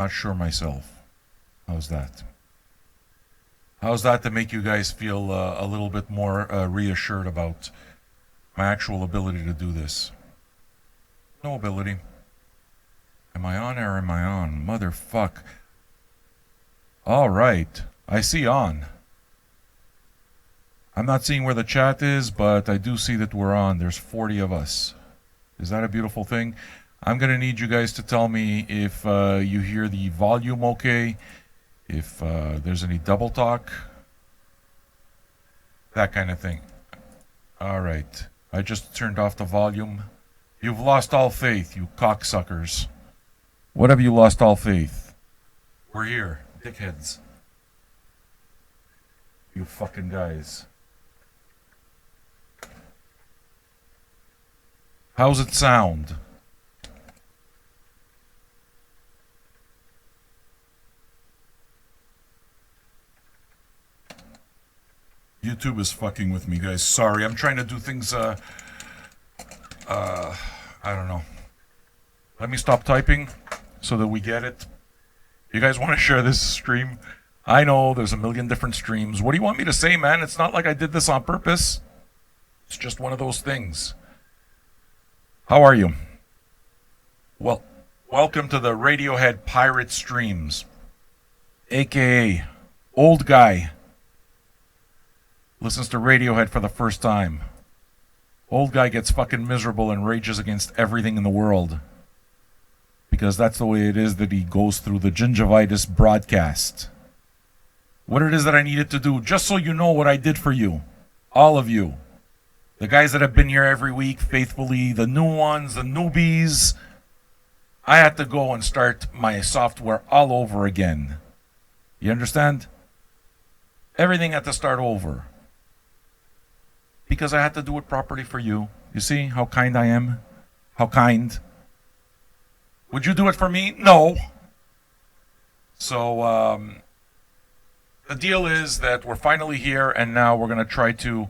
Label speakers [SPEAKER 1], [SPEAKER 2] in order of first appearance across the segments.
[SPEAKER 1] Not sure myself. How's that? How's that to make you guys feel a little bit more reassured about my actual ability to do this? No ability. Am I on or am I on? Motherfuck. All right. I see on. I'm not seeing where the chat is, but I do see that we're on. There's 40 of us. Is that a beautiful thing? I'm going to need you guys to tell me if you hear the volume okay, if there's any double talk, that kind of thing. All right. I just turned off the volume. You've lost all faith, you cocksuckers. What have you lost all faith? We're here, dickheads. You fucking guys. How's it sound? YouTube is fucking with me, guys. Sorry, I'm trying to do things, I don't know. Let me stop typing so that we get it. You guys want to share this stream? I know there's a million different streams. What do you want me to say, man? It's not like I did this on purpose. It's just one of those things. How are you? Well, welcome to the Radiohead Pirate Streams, aka Old Guy listens to Radiohead for the first time. Old Guy gets fucking miserable and rages against everything in the world. Because that's the way it is that he goes through the gingivitis broadcast. What it is that I needed to do, just so you know what I did for you. All of you. The guys that have been here every week faithfully, the new ones, the newbies. I had to go and start my software all over again. You understand? Everything had to start over. Because I had to do it properly for you. You see how kind I am? How kind? Would you do it for me? No. So, the deal is that we're finally here, and now we're going to try to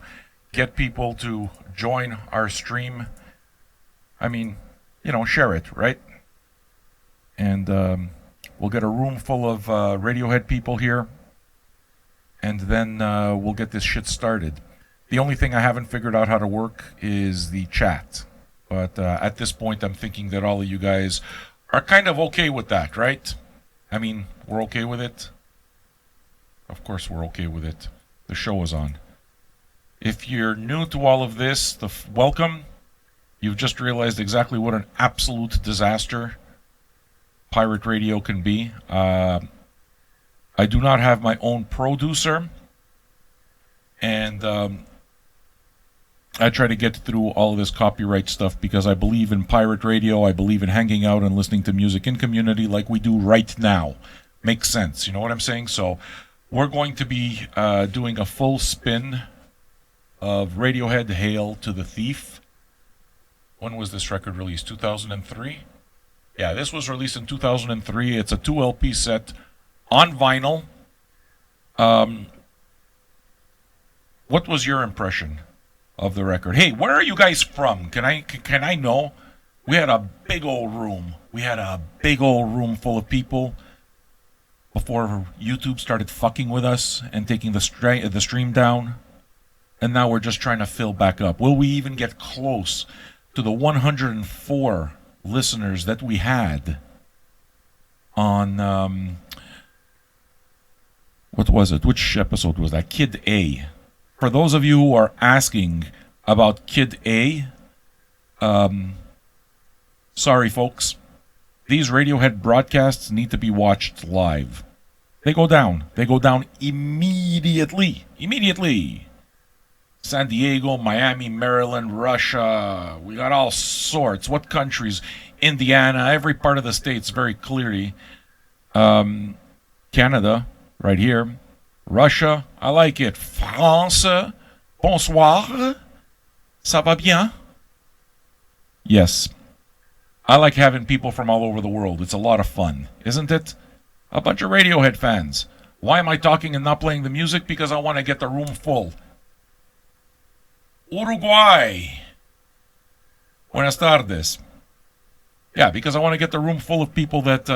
[SPEAKER 1] get people to join our stream. I mean, you know, share it, right? And we'll get a room full of Radiohead people here, and then we'll get this shit started. The only thing I haven't figured out how to work is the chat. But at this point, I'm thinking that all of you guys are kind of okay with that, right? I mean, we're okay with it? Of course we're okay with it. The show is on. If you're new to all of this, welcome. You've just realized exactly what an absolute disaster pirate radio can be. I do not have my own producer, and I try to get through all of this copyright stuff because I believe in pirate radio. I believe in hanging out and listening to music in community like we do right now. Makes sense, you know what I'm saying? So we're going to be doing a full spin of Radiohead, Hail to the Thief. When was this record released? 2003? Yeah, this was released in 2003. It's a 2 LP set on vinyl. What was your impression of the record? Hey, where are you guys from? Can I know? We had a big old room. We had a big old room full of people before YouTube started fucking with us and taking the stream down. And now we're just trying to fill back up. Will we even get close to the 104 listeners that we had on, what was it? Which episode was that? Kid A. For those of you who are asking about Kid A, sorry folks, these Radiohead broadcasts need to be watched live. They go down. They go down immediately. Immediately. San Diego, Miami, Maryland, Russia. We got all sorts. What countries? Indiana, every part of the states very clearly. Canada, right here. Russia, I like it. France, bonsoir. Ça va bien? Yes. I like having people from all over the world. It's a lot of fun, isn't it? A bunch of Radiohead fans. Why am I talking and not playing the music? Because I want to get the room full. Uruguay. Buenas tardes. Yeah, because I want to get the room full of people that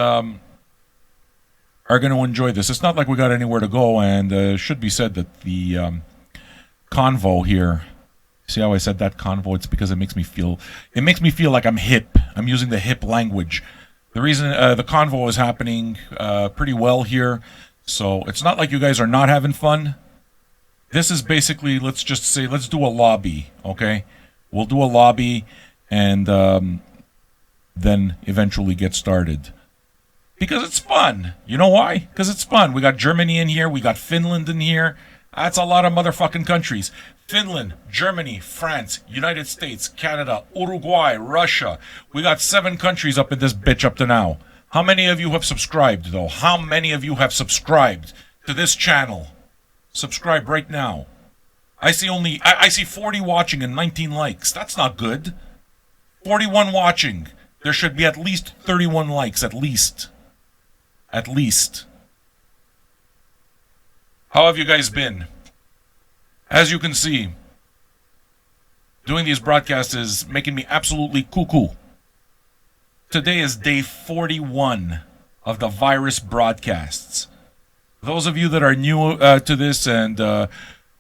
[SPEAKER 1] are going to enjoy this. It's not like we got anywhere to go, and it should be said that the convo here. See how I said that convo? It's because it makes me feel like I'm hip. I'm using the hip language. The reason the convo is happening pretty well here, so it's not like you guys are not having fun. This is basically, let's just say, let's do a lobby, okay? We'll do a lobby and then eventually get started. Because it's fun. You know why? Because it's fun. We got Germany in here. We got Finland in here. That's a lot of motherfucking countries. Finland, Germany, France, United States, Canada, Uruguay, Russia. We got 7 countries up in this bitch up to now. How many of you have subscribed, though? How many of you have subscribed to this channel? Subscribe right now. I see 40 watching and 19 likes. That's not good. 41 watching. There should be at least 31 likes, at least. At least. How have you guys been? As you can see, doing these broadcasts is making me absolutely cuckoo. Today is day 41 of the virus broadcasts. Those of you that are new to this and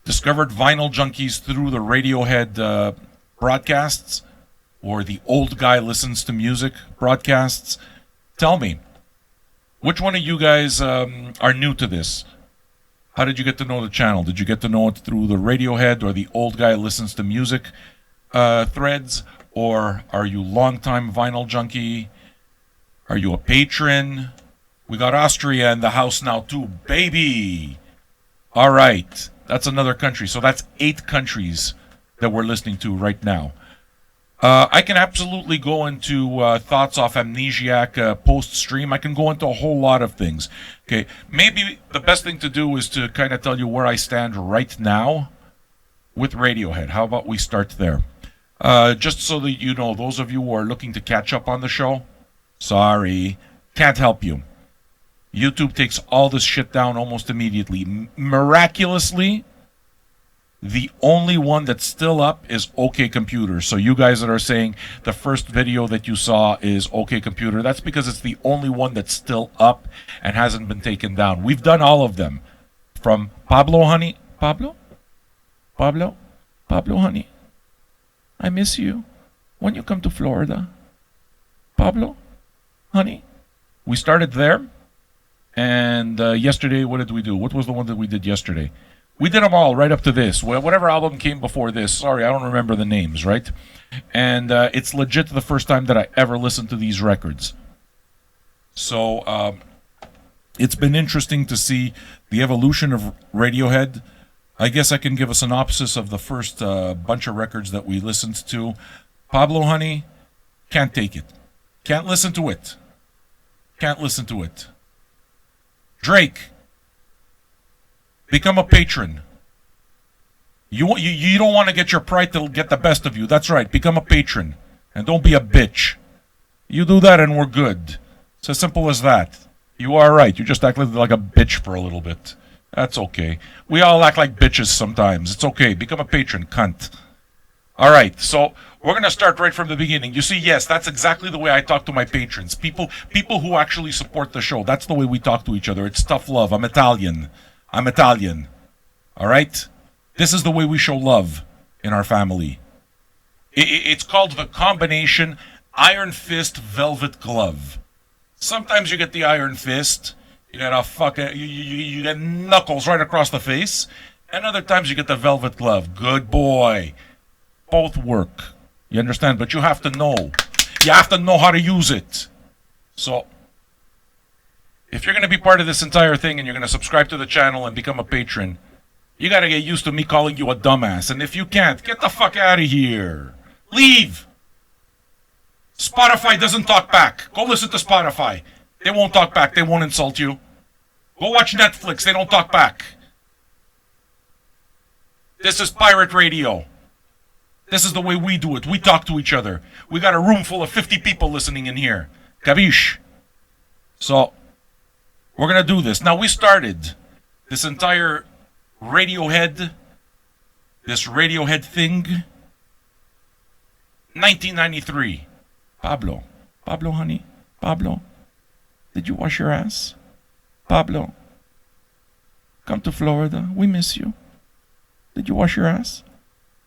[SPEAKER 1] discovered Vinyl Junkies through the Radiohead broadcasts, or the Old Guy Listens to Music broadcasts, tell me, which one of you guys are new to this? How did you get to know the channel? Did you get to know it through the Radiohead or the Old Guy Listens to Music threads? Or are you longtime Vinyl Junkie? Are you a patron? We got Austria in the house now too, baby! All right, that's another country. So that's 8 countries that we're listening to right now. I can absolutely go into thoughts off Amnesiac post-stream. I can go into a whole lot of things. Okay, maybe the best thing to do is to kind of tell you where I stand right now with Radiohead. How about we start there? Just so that you know, those of you who are looking to catch up on the show, sorry, can't help you. YouTube takes all this shit down almost immediately. Miraculously, the only one that's still up is OK Computer. So you guys that are saying the first video that you saw is OK Computer, that's because it's the only one that's still up and hasn't been taken down. We've done all of them. From Pablo Honey. Pablo, honey. I miss you. When you come to Florida. Pablo, honey. We started there. And yesterday, what did we do? What was the one that we did yesterday? We did them all right up to this. Whatever album came before this. Sorry, I don't remember the names, right? And it's legit the first time that I ever listened to these records. So it's been interesting to see the evolution of Radiohead. I guess I can give a synopsis of the first bunch of records that we listened to. Pablo Honey, can't take it. Can't listen to it. Can't listen to it. Drake, become a patron. You don't want to get your pride to get the best of you. That's right. Become a patron. And don't be a bitch. You do that and we're good. It's as simple as that. You are right. You just act like a bitch for a little bit. That's okay. We all act like bitches sometimes. It's okay. Become a patron, cunt. All right. So we're going to start right from the beginning. You see, yes, that's exactly the way I talk to my patrons. People who actually support the show. That's the way we talk to each other. It's tough love. I'm Italian. All right? This is the way we show love in our family. It's called the combination Iron Fist Velvet Glove. Sometimes you get the Iron Fist. You got you get knuckles right across the face. And other times you get the Velvet Glove. Good boy. Both work. You understand? But you have to know. You have to know how to use it. So, if you're going to be part of this entire thing and you're going to subscribe to the channel and become a patron, you got to get used to me calling you a dumbass. And if you can't, get the fuck out of here. Leave. Spotify doesn't talk back. Go listen to Spotify. They won't talk back. They won't insult you. Go watch Netflix. They don't talk back. This is pirate radio. This is the way we do it. We talk to each other. We got a room full of 50 people listening in here. Kabish? So, we're going to do this. Now, we started this entire Radiohead thing, 1993. Pablo, honey, Pablo, did you wash your ass? Pablo, come to Florida. We miss you. Did you wash your ass?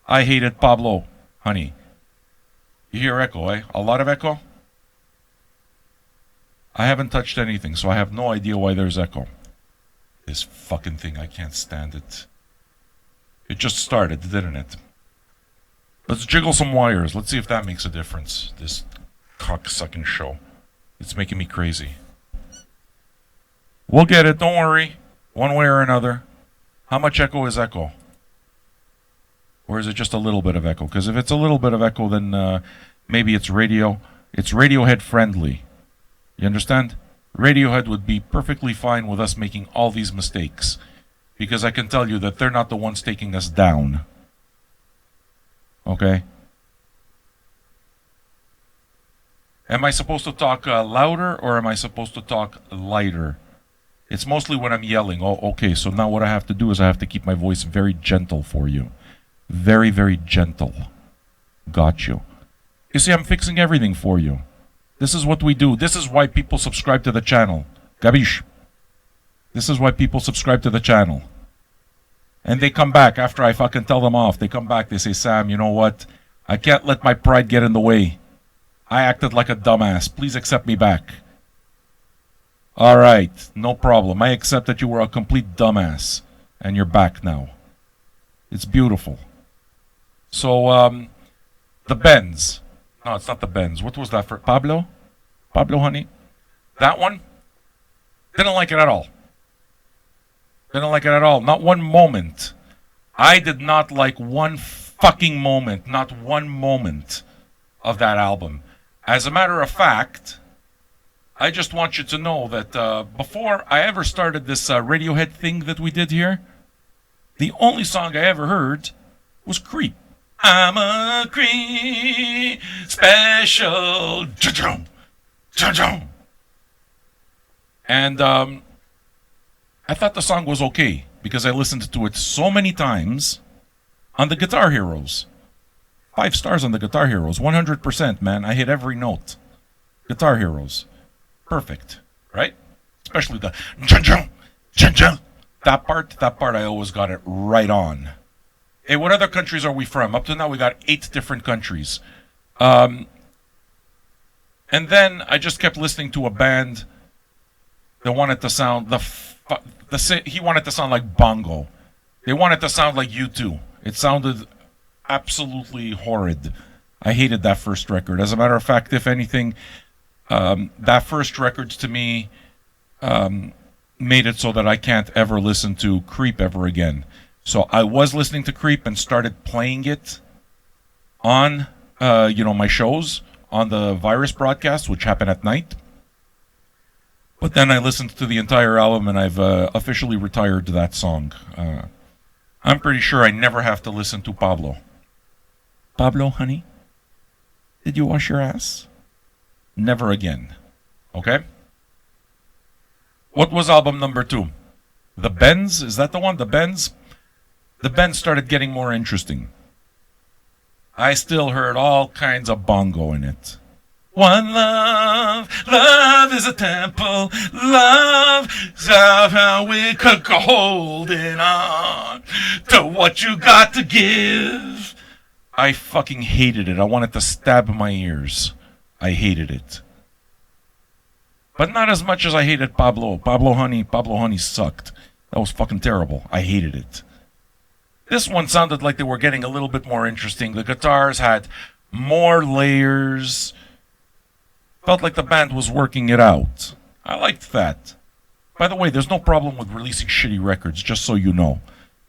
[SPEAKER 1] I hated Pablo, honey. You hear echo, eh? A lot of echo? I haven't touched anything, so I have no idea why there's echo. This fucking thing, I can't stand it. It just started, didn't it? Let's jiggle some wires. Let's see if that makes a difference. This cock-sucking show. It's making me crazy. We'll get it, don't worry. One way or another. How much echo is echo? Or is it just a little bit of echo? Because if it's a little bit of echo, then maybe it's radio. It's Radiohead friendly. You understand? Radiohead would be perfectly fine with us making all these mistakes. Because I can tell you that they're not the ones taking us down. Okay? Am I supposed to talk louder or am I supposed to talk lighter? It's mostly when I'm yelling. Oh, okay, so now what I have to do is I have to keep my voice very gentle for you. Very, very gentle. Got you. You see, I'm fixing everything for you. This is what we do. This is why people subscribe to the channel. Gabish. This is why people subscribe to the channel. And they come back after I fucking tell them off. They come back, they say, Sam, you know what? I can't let my pride get in the way. I acted like a dumbass. Please accept me back. Alright, no problem. I accept that you were a complete dumbass. And you're back now. It's beautiful. So, the Benz. No, it's not the Benz. What was that for? Pablo? Pablo, honey? That one? Didn't like it at all. Didn't like it at all. Not one moment. I did not like one fucking moment. Not one moment of that album. As a matter of fact, I just want you to know that before I ever started this Radiohead thing that we did here, the only song I ever heard was Creep. I'm a creep, special. And I thought the song was okay because I listened to it so many times on the Guitar Heroes. 5 stars on the Guitar Heroes. 100%, man. I hit every note. Guitar Heroes. Perfect. Right? Especially the that part I always got it right on. Hey, what other countries are we from? Up to now we got 8 different countries. And then I just kept listening to a band that wanted to sound he wanted to sound like Bongo. They wanted to sound like U2. It sounded absolutely horrid. I hated that first record. As a matter of fact, if anything, that first record to me made it so that I can't ever listen to Creep ever again. So I was listening to Creep and started playing it on, my shows on the Virus broadcast, which happen at night. But then I listened to the entire album and I've officially retired that song. I'm pretty sure I never have to listen to Pablo. Pablo, honey, did you wash your ass? Never again. Okay? What was album number 2? The Benz? Is that the one? The Benz? The Benz started getting more interesting. I still heard all kinds of bongo in it. One love, love is a temple, love is how we could go holding on to what you got to give. I fucking hated it. I wanted to stab my ears. I hated it. But not as much as I hated Pablo. Pablo Honey sucked. That was fucking terrible. I hated it. This one sounded like they were getting a little bit more interesting. The guitars had more layers. Felt like the band was working it out. I liked that. By the way, there's no problem with releasing shitty records, just so you know.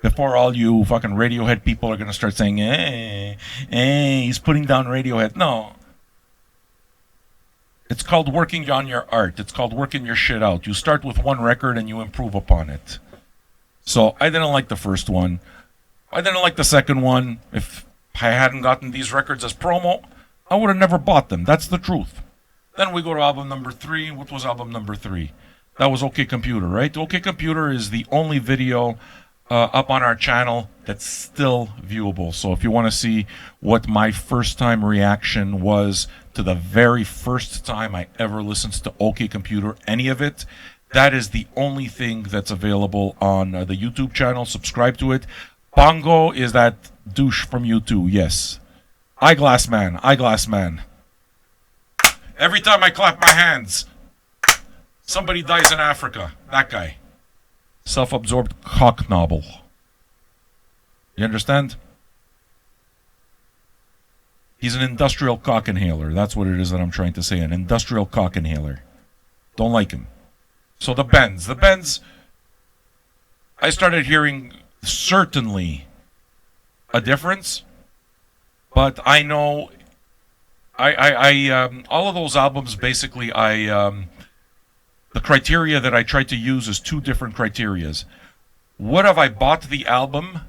[SPEAKER 1] Before all you fucking Radiohead people are going to start saying, hey, he's putting down Radiohead. No. It's called working on your art. It's called working your shit out. You start with one record and you improve upon it. So I didn't like the first one. I didn't like the second one. If I hadn't gotten these records as promo, I would have never bought them. That's the truth. Then we go to album number 3. What was album number 3? That was OK Computer, right? OK Computer is the only video up on our channel that's still viewable. So if you want to see what my first time reaction was to the very first time I ever listened to OK Computer, any of it, That is the only thing that's available on the YouTube channel. Subscribe to it. Bongo is that douche from U2, yes. Eyeglass Man. Every time I clap my hands, somebody dies in Africa. That guy. Self-absorbed cocknobble. You understand? He's an industrial cock inhaler. That's what it is that I'm trying to say. An industrial cock inhaler. Don't like him. So the Bends. I started hearing certainly a difference. But I know all of those albums basically the criteria that I tried to use is two different criterias. What have I bought the album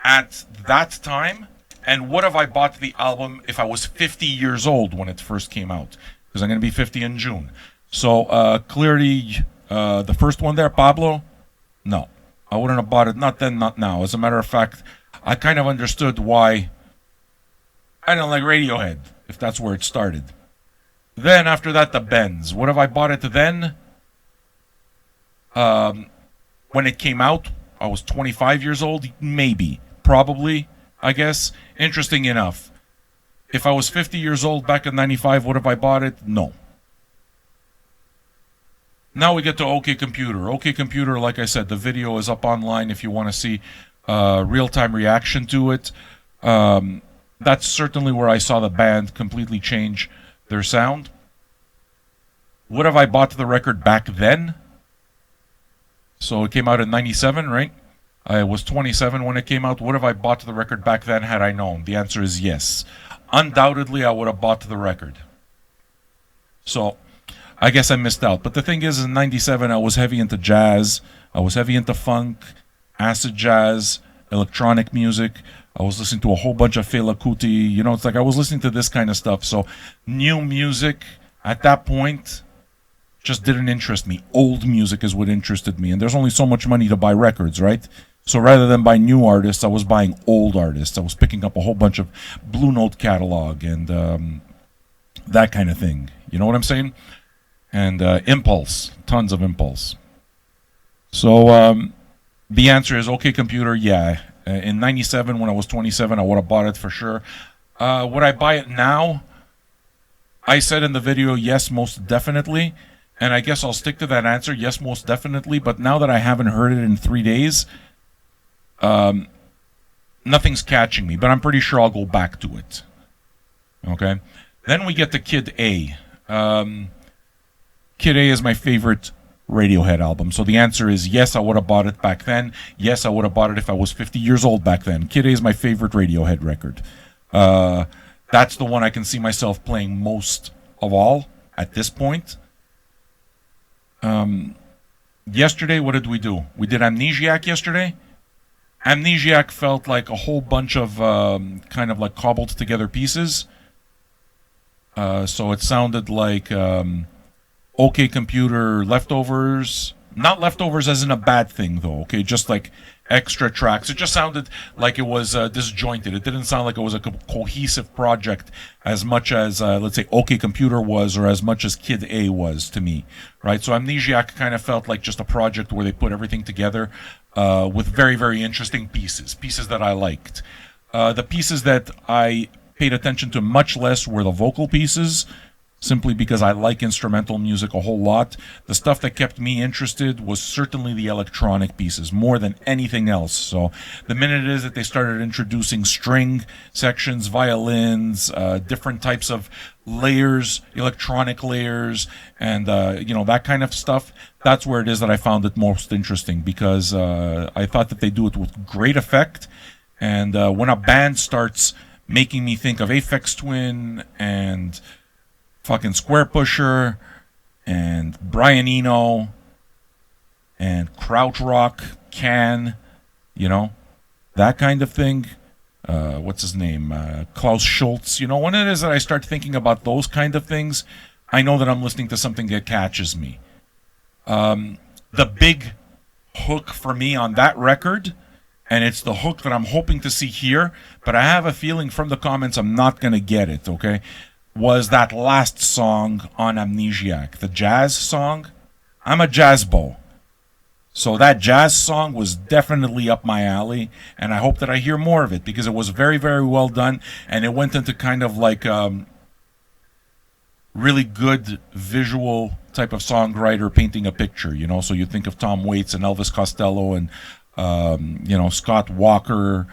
[SPEAKER 1] at that time, and what have I bought the album if I was 50 years old when it first came out? Because I'm going to be 50 in June. So clearly, the first one there, Pablo, no. I wouldn't have bought it, not then, not now. As a matter of fact, I kind of understood why I don't like Radiohead, if that's where it started. Then, after that, the Bends. What have I bought it then? When it came out, I was 25 years old, maybe. Probably, I guess. Interesting enough. If I was 50 years old back in 95, would have I bought it? No. Now we get to OK Computer. OK Computer, like I said, the video is up online if you want to see real-time reaction to it. That's certainly where I saw the band completely change their sound. Would have I bought the record back then? So it came out in 97, right? I was 27 when it came out. Would have I bought the record back then had I known? The answer is yes. Undoubtedly, I would have bought the record. So I guess I missed out. But the thing is, in 97, I was heavy into jazz. I was heavy into funk, acid jazz, electronic music. I was listening to a whole bunch of Fela Kuti. You know, it's like I was listening to this kind of stuff. So new music at that point just didn't interest me. Old music is what interested me. And there's only so much money to buy records, right? So rather than buy new artists, I was buying old artists. I was picking up a whole bunch of Blue Note catalog and that kind of thing. You know what I'm saying? And Impulse. Tons of Impulse. So the answer is OK Computer, yeah. In 97, when I was 27, I would have bought it for sure. Would I buy it now? I said in the video, yes, most definitely. And I guess I'll stick to that answer, yes, most definitely. But now that I haven't heard it in 3 days, nothing's catching me. But I'm pretty sure I'll go back to it. Okay? Then we get to Kid A. Kid A is my favorite Radiohead album. So the answer is yes, I would have bought it back then. Yes, I would have bought it if I was 50 years old back then. Kid A is my favorite Radiohead record. That's the one I can see myself playing most of all at this point. Yesterday, what did we do? We did Amnesiac yesterday. Amnesiac felt like a whole bunch of kind of like cobbled together pieces. So it sounded like OK Computer leftovers. Not leftovers as in a bad thing, though, okay? Just like extra tracks. It just sounded like it was disjointed. It didn't sound like it was a cohesive project as much as, let's say, OK Computer was or as much as Kid A was to me, right? So Amnesiac kind of felt like just a project where they put everything together with very, very interesting pieces that I liked. The pieces that I paid attention to much less were the vocal pieces, simply because I like instrumental music a whole lot. The stuff that kept me interested was certainly the electronic pieces, more than anything else. So the minute it is that they started introducing string sections, violins, different types of layers, electronic layers, and that kind of stuff, that's where it is that I found it most interesting, because I thought that they do it with great effect. And when a band starts making me think of Aphex Twin and fucking Square Pusher and Brian Eno and Krautrock, Can, that kind of thing. What's his name? Klaus Schultz. When it is that I start thinking about those kind of things, I know that I'm listening to something that catches me. The big hook for me on that record, and it's the hook that I'm hoping to see here, but I have a feeling from the comments I'm not going to get it, okay? Was that last song on Amnesiac, the jazz song, I'm a jazz bo. So that jazz song was definitely up my alley, and I hope that I hear more of it because it was very, very well done, and it went into kind of like really good visual type of songwriter painting a picture, you know. So you think of Tom Waits and Elvis Costello and Scott Walker,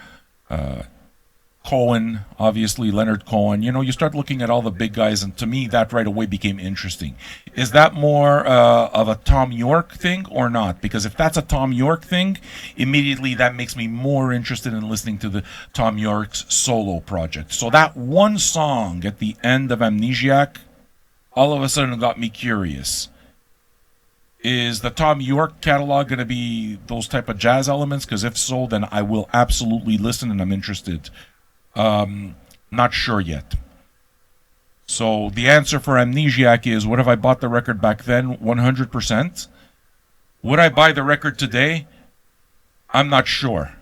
[SPEAKER 1] Cohen, obviously Leonard Cohen. You know, you start looking at all the big guys, and to me, that right away became interesting. Is that more of a Tom York thing or not? Because if that's a Tom York thing, immediately that makes me more interested in listening to the Tom York's solo project. So that one song at the end of Amnesiac, all of a sudden got me curious. Is the Tom York catalog going to be those type of jazz elements? Because if so, then I will absolutely listen, and I'm interested. Not sure yet. So the answer for Amnesiac is, would have I bought the record back then? 100%. Would I buy the record today? I'm not sure.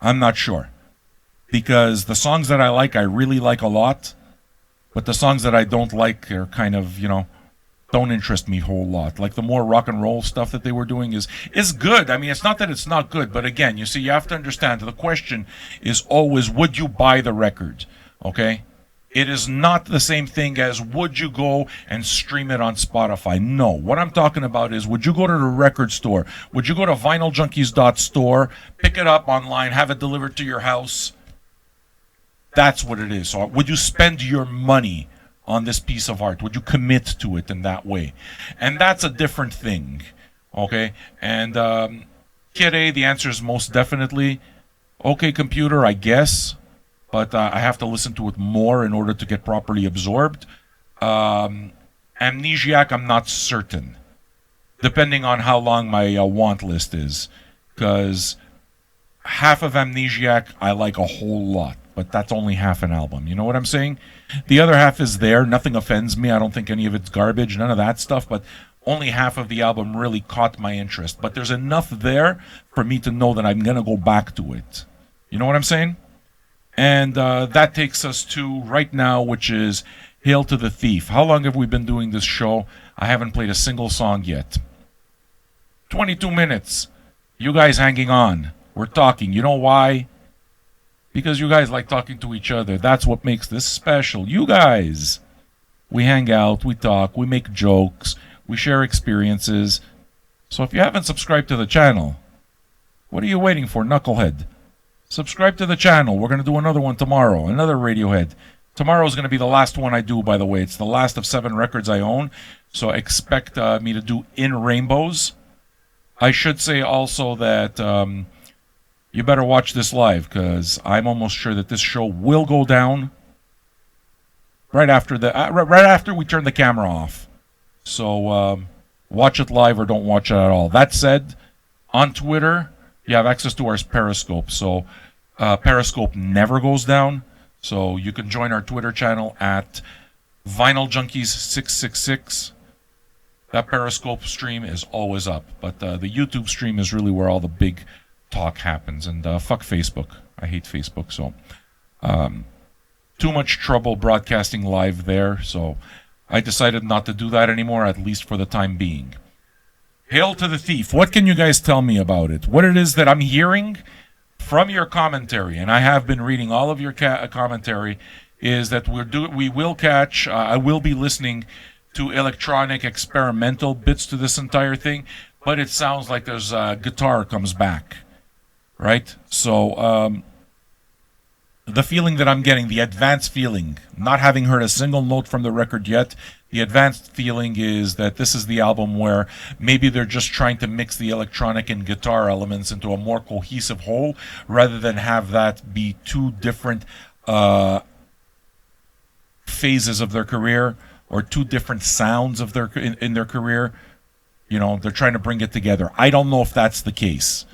[SPEAKER 1] I'm not sure. Because the songs that I really like a lot. But the songs that I don't like are kind of, don't interest me a whole lot. Like the more rock and roll stuff that they were doing is good. I mean, it's not that it's not good, but again, you see, you have to understand the question is always, would you buy the record? Okay? It is not the same thing as would you go and stream it on Spotify. No. What I'm talking about is, would you go to the record store? Would you go to vinyljunkies.store, pick it up online, have it delivered to your house? That's what it is. So would you spend your money on this piece of art? Would you commit to it in that way? And that's a different thing. Okay? And Kid A, the answer is most definitely. Okay, computer, I guess. But I have to listen to it more in order to get properly absorbed. Amnesiac, I'm not certain. Depending on how long my want list is. Because half of Amnesiac I like a whole lot. But that's only half an album. You know what I'm saying? The other half is there. Nothing offends me. I don't think any of it's garbage. None of that stuff. But only half of the album really caught my interest. But there's enough there for me to know that I'm going to go back to it. You know what I'm saying? And that takes us to right now, which is Hail to the Thief. How long have we been doing this show? I haven't played a single song yet. 22 minutes. You guys hanging on. We're talking. You know why? Because you guys like talking to each other. That's what makes this special. You guys. We hang out, we talk, we make jokes, we share experiences. So if you haven't subscribed to the channel, what are you waiting for, knucklehead? Subscribe to the channel. We're going to do another one tomorrow, another Radiohead. Tomorrow is going to be the last one I do, by the way. It's the last of 7 records I own. So expect me to do In Rainbows. I should say also that you better watch this live, because I'm almost sure that this show will go down right after we turn the camera off. So watch it live or don't watch it at all. That said, on Twitter, you have access to our Periscope. So Periscope never goes down. So you can join our Twitter channel at VinylJunkies666. That Periscope stream is always up. But the YouTube stream is really where all the big talk happens. And fuck Facebook. I hate Facebook. So too much trouble broadcasting live there. So I decided not to do that anymore, at least for the time being. Hail to the Thief. What can you guys tell me about it? What it is that I'm hearing from your commentary, and I have been reading all of your commentary, is that we will catch, I will be listening to electronic experimental bits to this entire thing, but it sounds like there's guitar comes back, right? So the feeling that I'm getting, the advanced feeling, not having heard a single note from the record yet, the advanced feeling is that this is the album where maybe they're just trying to mix the electronic and guitar elements into a more cohesive whole, rather than have that be two different phases of their career, or two different sounds of in their career. You know, they're trying to bring it together. I don't know if that's the case.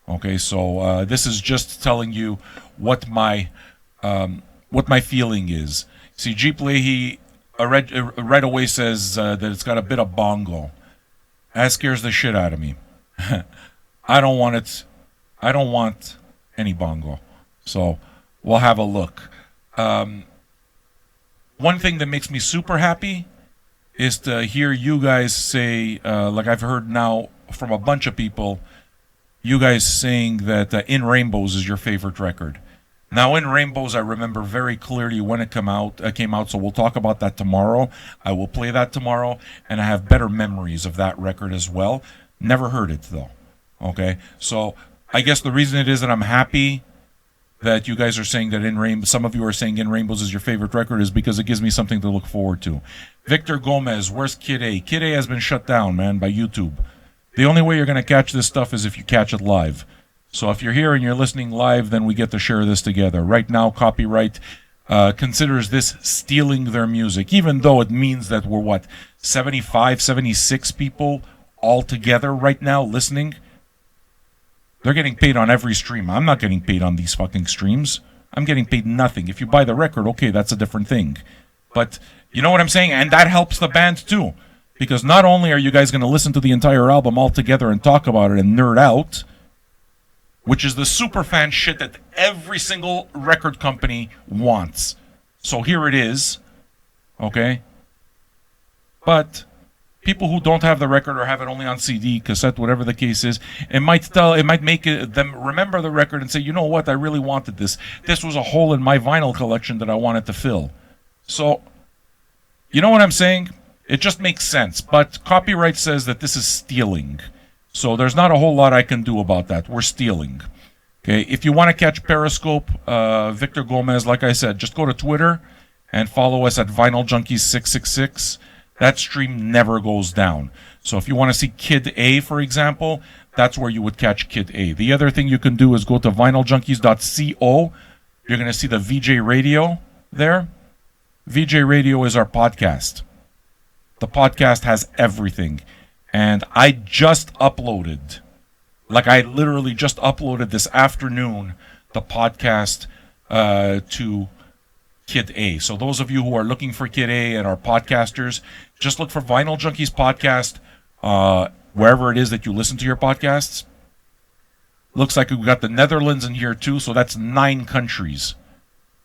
[SPEAKER 1] Okay, so this is just telling you what my feeling is. See, Jeep Leahy right away says that it's got a bit of bongo. That scares the shit out of me. I don't want it. I don't want any bongo. So we'll have a look. One thing that makes me super happy is to hear you guys say, like I've heard now from a bunch of people, you guys saying that In Rainbows is your favorite record. Now, In Rainbows, I remember very clearly when it came out, so we'll talk about that tomorrow. I will play that tomorrow, and I have better memories of that record as well. Never heard it, though. Okay? So, I guess the reason it is that I'm happy that you guys are saying that some of you are saying In Rainbows is your favorite record is because it gives me something to look forward to. Victor Gomez, where's Kid A? Kid A has been shut down, man, by YouTube. The only way you're going to catch this stuff is if you catch it live. So if you're here and you're listening live, then we get to share this together. Right now, copyright considers this stealing their music, even though it means that we're, 75, 76 people all together right now listening? They're getting paid on every stream. I'm not getting paid on these fucking streams. I'm getting paid nothing. If you buy the record, okay, that's a different thing. But you know what I'm saying? And that helps the band too. Because not only are you guys going to listen to the entire album all together and talk about it and nerd out, which is the super fan shit that every single record company wants. So here it is. Okay? But people who don't have the record or have it only on CD, cassette, whatever the case is, it might make them remember the record and say, you know what, I really wanted this. This was a hole in my vinyl collection that I wanted to fill. So, you know what I'm saying? It just makes sense. But copyright says that this is stealing. So there's not a whole lot I can do about that. We're stealing. Okay, if you want to catch Periscope, Victor Gomez, like I said, just go to Twitter and follow us at Vinyl Junkies 666. That stream never goes down. So if you want to see Kid A, for example, that's where you would catch Kid A. The other thing you can do is go to vinyljunkies.co. You're going to see the VJ Radio there. VJ Radio is our podcast. The podcast has everything. And I just uploaded, I literally just uploaded this afternoon, the podcast to Kid A. So those of you who are looking for Kid A and are podcasters, just look for Vinyl Junkies Podcast wherever it is that you listen to your podcasts. Looks like we've got the Netherlands in here too, so that's 9 countries.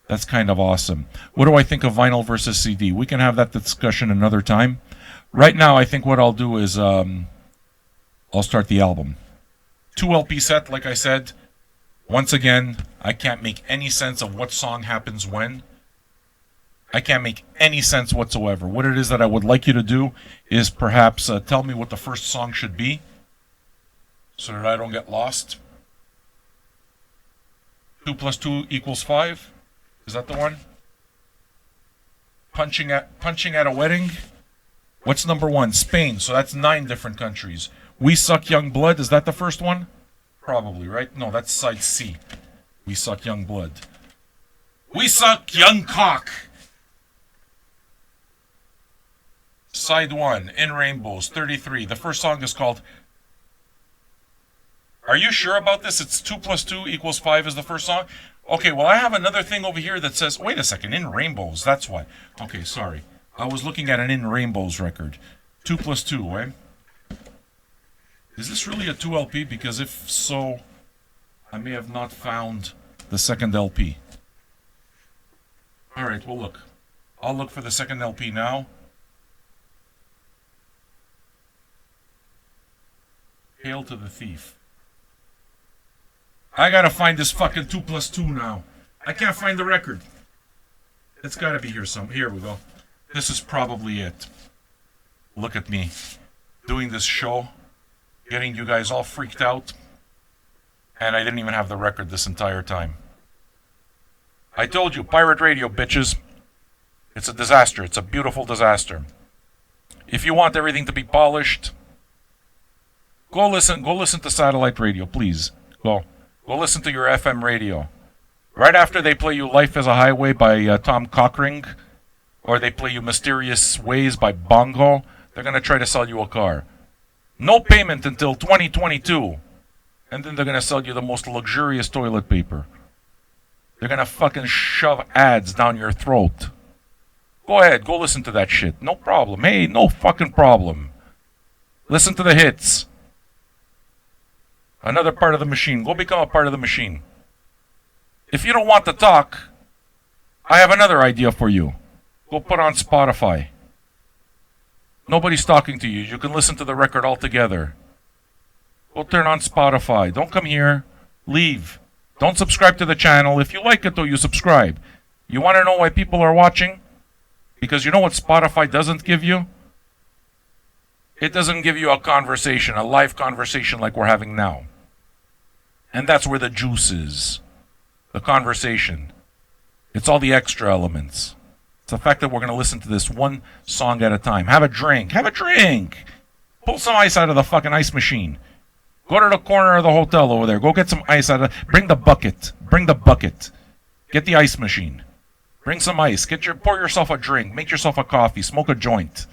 [SPEAKER 1] That's kind of awesome. What do I think of vinyl versus CD? We can have that discussion another time. Right now, I think what I'll do is I'll start the album. 2 LP set, like I said. Once again, I can't make any sense of what song happens when. I can't make any sense whatsoever. What it is that I would like you to do is perhaps tell me what the first song should be so that I don't get lost. 2 + 2 = 5. Is that the one? Punching at a wedding. What's number 1? Spain. So that's 9 different countries. We Suck Young Blood. Is that the first one? Probably, right? No, that's side C. We Suck Young Blood. We Suck Young Cock. Side 1, In Rainbows, 33. The first song is called... Are you sure about this? It's 2 + 2 = 5 is the first song? Okay, well, I have another thing over here that says... Wait a second, In Rainbows, that's why. Okay, sorry. I was looking at an In Rainbows record. 2 + 2, eh? Is this really a 2 LP? Because if so, I may have not found the second LP. Alright, well look. I'll look for the second LP now. Hail to the Thief. I gotta find this fucking 2 + 2 now. I can't find the record. It's gotta be here somewhere. Here we go. This is probably it. Look at me. Doing this show. Getting you guys all freaked out. And I didn't even have the record this entire time. I told you, pirate radio, bitches. It's a disaster. It's a beautiful disaster. If you want everything to be polished, go listen to satellite radio, please. Go listen to your FM radio. Right after they play you Life is a Highway by Tom Cockring, or they play you Mysterious Ways by Bongo, they're going to try to sell you a car. No payment until 2022. And then they're going to sell you the most luxurious toilet paper. They're going to fucking shove ads down your throat. Go ahead, go listen to that shit. No problem. Hey, no fucking problem. Listen to the hits. Another part of the machine. Go become a part of the machine. If you don't want to talk, I have another idea for you. Go put on Spotify. Nobody's talking to you. You can listen to the record all together. Go turn on Spotify. Don't come here. Leave. Don't subscribe to the channel. If you like it, though, you subscribe. You want to know why people are watching? Because you know what Spotify doesn't give you? It doesn't give you a conversation, a live conversation like we're having now. And that's where the juice is. The conversation. It's all the extra elements. It's the fact that we're going to listen to this one song at a time. Have a drink. Have a drink. Pull some ice out of the fucking ice machine. Go to the corner of the hotel over there. Go get some ice out of... Bring the bucket. Bring the bucket. Get the ice machine. Bring some ice. Pour yourself a drink. Make yourself a coffee. Smoke a joint.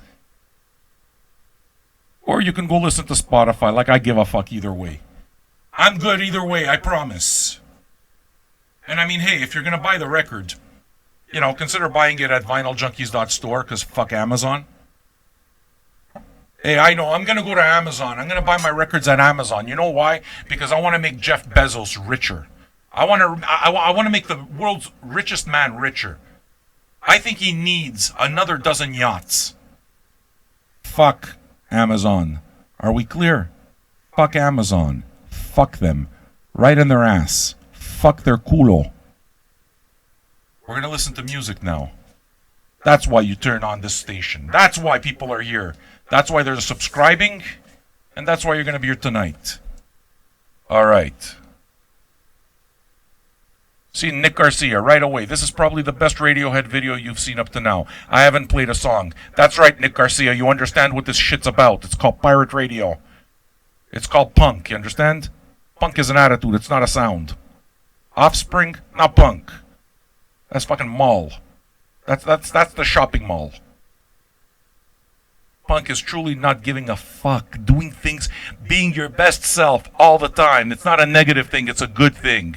[SPEAKER 1] Or you can go listen to Spotify. Like, I give a fuck either way. I'm good either way, I promise. And I mean, hey, if you're going to buy the record, you know, consider buying it at vinyljunkies.store, because fuck Amazon. Hey, I know, I'm going to go to Amazon. I'm going to buy my records at Amazon. You know why? Because I want to make Jeff Bezos richer. I want to make the world's richest man richer. I think he needs another dozen yachts. Fuck Amazon. Are we clear? Fuck Amazon. Fuck them. Right in their ass. Fuck their culo. We're going to listen to music now. That's why you turn on this station. That's why people are here. That's why they're subscribing. And that's why you're going to be here tonight. All right. See Nick Garcia right away. This is probably the best Radiohead video you've seen up to now. I haven't played a song. That's right, Nick Garcia. You understand what this shit's about. It's called pirate radio. It's called punk. You understand? Punk is an attitude. It's not a sound. Offspring, not punk. That's fucking mall. That's the shopping mall. Punk is truly not giving a fuck. Doing things, being your best self all the time. It's not a negative thing. It's a good thing.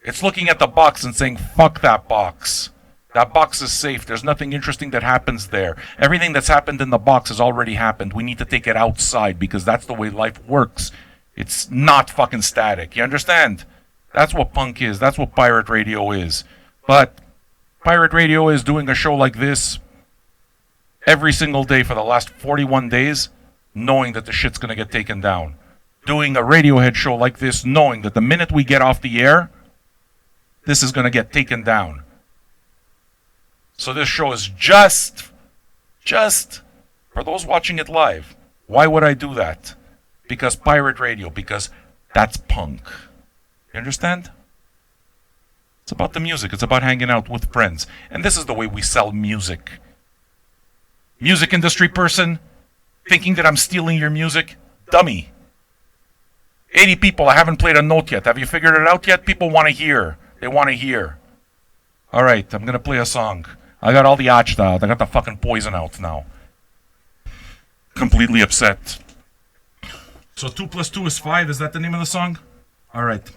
[SPEAKER 1] It's looking at the box and saying, fuck that box. That box is safe. There's nothing interesting that happens there. Everything that's happened in the box has already happened. We need to take it outside because that's the way life works. It's not fucking static. You understand? That's what punk is. That's what pirate radio is. But pirate radio is doing a show like this every single day for the last 41 days, knowing that the shit's going to get taken down. Doing a Radiohead show like this, knowing that the minute we get off the air, this is going to get taken down. So this show is just for those watching it live. Why would I do that? Because pirate radio, because that's punk. You understand? It's about the music. It's about hanging out with friends. And this is the way we sell music. Music industry person, thinking that I'm stealing your music? Dummy. 80 people, I haven't played a note yet. Have you figured it out yet? People want to hear. They want to hear. All right, I'm going to play a song. I got all the achta out. I got the fucking poison out now. Completely upset. So 2 + 2 is 5. Is that the name of the song? All right.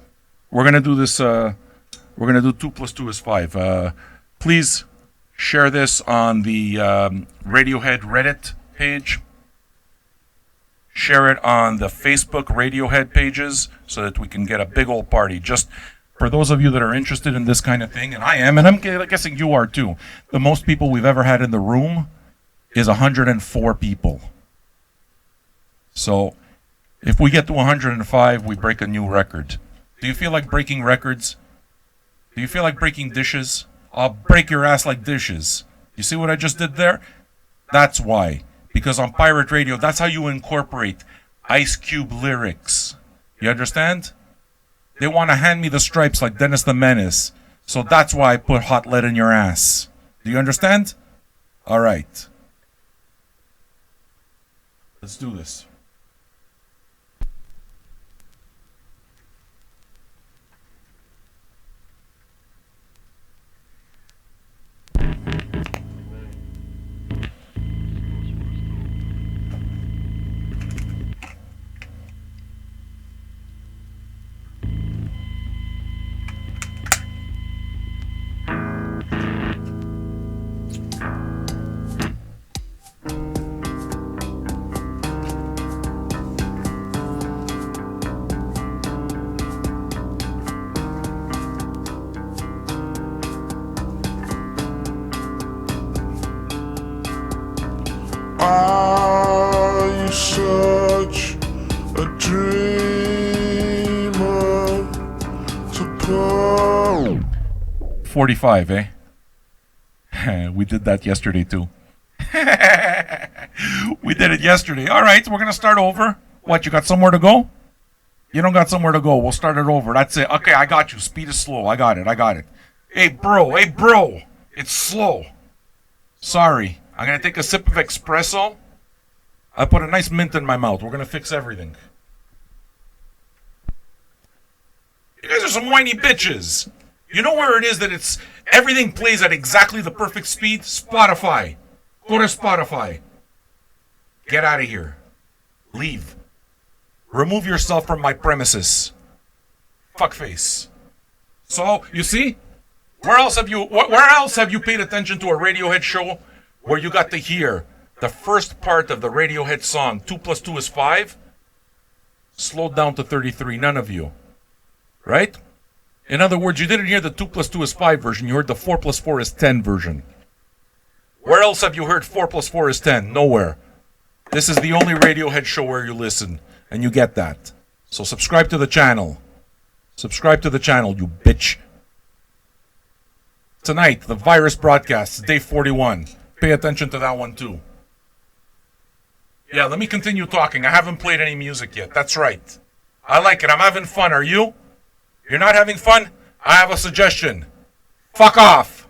[SPEAKER 1] We're going to do this. We're going to do 2 + 2 is 5. Please share this on the Radiohead Reddit page. Share it on the Facebook Radiohead pages so that we can get a big old party. Just for those of you that are interested in this kind of thing, and I am, and I'm guessing you are too, the most people we've ever had in the room is 104 people. So if we get to 105, we break a new record. Do you feel like breaking records? Do you feel like breaking dishes? I'll break your ass like dishes. You see what I just did there? That's why. Because on pirate radio, that's how you incorporate Ice Cube lyrics. You understand? They want to hand me the stripes like Dennis the Menace. So that's why I put hot lead in your ass. Do you understand? All right. Let's do this.
[SPEAKER 2] a dreamer to come.
[SPEAKER 1] 45, eh? We did that yesterday too. We did it yesterday. All right, we're going to start over. What, you got somewhere to go? You don't got somewhere to go. We'll start it over. That's it. Okay, I got you. Speed is slow. I got it. Hey, bro. It's slow. Sorry. I'm going to take a sip of espresso. I put a nice mint in my mouth. We're going to fix everything. You guys are some whiny bitches. You know where it is that it's everything plays at exactly the perfect speed? Spotify. Go to Spotify. Get out of here. Leave. Remove yourself from my premises. Fuckface. So, you see? Where else have you paid attention to a Radiohead show where you got to hear the first part of the Radiohead song, 2 + 2 is 5? Slowed down to 33, none of you. Right? In other words, you didn't hear the 2 + 2 is 5 version, you heard the 4 + 4 is 10 version. Where else have you heard 4 + 4 is 10? Nowhere. This is the only Radiohead show where you listen, and you get that. So subscribe to the channel. Subscribe to the channel, you bitch. Tonight, the virus broadcast, day 41. Pay attention to that one too. Yeah, let me continue talking. I haven't played any music yet. That's right. I like it. I'm having fun. Are you? You're not having fun? I have a suggestion. Fuck off.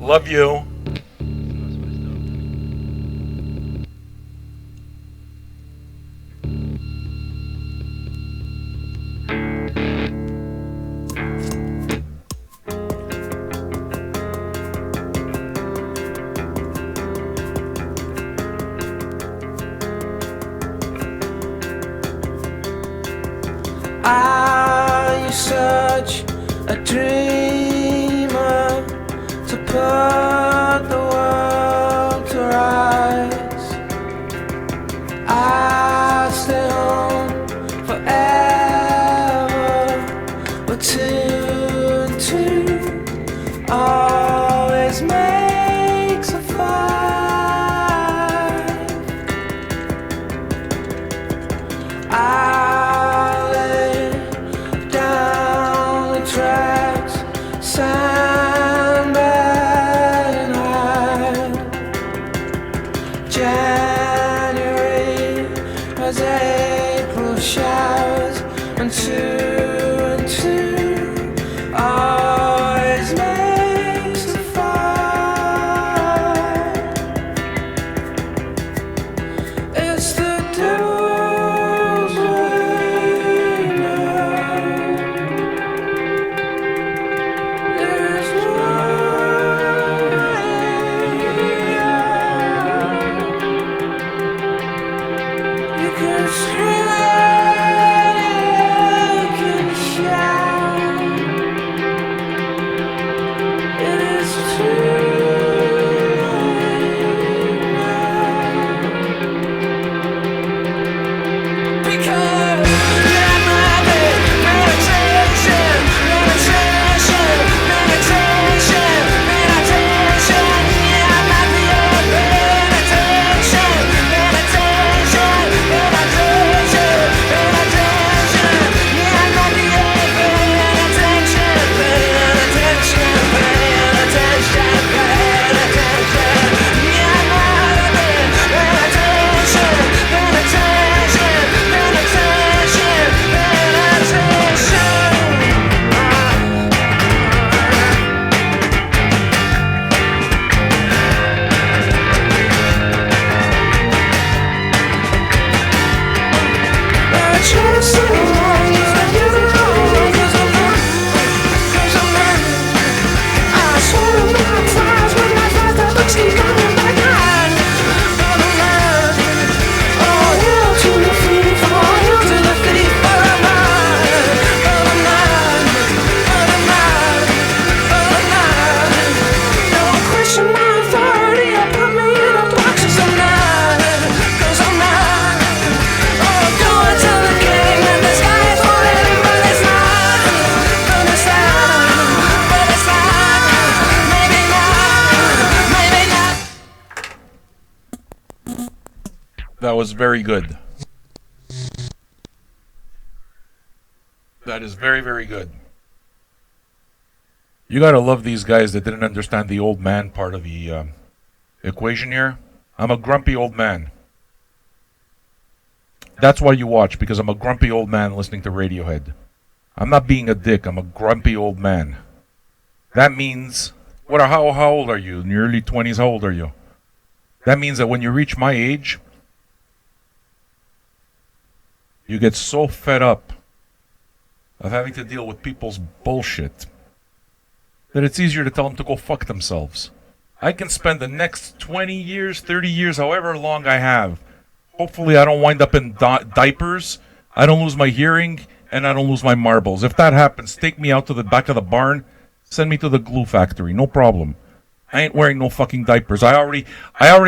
[SPEAKER 1] Love you.
[SPEAKER 3] Are you such a dreamer to put the world to rights? I'll stay home forever, but 2 and 2 always makes a 5. I'll lay down the tracks, sand by
[SPEAKER 1] That was very good. That is very, very good. You gotta love these guys that didn't understand the old man part of the equation here. I'm a grumpy old man. That's why you watch, because I'm a grumpy old man listening to Radiohead. I'm not being a dick, I'm a grumpy old man. That means, how old are you? In your early 20s, how old are you? That means that when you reach my age, you get so fed up of having to deal with people's bullshit that it's easier to tell them to go fuck themselves. I can spend the next 20 years, 30 years, however long I have. Hopefully I don't wind up in diapers, I don't lose my hearing, and I don't lose my marbles. If that happens, take me out to the back of the barn, send me to the glue factory, no problem. I ain't wearing no fucking diapers. I already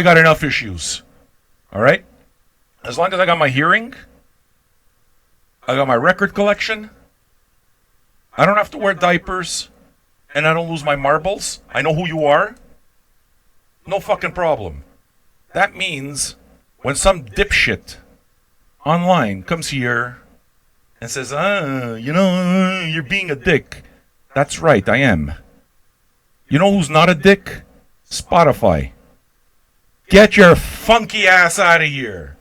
[SPEAKER 1] got enough issues. Alright? As long as I got my hearing, I got my record collection, I don't have to wear diapers, and I don't lose my marbles. I know who you are. No fucking problem. That means when some dipshit online comes here and says, you're being a dick. That's right, I am. You know who's not a dick? Spotify. Get your funky ass out of here.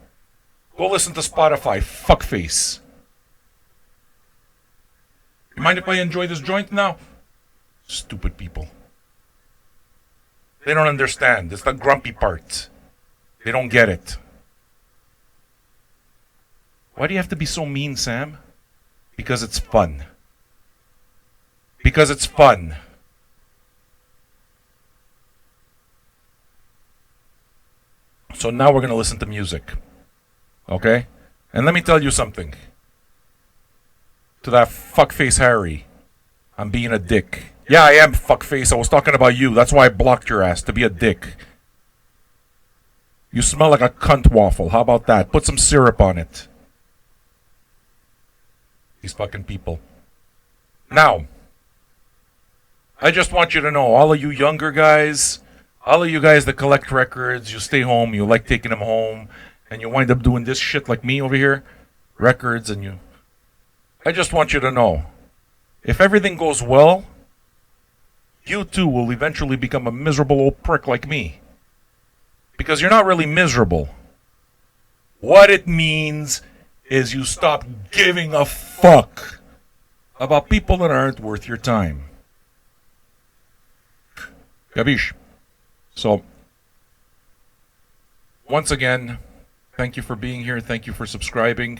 [SPEAKER 1] Go listen to Spotify, fuckface. You mind if I enjoy this joint now? Stupid people. They don't understand. It's the grumpy part. They don't get it. Why do you have to be so mean, Sam? Because it's fun. Because it's fun. So now we're going to listen to music. Okay? And let me tell you something. To that fuckface Harry, I'm being a dick. Yeah, I am fuckface. I was talking about you. That's why I blocked your ass, to be a dick. You smell like a cunt waffle. How about that? Put some syrup on it. These fucking people. Now, I just want you to know, all of you younger guys, all of you guys that collect records, you stay home, you like taking them home, and you wind up doing this shit like me over here, records, and you... I just want you to know, if everything goes well, you too will eventually become a miserable old prick like me. Because you're not really miserable. What it means is you stop giving a fuck about people that aren't worth your time. Gabish. So, once again, thank you for being here. Thank you for subscribing.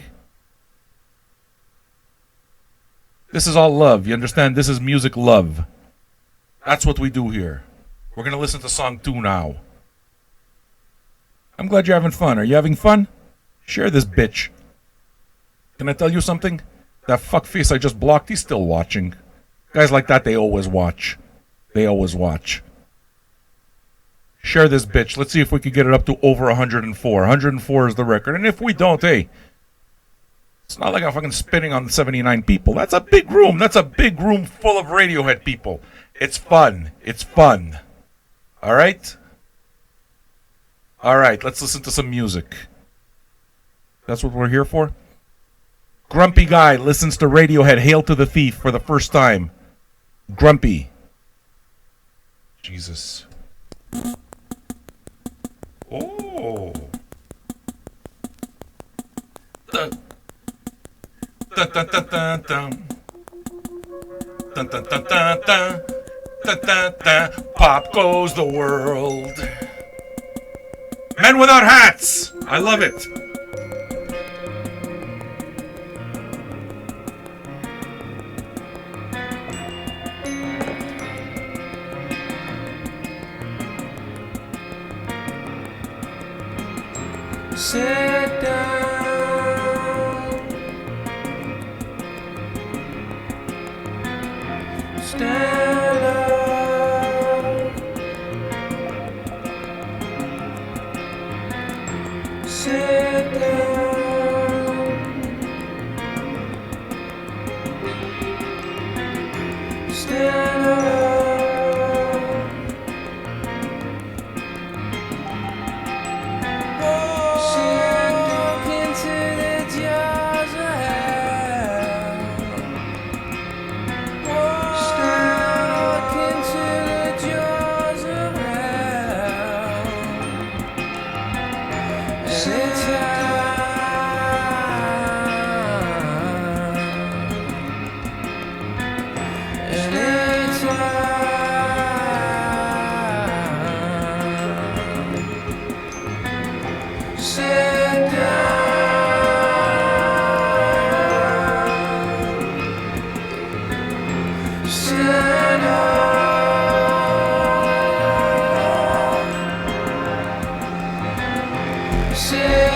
[SPEAKER 1] This is all love. You understand? This is music love. That's what we do here. We're going to listen to song 2 now. I'm glad you're having fun. Are you having fun? Share this bitch. Can I tell you something? That fuckface I just blocked, he's still watching. Guys like that, they always watch. They always watch. Share this bitch. Let's see if we can get it up to over 104. 104 is the record. And if we don't, hey, it's not like I'm fucking spitting on 79 people. That's a big room. That's a big room full of Radiohead people. It's fun. It's fun. All right? All right, let's listen to some music. That's what we're here for? Grumpy guy listens to Radiohead Hail to the Thief for the first time. Grumpy. Jesus. Oh. Dun. Dun, dun, dun, dun, dun. Dun, dun, dun, dun, dun. Dun, dun, dun. Pop goes the world. Men without hats. I love it.
[SPEAKER 3] Sit down, stand up, sit down, stand up. Sit Sit down. Sit down. Sit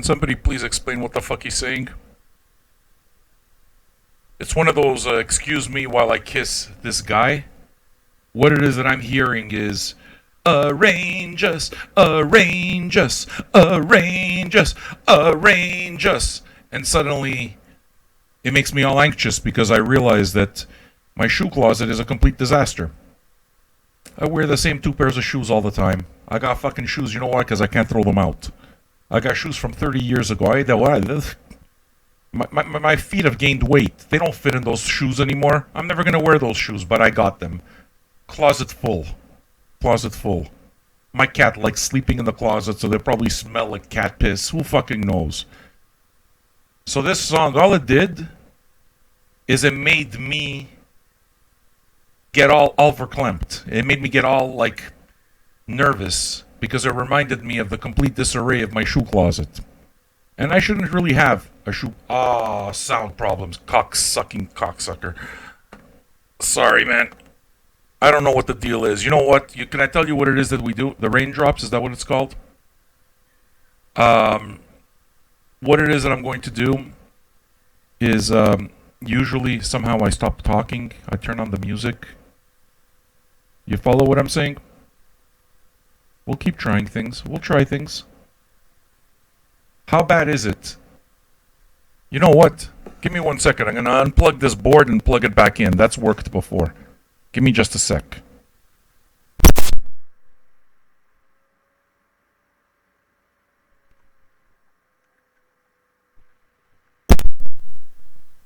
[SPEAKER 1] Can somebody please explain what the fuck he's saying? It's one of those excuse me while I kiss this guy. What it is that I'm hearing is arrange us, arrange us, arrange us, arrange us. And suddenly it makes me all anxious because I realize that my shoe closet is a complete disaster. I wear the same 2 pairs of shoes all the time. I got fucking shoes, you know why? Because I can't throw them out. I got shoes from 30 years ago. My feet have gained weight. They don't fit in those shoes anymore. I'm never going to wear those shoes, but I got them. Closet full. Closet full. My cat likes sleeping in the closet, so they probably smell like cat piss. Who fucking knows? So this song, all it did is it made me get all verklempt. It made me get all, like, nervous because it reminded me of the complete disarray of my shoe closet. And I shouldn't really have a shoe... sound problems. Cock-sucking cocksucker. Sorry, man. I don't know what the deal is. You know what? Can I tell you what it is that we do? The raindrops, is that what it's called? What it is that I'm going to do is usually somehow I stop talking. I turn on the music. You follow what I'm saying? We'll keep trying things. We'll try things. How bad is it? You know what? Give me 1 second. I'm going to unplug this board and plug it back in. That's worked before. Give me just a sec.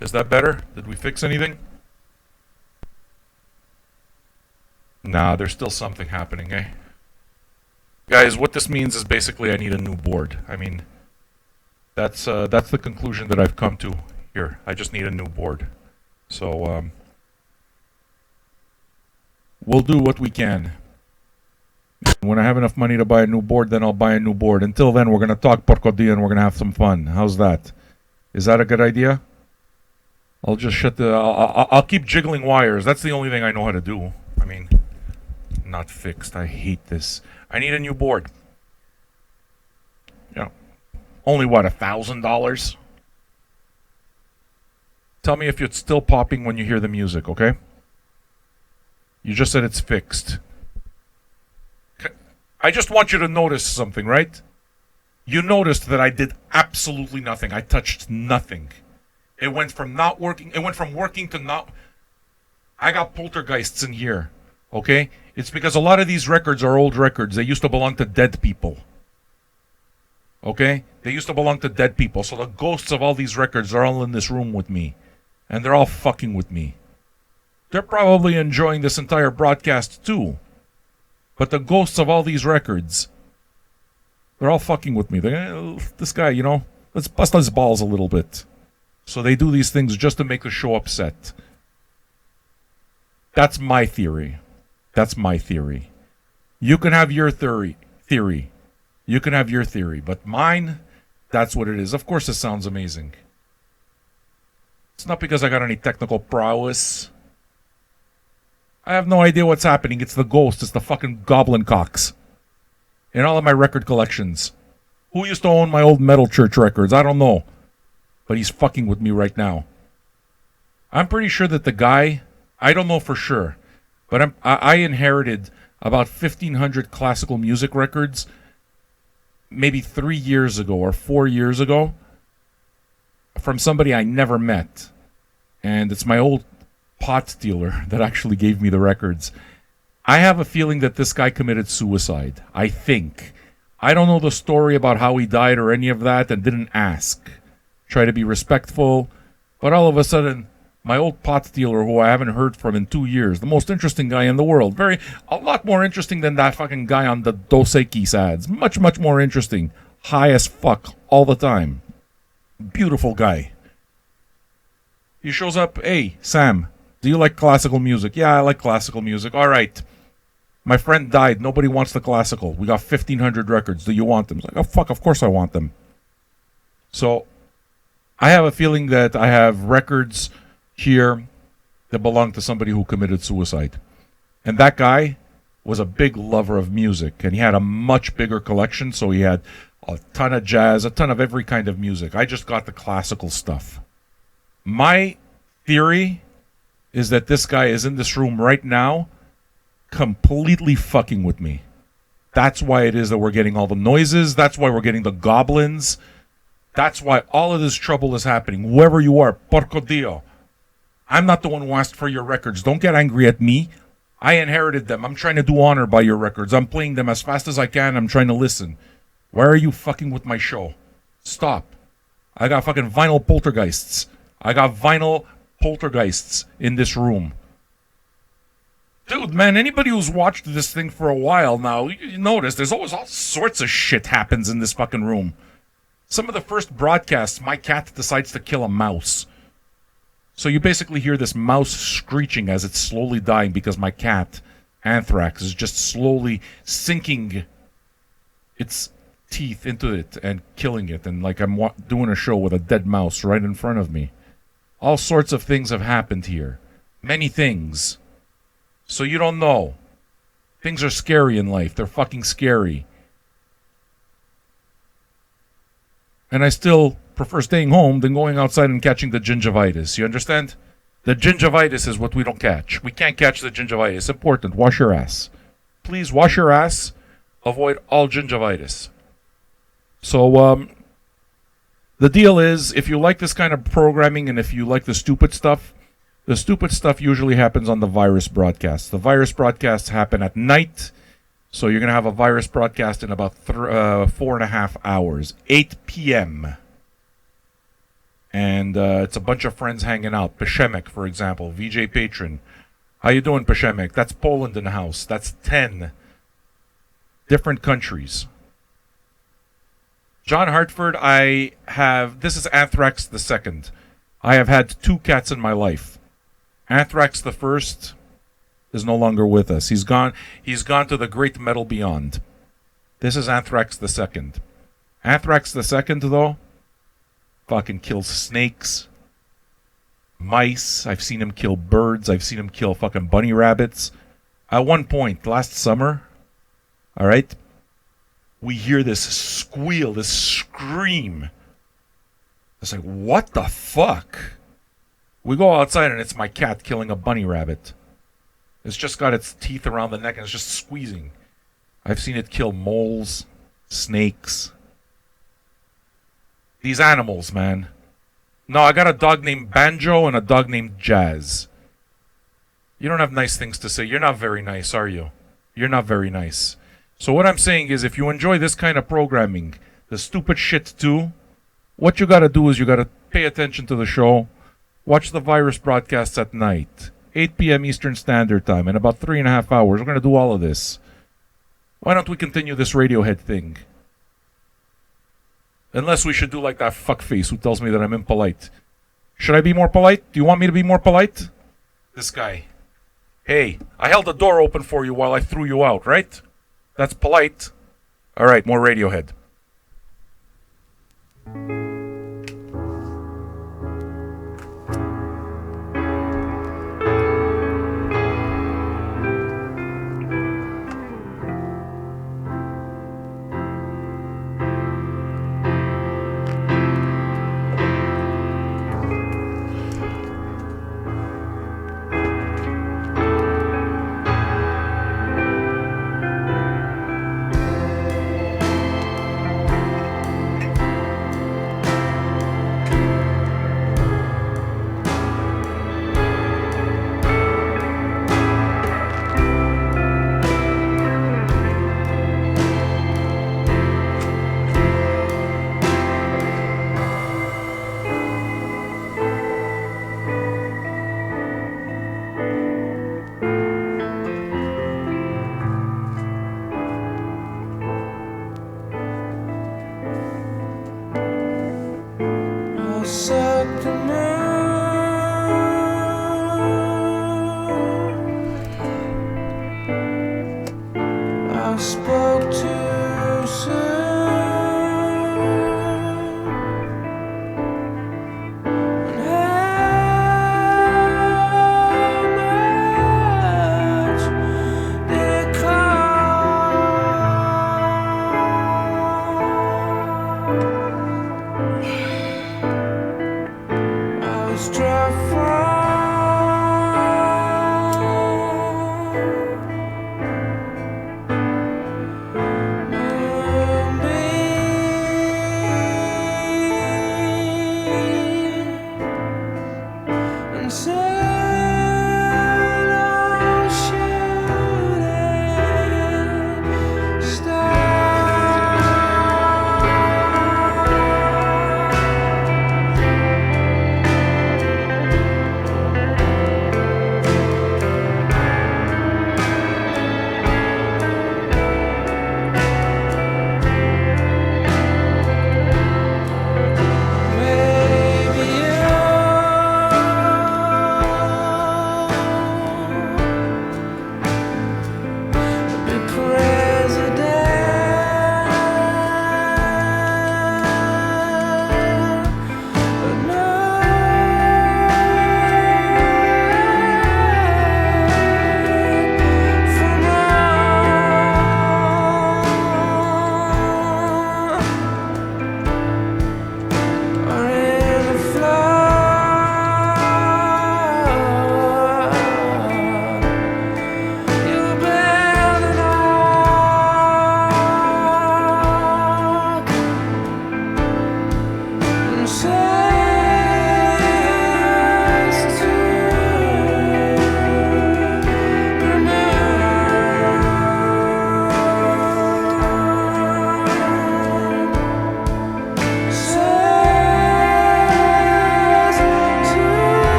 [SPEAKER 1] Is that better? Did we fix anything? Nah, there's still something happening, eh? Guys, what this means is basically I need a new board. I mean, that's the conclusion that I've come to here. I just need a new board. So, We'll do what we can. When I have enough money to buy a new board, then I'll buy a new board. Until then, we're going to talk porcodia and we're going to have some fun. How's that? Is that a good idea? I'll just shut the... I'll keep jiggling wires. That's the only thing I know how to do. I mean, not fixed. I hate this. I need a new board. Yeah. Only what, $1,000? Tell me if it's still popping when you hear the music, okay? You just said it's fixed. I just want you to notice something, right? You noticed that I did absolutely nothing. I touched nothing. It went from not working. It went from working to not. I got poltergeists in here, okay? It's because a lot of these records are old records. They used to belong to dead people. Okay? They used to belong to dead people. So the ghosts of all these records are all in this room with me. And they're all fucking with me. They're probably enjoying this entire broadcast too. But the ghosts of all these records, they're all fucking with me. This guy, let's bust his balls a little bit. So they do these things just to make the show upset. That's my theory. That's my theory. You can have your theory. You can have your theory. But mine, that's what it is. Of course it sounds amazing. It's not because I got any technical prowess. I have no idea what's happening. It's the ghost. It's the fucking goblin cocks. In all of my record collections. Who used to own my old Metal Church records? I don't know. But he's fucking with me right now. I'm pretty sure that the guy, I don't know for sure, but I inherited about 1,500 classical music records maybe 3 years ago or 4 years ago from somebody I never met. And it's my old pot dealer that actually gave me the records. I have a feeling that this guy committed suicide. I think. I don't know the story about how he died or any of that and didn't ask. Try to be respectful. But all of a sudden, my old pot dealer who I haven't heard from in 2 years, the most interesting guy in the world, a lot more interesting than that fucking guy on the Dos Equis ads. Much, much more interesting. High as fuck all the time. Beautiful guy. He shows up, hey, Sam, do you like classical music? Yeah, I like classical music. All right. My friend died. Nobody wants the classical. We got 1,500 records. Do you want them? He's like, oh, fuck, of course I want them. So, I have a feeling that I have records here that belong to somebody who committed suicide. And that guy was a big lover of music. And he had a much bigger collection. So he had a ton of jazz, a ton of every kind of music. I just got the classical stuff. My theory is that this guy is in this room right now completely fucking with me. That's why it is that we're getting all the noises. That's why we're getting the goblins. That's why all of this trouble is happening. Whoever you are, porco dio. I'm not the one who asked for your records. Don't get angry at me. I inherited them. I'm trying to do honor by your records. I'm playing them as fast as I can. I'm trying to listen. Why are you fucking with my show? Stop. I got fucking vinyl poltergeists. I got vinyl poltergeists in this room. Dude, man, anybody who's watched this thing for a while now, you notice there's always all sorts of shit happens in this fucking room. Some of the first broadcasts, my cat decides to kill a mouse. So you basically hear this mouse screeching as it's slowly dying because my cat, Anthrax, is just slowly sinking its teeth into it and killing it. And like I'm doing a show with a dead mouse right in front of me. All sorts of things have happened here. Many things. So you don't know. Things are scary in life. They're fucking scary. And I still prefer staying home than going outside and catching the gingivitis. You understand? The gingivitis is what we don't catch. We can't catch the gingivitis. It's important. Wash your ass. Please wash your ass. Avoid all gingivitis. So, the deal is, if you like this kind of programming and if you like the stupid stuff usually happens on the virus broadcasts. The virus broadcasts happen at night. So you're going to have a virus broadcast in about 4.5 hours. 8 p.m. And it's a bunch of friends hanging out. Peshemek, for example. VJ Patron. How you doing, Peshemek? That's Poland in the house. That's 10 different countries. John Hartford, this is Anthrax the second. I have had 2 cats in my life. Anthrax the first, is no longer with us. He's gone to the great metal beyond. This is Anthrax the Second. Anthrax the Second, though, fucking kills snakes, mice. I've seen him kill birds. I've seen him kill fucking bunny rabbits. At one point last summer, all right, we hear this squeal, this scream. It's like, what the fuck? We go outside and it's my cat killing a bunny rabbit. It's just got its teeth around the neck and it's just squeezing. I've seen it kill moles, snakes. These animals, man. No, I got a dog named Banjo and a dog named Jazz. You don't have nice things to say. You're not very nice, are you? You're not very nice. So what I'm saying is, if you enjoy this kind of programming, the stupid shit too, what you gotta do is you gotta pay attention to the show, watch the virus broadcasts at night, 8 p.m. Eastern Standard Time, in about 3.5 hours. We're gonna do all of this. Why don't we continue this Radiohead thing? Unless we should do like that fuckface who tells me that I'm impolite. Should I be more polite? Do you want me to be more polite? This guy. Hey, I held the door open for you while I threw you out, right? That's polite. All right, more Radiohead.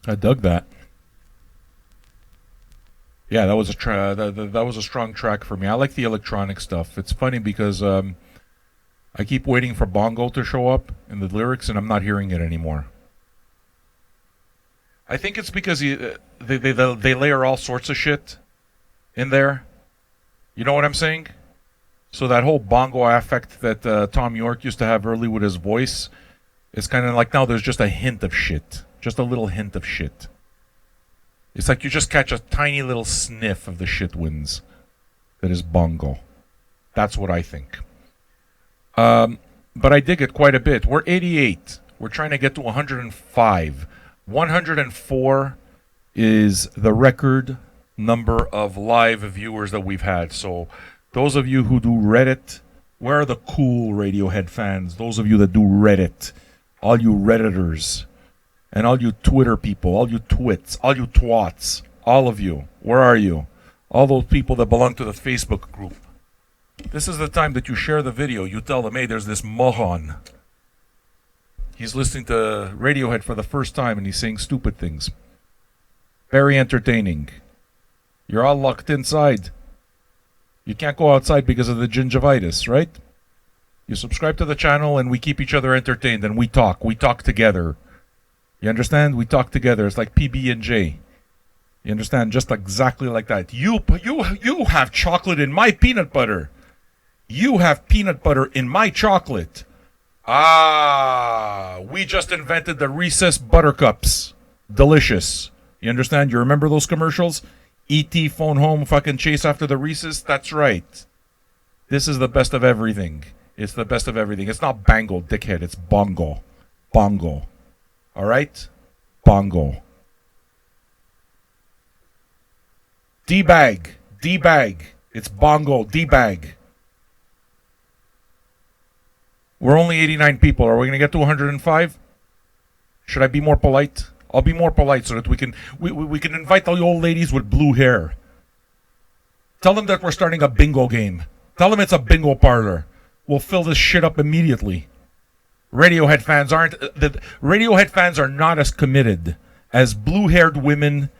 [SPEAKER 1] I dug that. Yeah, that was that was a strong track for me. I like the electronic stuff. It's funny because I keep waiting for bongo to show up in the lyrics, and I'm not hearing it anymore. I think it's because they layer all sorts of shit in there. You know what I'm saying? So that whole bongo affect that Tom York used to have early with his voice, it's kind of like now there's just a hint of shit. Just a little hint of shit. It's like you just catch a tiny little sniff of the shit winds that is bongo. That's what I think. But I dig it quite a bit. We're 88. We're trying to get to 105. 104 is the record number of live viewers that we've had. So those of you who do Reddit, where are the cool Radiohead fans? Those of you that do Reddit, all you Redditors, and all you Twitter people, all you twits, all you twats, all of you, where are you? All those people that belong to the Facebook group. This is the time that you share the video. You tell them, hey, there's this moron. He's listening to Radiohead for the first time and he's saying stupid things. Very entertaining. You're all locked inside. You can't go outside because of the gingivitis, right? You subscribe to the channel and we keep each other entertained and we talk. We talk together. You understand? We talk together. It's like PB&J. You understand? Just exactly like that. You have chocolate in my peanut butter. You have peanut butter in my chocolate. Ah, we just invented the Reese's Buttercups. Delicious. You understand? You remember those commercials? E.T. phone home, fucking chase after the Reese's? That's right. This is the best of everything. It's the best of everything. It's not bango, dickhead. It's bongo. Bongo. All right? Bongo. D-bag. D-bag. It's bongo. D-bag. We're only 89 people. Are we going to get to 105? Should I be more polite? I'll be more polite so that we can invite the old ladies with blue hair. Tell them that we're starting a bingo game. Tell them it's a bingo parlor. We'll fill this shit up immediately. Radiohead fans are not as committed as blue-haired women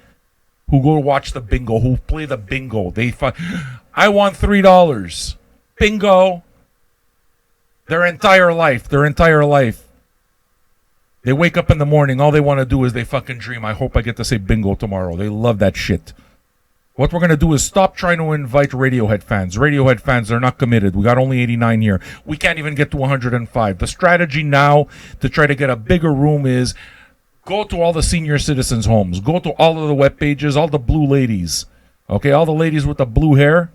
[SPEAKER 1] who go watch the bingo, who play the bingo. I want $3. Bingo. Their entire life. They wake up in the morning, all they want to do is they fucking dream. I hope I get to say bingo tomorrow. They love that shit. What we're going to do is stop trying to invite Radiohead fans. Radiohead fans, they're not committed. We got only 89 here. We can't even get to 105. The strategy now to try to get a bigger room is go to all the senior citizens' homes. Go to all of the web pages, all the blue ladies. Okay, all the ladies with the blue hair.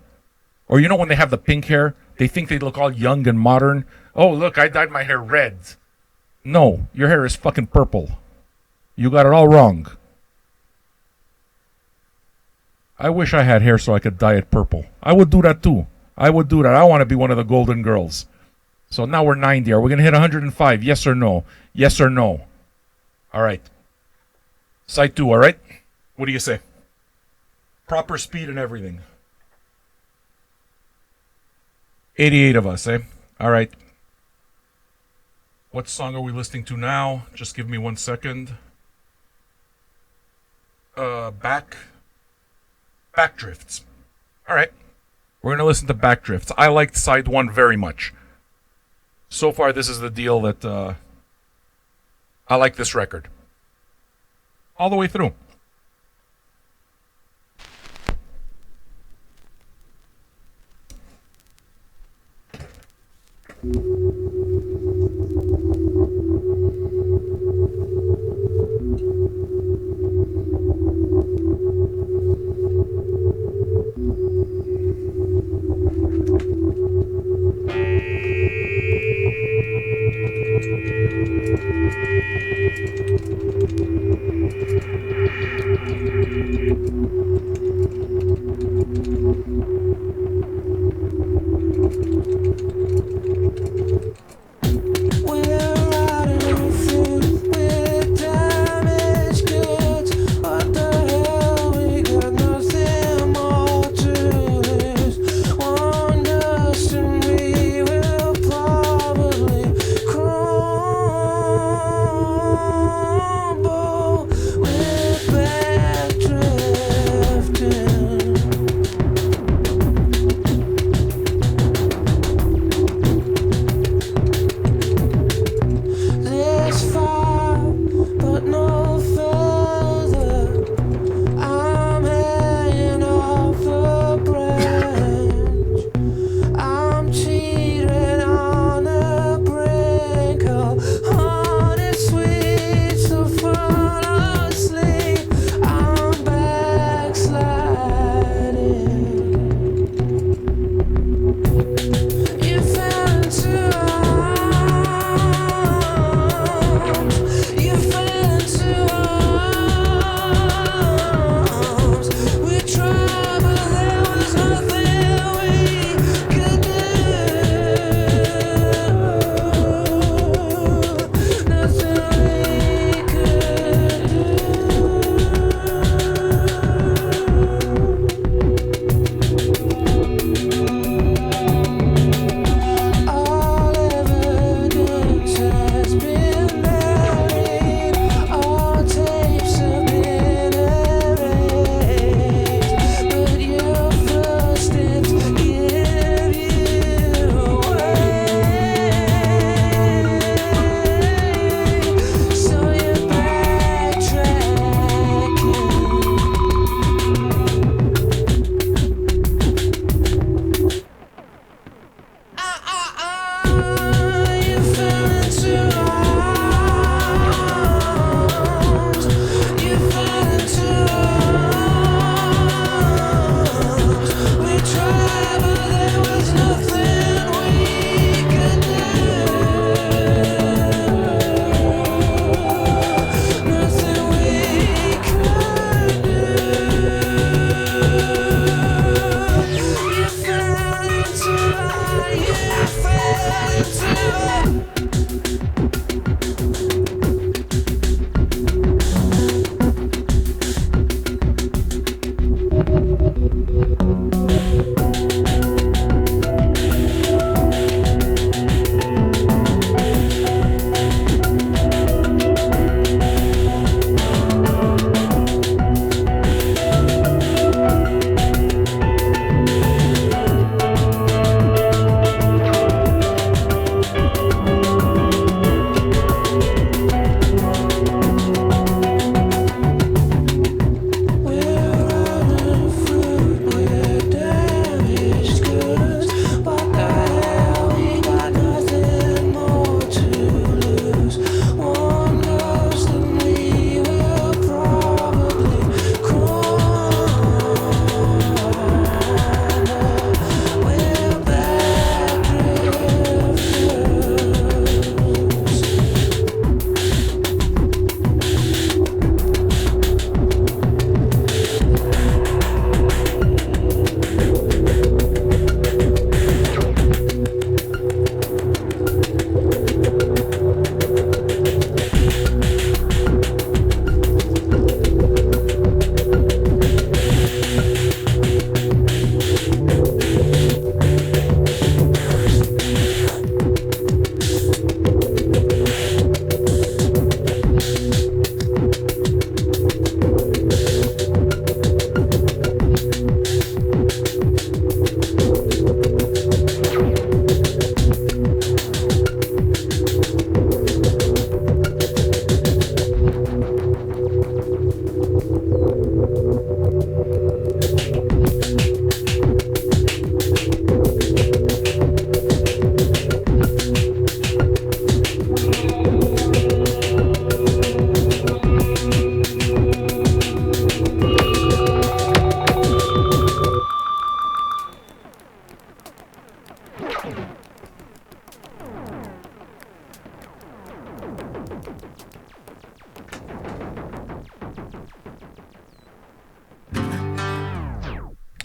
[SPEAKER 1] Or you know when they have the pink hair, they think they look all young and modern. Oh, look, I dyed my hair red. No, your hair is fucking purple. You got it all wrong. I wish I had hair so I could dye it purple. I would do that too. I would do that. I want to be one of the golden girls. So now we're 90. Are we going to hit 105? Yes or no? Yes or no? All right. Side 2, all right? What do you say? Proper speed and everything. 88 of us, eh? All right. What song are we listening to now? Just give me 1 second. Backdrifts. All right. We're going to listen to Backdrifts. I liked side 1 very much. So far, this is the deal that I like this record. All the way through.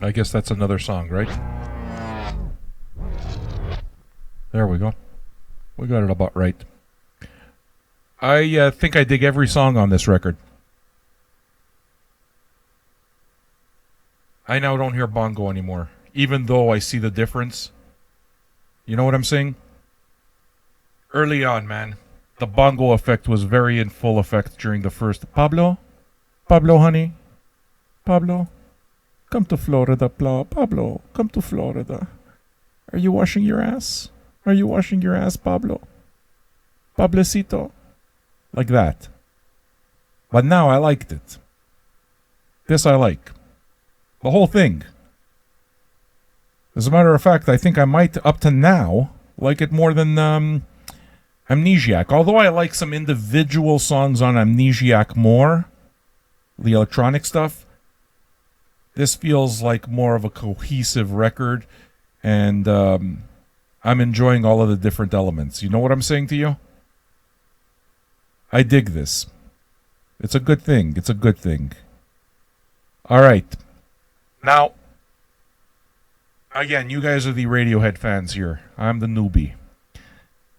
[SPEAKER 1] I guess that's another song, right? There we go. We got it about right. I think I dig every song on this record. I now don't hear bongo anymore, even though I see the difference. You know what I'm saying? Early on, man, the bongo effect was very in full effect during the first. Pablo, honey, Pablo, come to Florida, Pablo, come to Florida. Are you washing your ass? Are you washing your ass, Pablo? Pablecito. Like that. But now I liked it. This I like. The whole thing. As a matter of fact, I think I might, up to now, like it more than Amnesiac. Although I like some individual songs on Amnesiac more, the electronic stuff, this feels like more of a cohesive record, and I'm enjoying all of the different elements. You know what I'm saying to you? I dig this. It's a good thing. It's a good thing. All right. Now, again, you guys are the Radiohead fans here. I'm the newbie.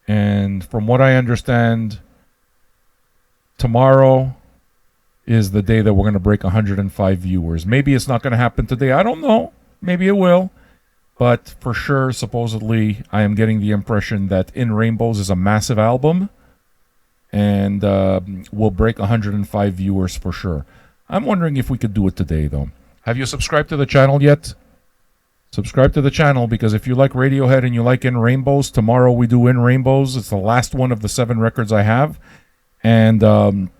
[SPEAKER 1] And from what I understand, tomorrow is the day that we're going to break 105 viewers. Maybe it's not going to happen today. I don't know. Maybe it will. But for sure, supposedly, I am getting the impression that In Rainbows is a massive album. And we'll break 105 viewers for sure. I'm wondering if we could do it today, though. Have you subscribed to the channel yet? Subscribe to the channel, because if you like Radiohead and you like In Rainbows, tomorrow we do In Rainbows. It's the last one of the 7 records I have. And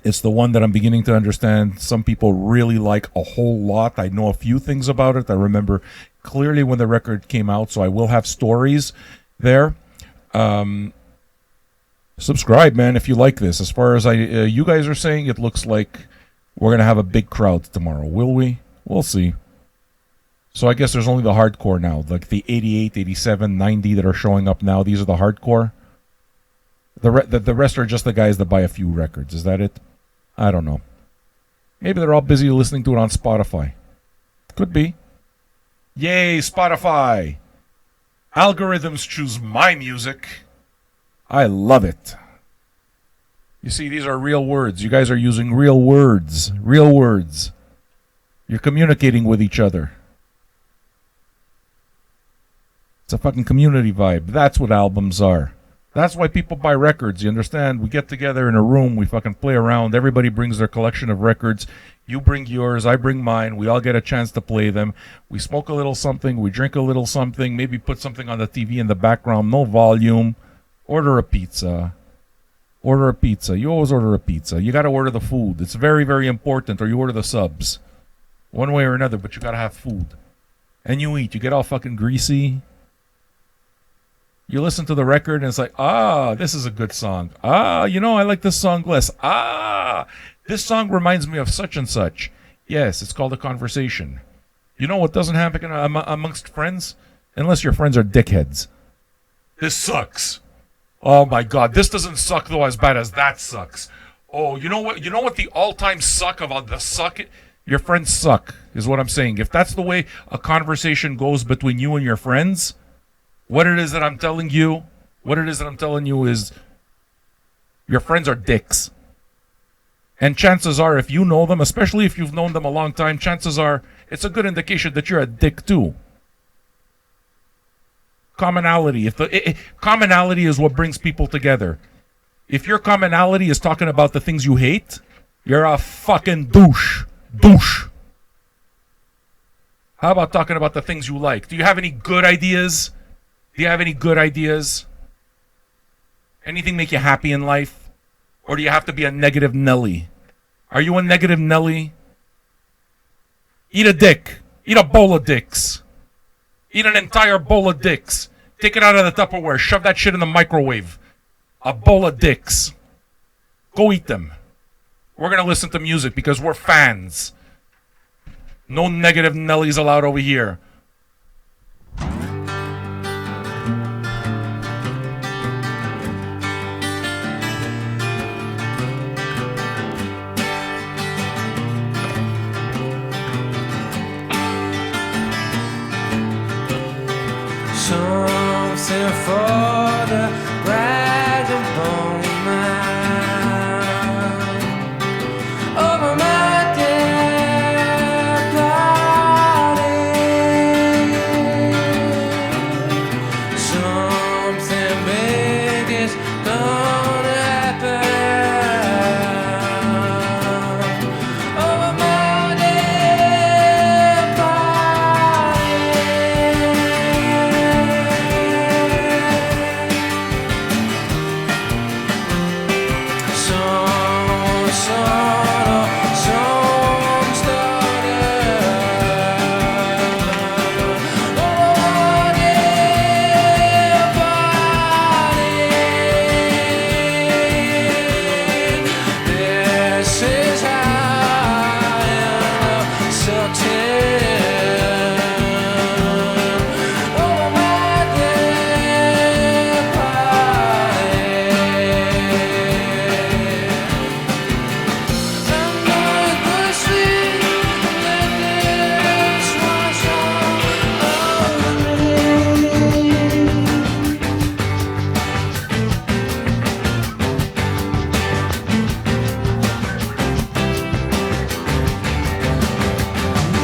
[SPEAKER 1] it's the one that I'm beginning to understand some people really like a whole lot. I know a few things about it. I remember clearly when the record came out, so I will have stories there. Subscribe, man, if you like this. As far as you guys are saying, it looks like we're going to have a big crowd tomorrow. Will we? We'll see. So I guess there's only the hardcore now, like the 88, 87, 90 that are showing up now. These are the hardcore. The rest are just the guys that buy a few records. Is that it? I don't know. Maybe they're all busy listening to it on Spotify. Could be. Yay, Spotify! Algorithms choose my music. I love it. You see, these are real words. You guys are using real words. Real words. You're communicating with each other. It's a fucking community vibe. That's what albums are. That's why people buy records. You understand? We get together in a room. We fucking play around. Everybody brings their collection of records. You bring yours. I bring mine. We all get a chance to play them. We smoke a little something. We drink a little something. Maybe put something on the TV in the background. No volume. Order a pizza. Order a pizza. You always order a pizza. You got to order the food. It's very, very important. Or you order the subs. One way or another, but you got to have food. And you eat. You get all fucking greasy. You listen to the record and it's like, this is a good song. I like this song less. This song reminds me of such and such. Yes, it's called a conversation. You know what doesn't happen amongst friends? Unless your friends are dickheads. This sucks. Oh my God, this doesn't suck though as bad as that sucks. Oh, you know what? You know what the all-time suck of the suck? Your friends suck, is what I'm saying. If that's the way a conversation goes between you and your friends, what it is that I'm telling you is your friends are dicks. And chances are, if you know them, especially if you've known them a long time, chances are it's a good indication that you're a dick too. Commonality. Commonality is what brings people together. If your commonality is talking about the things you hate, you're a fucking douche. Douche. How about talking about the things you like? Do you have any good ideas? Anything make you happy in life? Or do you have to be a negative Nelly? Are you a negative Nelly? Eat a dick. Eat a bowl of dicks. Eat an entire bowl of dicks. Take it out of the Tupperware. Shove that shit in the microwave. A bowl of dicks. Go eat them. We're going to listen to music because we're fans. No negative Nellies allowed over here.
[SPEAKER 3] something for the rag and bone man over my dead body. Something big is gonna happen over my dead body. Some started over my dead body. This is how I am certain over my dead body. I'm not the sweet, let this wash over me.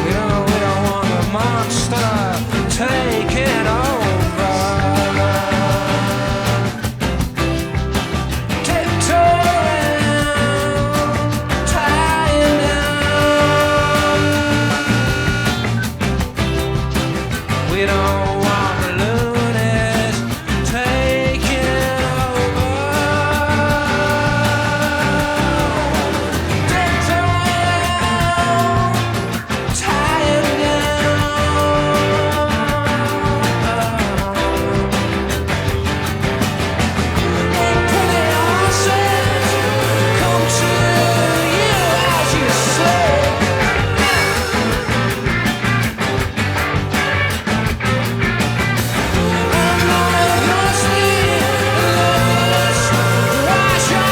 [SPEAKER 3] We don't want the monster taking over. Tiptoeing, tying down. We don't want the loonies taking over. Tiptoeing, tying down. Pretty horses come to you as you say. I'm not your sleepless wash over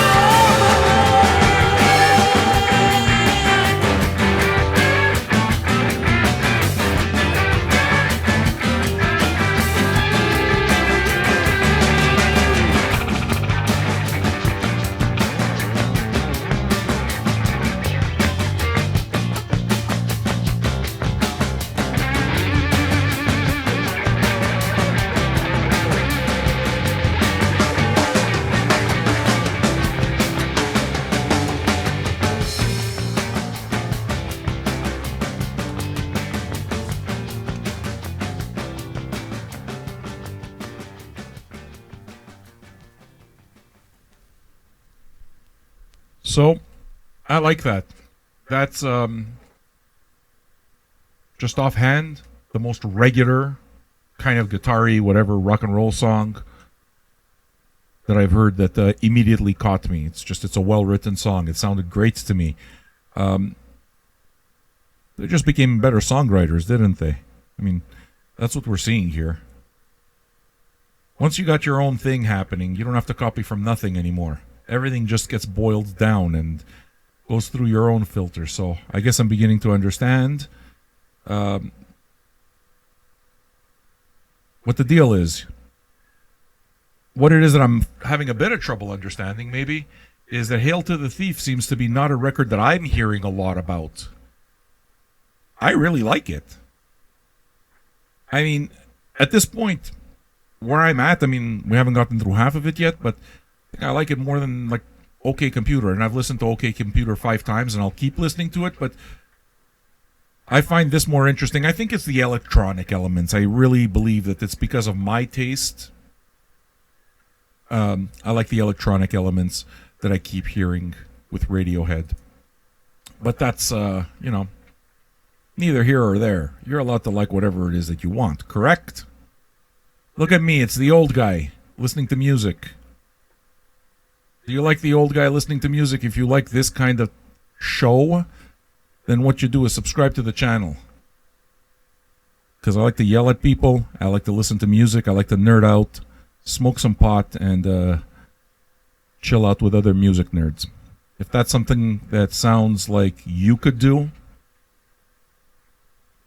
[SPEAKER 1] So, I like that. That's just offhand the most regular kind of guitar-y, whatever rock and roll song that I've heard that immediately caught me. It's a well-written song. It sounded great to me. They just became better songwriters, didn't they? I mean, that's what we're seeing here. Once you got your own thing happening, you don't have to copy from nothing anymore. Everything just gets boiled down and goes through your own filter. So I guess I'm beginning to understand what the deal is. What it is that I'm having a bit of trouble understanding, maybe, is that Hail to the Thief seems to be not a record that I'm hearing a lot about. I really like it. I mean, at this point, where I'm at, I mean, we haven't gotten through half of it yet, but I like it more than like OK Computer, and I've listened to OK Computer 5 times, and I'll keep listening to it, but I find this more interesting. I think it's the electronic elements. I really believe that it's because of my taste. I like the electronic elements that I keep hearing with Radiohead. But that's, neither here or there. You're allowed to like whatever it is that you want, correct? Look at me, it's the old guy listening to music. Do you like the old guy listening to music? If you like this kind of show, then what you do is subscribe to the channel. Because I like to yell at people, I like to listen to music, I like to nerd out, smoke some pot, and chill out with other music nerds. If that's something that sounds like you could do,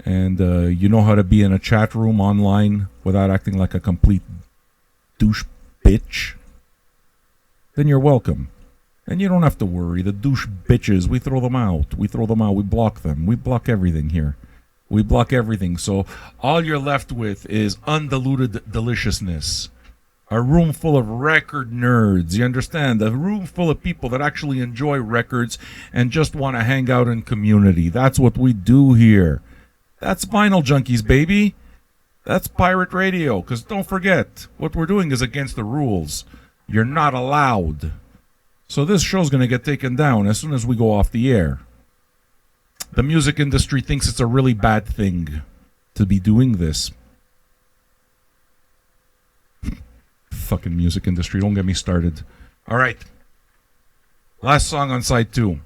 [SPEAKER 1] and you know how to be in a chat room online without acting like a complete douche bitch, then you're welcome. And you don't have to worry. The douche bitches, we throw them out. We block them. We block everything here. We block everything. So all you're left with is undiluted deliciousness. A room full of record nerds. You understand? A room full of people that actually enjoy records and just want to hang out in community. That's what we do here. That's Vinyl Junkies, baby. That's pirate radio. Because don't forget, what we're doing is against the rules. You're not allowed. So this show's going to get taken down as soon as we go off the air. The music industry thinks it's a really bad thing to be doing this. Fucking music industry, don't get me started. All right. Last song on side 2.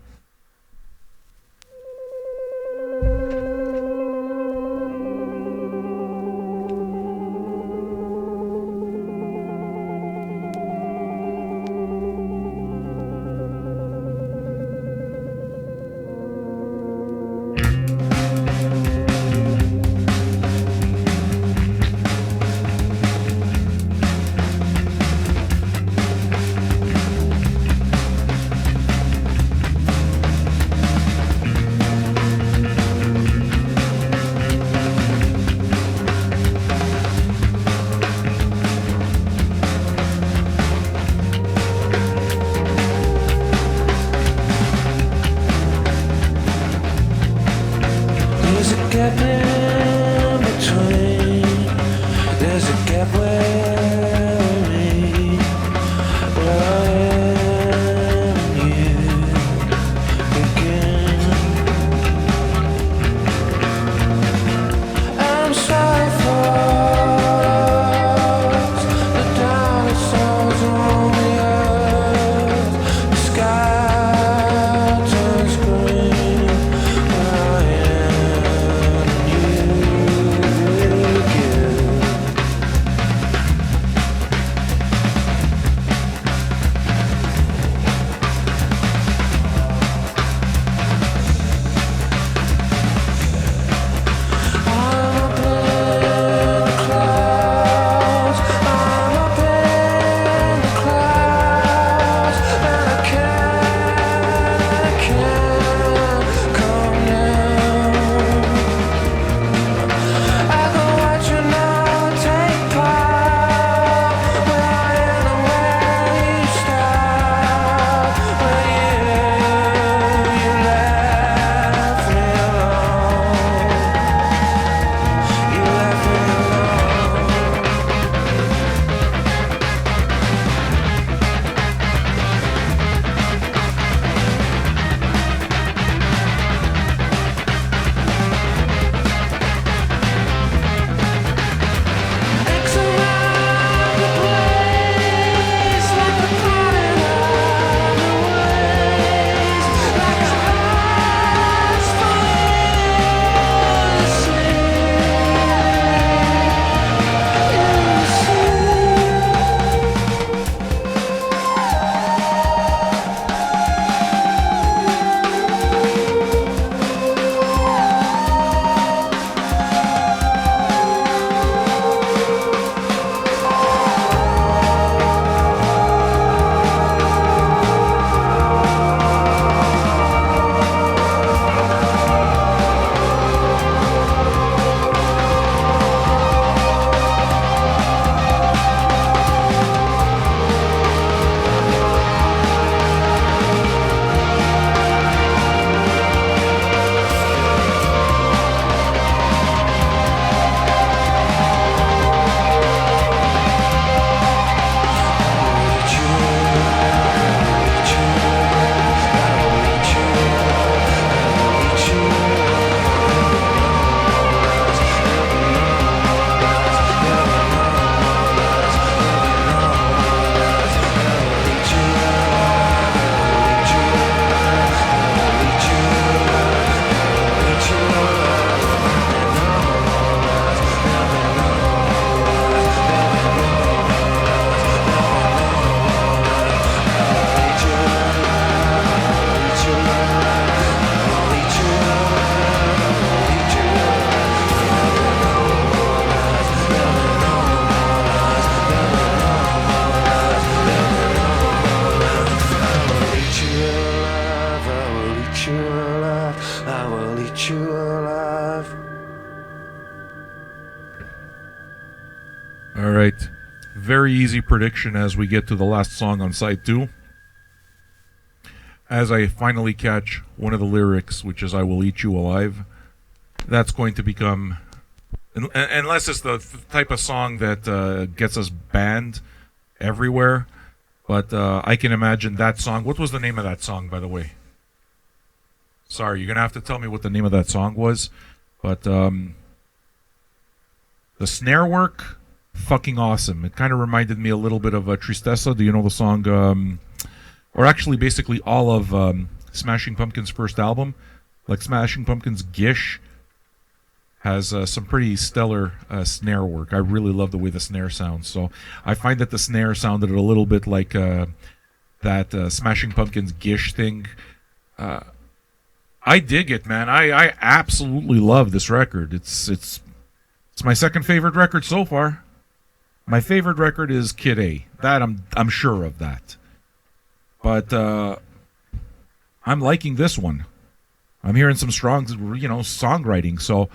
[SPEAKER 1] All right. Very easy prediction as we get to the last song on side 2. As I finally catch one of the lyrics, which is "I will eat you alive," that's going to become, unless it's the type of song that gets us banned everywhere. But I can imagine that song. What was the name of that song, by the way? Sorry, you're going to have to tell me what the name of that song was. But the snare work, fucking awesome. It kind of reminded me a little bit of Tristessa. Do you know the song? Or actually, basically all of Smashing Pumpkins' first album. Like Smashing Pumpkins' Gish has some pretty stellar snare work. I really love the way the snare sounds. So I find that the snare sounded a little bit like that Smashing Pumpkins Gish thing. I dig it, man. I absolutely love this record. It's my second favorite record so far. My favorite record is Kid A. That I'm sure of that. But I'm liking this one. I'm hearing some strong, songwriting. So,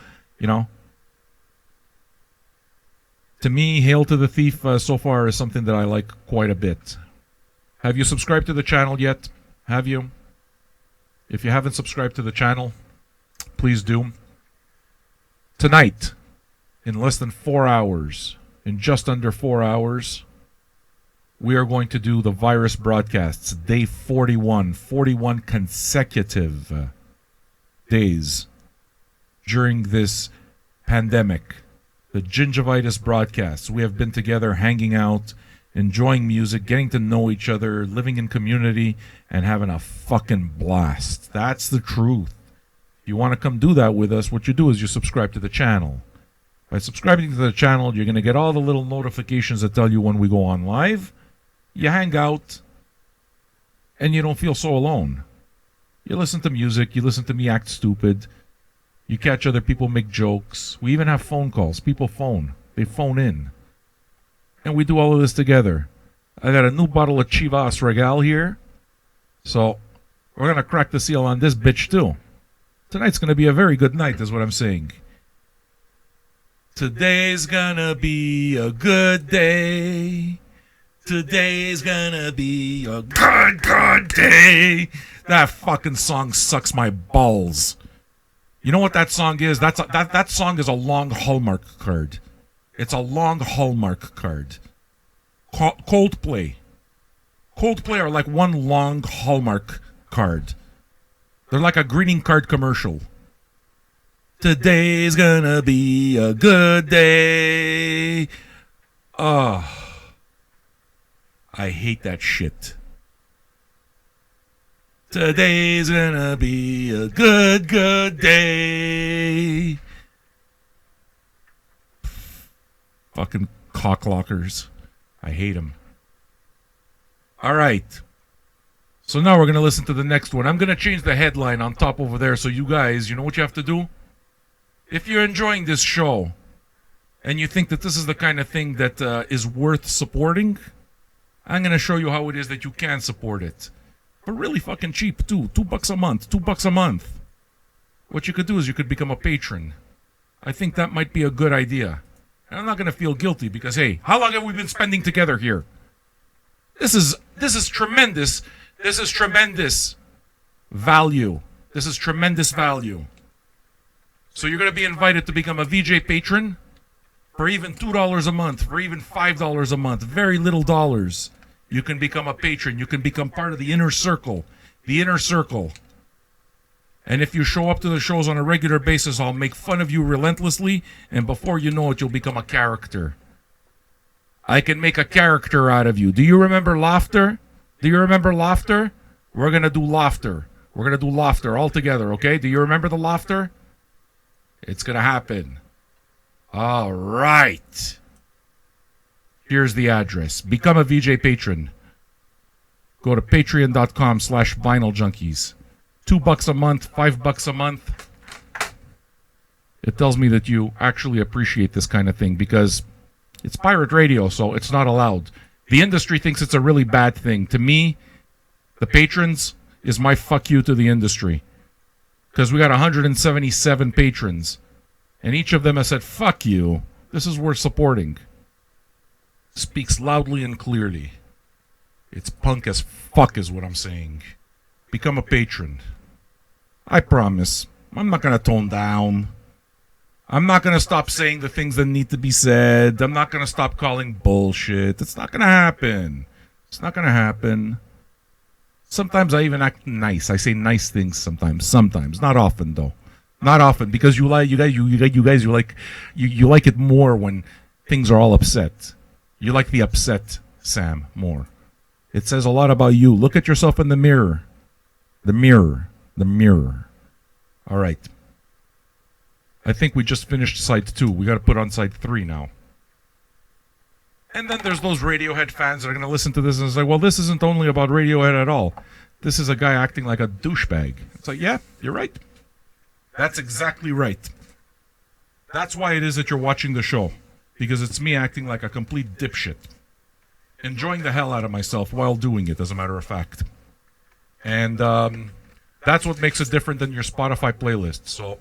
[SPEAKER 1] to me, Hail to the Thief so far is something that I like quite a bit. Have you subscribed to the channel yet? Have you? If you haven't subscribed to the channel, please do. Tonight, in less than 4 hours, in just under 4 hours, we are going to do the virus broadcasts, day 41 consecutive days during this pandemic. The Gingivitis broadcasts. We have been together hanging out, enjoying music, getting to know each other, living in community, and having a fucking blast. That's the truth. If you want to come do that with us, what you do is you subscribe to the channel. By subscribing to the channel, you're going to get all the little notifications that tell you when we go on live. You hang out, and you don't feel so alone. You listen to music, you listen to me act stupid, you catch other people make jokes. We even have phone calls. People phone. They phone in. And we do all of this together. I got a new bottle of Chivas Regal here, so we're going to crack the seal on this bitch too. Tonight's going to be a very good night, is what I'm saying. Today's gonna be a good day. Today's gonna be a good day. That fucking song sucks my balls. You know what that song is? That song is a long Hallmark card. It's a long Hallmark card. Coldplay. Coldplay are like one long Hallmark card. They're like a greeting card commercial. Today's gonna be a good day. Oh. I hate that shit. Today's gonna be a good day. Fucking cocklockers. I hate them. All right. So now we're going to listen to the next one. I'm going to change the headline on top over there so you guys, you know what you have to do? If you're enjoying this show and you think that this is the kind of thing that is worth supporting, I'm going to show you how it is that you can support it. For really fucking cheap, too. $2 a month. $2 a month. What you could do is you could become a patron. I think that might be a good idea. And I'm not going to feel guilty because, hey, how long have we been spending together here? This is tremendous. This is tremendous value. This is tremendous value. So you're going to be invited to become a VJ patron for even $2 a month, for even $5 a month, very little dollars. You can become a patron. You can become part of the inner circle. The inner circle. And if you show up to the shows on a regular basis, I'll make fun of you relentlessly, and before you know it, you'll become a character. I can make a character out of you. Do you remember laughter? Do you remember laughter? We're going to do laughter. We're going to do laughter all together, okay? Do you remember the laughter? It's going to happen. All right. Here's the address. Become a VJ patron. Go to patreon.com/vinyljunkies. $2 a month, $5 a month. It tells me that you actually appreciate this kind of thing because it's pirate radio, so it's not allowed. The industry thinks it's a really bad thing. To me, the patrons is my fuck you to the industry. Because we got 177 patrons. And each of them has said, fuck you. This is worth supporting. speaks loudly and clearly. It's punk as fuck is what I'm saying. Become a patron. I promise. I'm not gonna tone down. I'm not gonna stop saying the things that need to be said. I'm not gonna stop calling bullshit. It's not gonna happen. It's not gonna happen. Sometimes I even act nice. I say nice things sometimes. Sometimes, not often though. Not often because you like you like it more when things are all upset. You like the upset Sam more. It says a lot about you. Look at yourself in the mirror. The mirror. The mirror. All right. I think we just finished side 2. We got to put on side 3 now. And then there's those Radiohead fans that are going to listen to this and say, well, this isn't only about Radiohead at all. This is a guy acting like a douchebag. It's like, yeah, you're right. That's exactly right. That's why it is that you're watching the show. Because it's me acting like a complete dipshit. Enjoying the hell out of myself while doing it, as a matter of fact. And that's what makes it different than your Spotify playlist. So,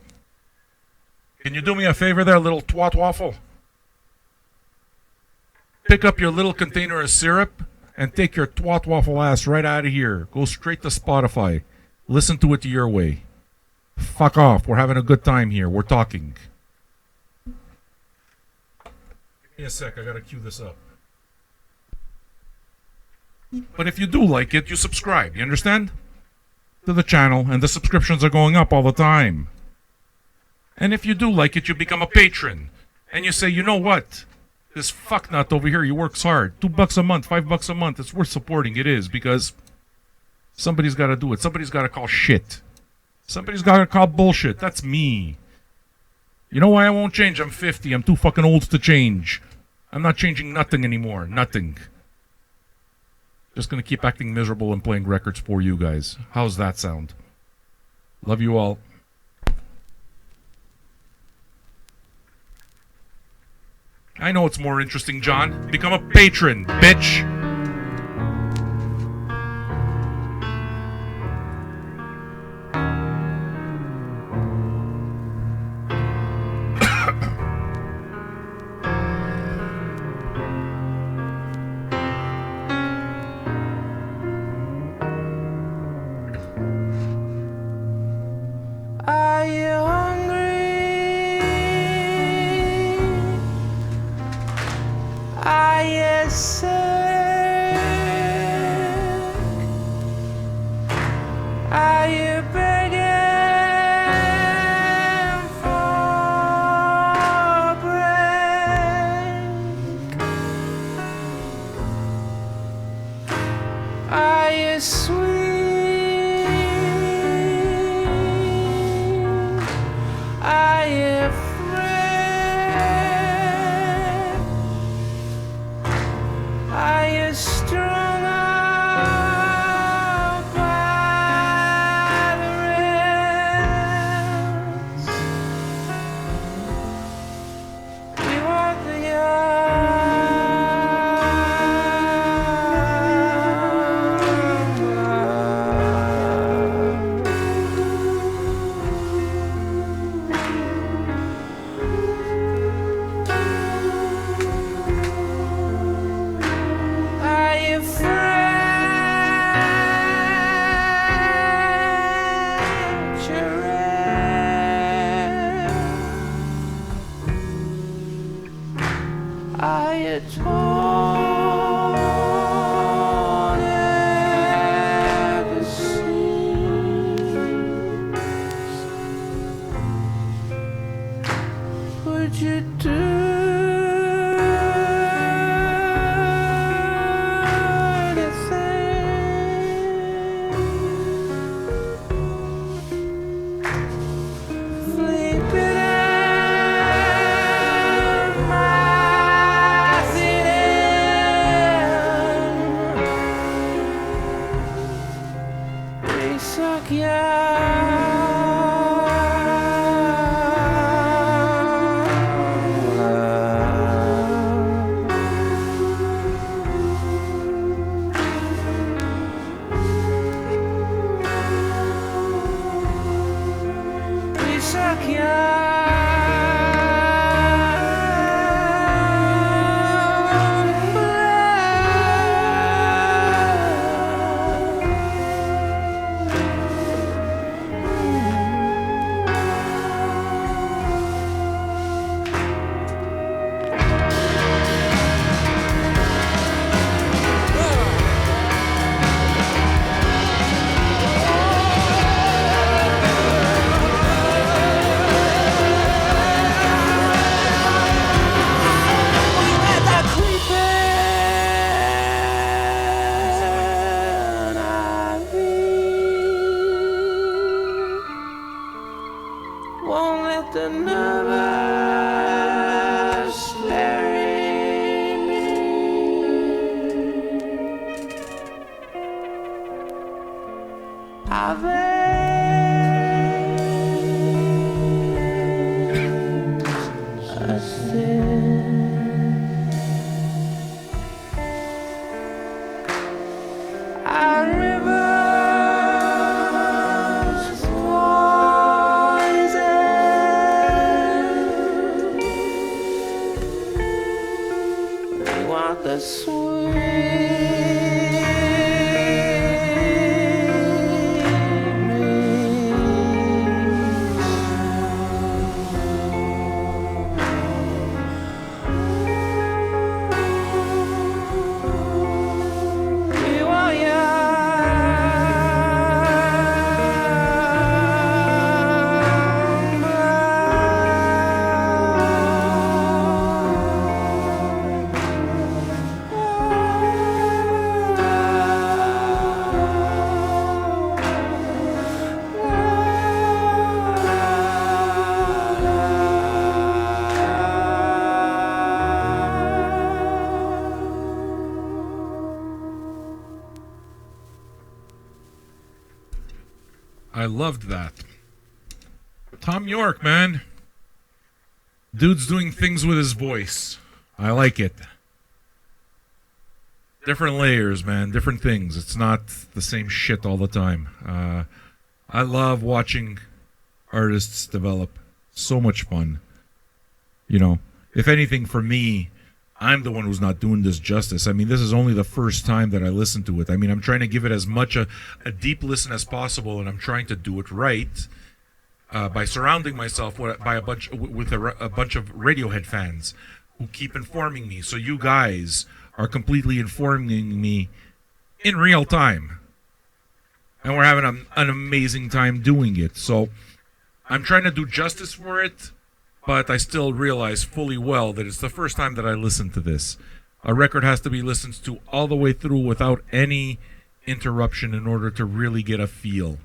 [SPEAKER 1] can you do me a favor there, little twat waffle? Pick up your little container of syrup and take your twat waffle ass right out of here. Go straight to Spotify. Listen to it your way. Fuck off. We're having a good time here. We're talking. Give me a sec. I gotta cue this up. But if you do like it, you subscribe. You understand? To the channel, and the subscriptions are going up all the time. And if you do like it, you become a patron. And you say, you know what? This fucknut over here, he works hard. $2 a month, $5 a month. It's worth supporting. It is, because somebody's got to do it. Somebody's got to call shit. Somebody's got to call bullshit. That's me. You know why I won't change? I'm 50. I'm too fucking old to change. I'm not changing nothing anymore. Nothing. Just going to keep acting miserable and playing records for you guys. How's that sound? Love you all. I know it's more interesting, John. Become a patron, bitch.
[SPEAKER 3] Are you hungry? Are you sick? Are you begging for bread? Are you sweet? Are you afraid? Are you strung out by the rails? We want the Are you fragile? Are you torn at the seams? Would you do anything? Sleeping in my city. on the
[SPEAKER 1] I loved that. Tom York, man. Dude's doing things with his voice. I like it. Different layers, man. Different things. It's not the same shit all the time. I love watching artists develop. So much fun. You know, if anything, for me, I'm the one who's not doing this justice. I mean, this is only the first time that I listen to it. I mean, I'm trying to give it as much a deep listen as possible, and I'm trying to do it right by surrounding myself with a bunch of Radiohead fans who keep informing me. So you guys are completely informing me in real time, and we're having an amazing time doing it. So I'm trying to do justice for it. But I still realize fully well that it's the first time that I listen to this. A record has to be listened to all the way through without any interruption in order to really get a feel.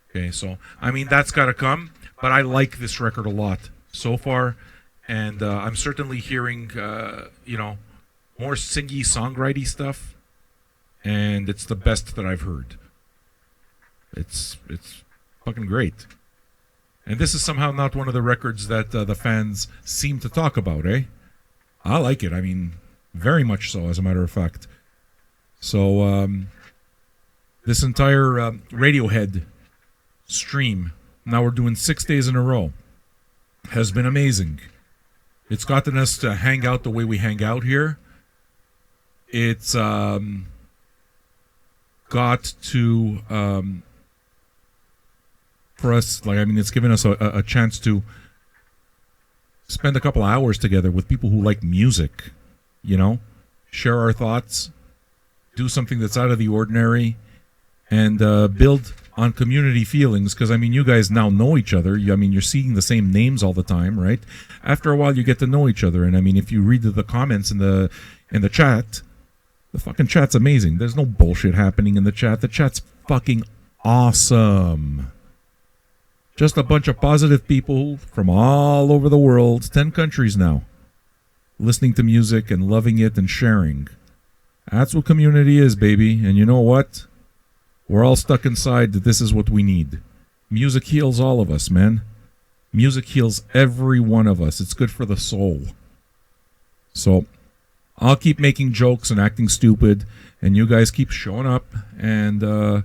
[SPEAKER 1] Okay, so, I mean, that's got to come. But I like this record a lot so far. And I'm certainly hearing, more singy, songwriting stuff. And it's the best that I've heard. It's fucking great. And this is somehow not one of the records that the fans seem to talk about, eh? I like it. I mean, very much so, as a matter of fact. So, this entire Radiohead stream, now we're doing 6 days in a row, has been amazing. It's gotten us to hang out the way we hang out here. It's got to... for us, like, I mean, it's given us a chance to spend a couple hours together with people who like music, you know, share our thoughts, do something that's out of the ordinary, and build on community feelings. Because, I mean, you guys now know each other. You're seeing the same names all the time, right? After a while, you get to know each other. And, I mean, if you read the comments in the chat, the fucking chat's amazing. There's no bullshit happening in the chat. The chat's fucking awesome. Just a bunch of positive people from all over the world, 10 countries now, listening to music and loving it and sharing. That's what community is, baby. And you know what? We're all stuck inside that this is what we need. Music heals all of us, man. Music heals every one of us. It's good for the soul. So, I'll keep making jokes and acting stupid, and you guys keep showing up, and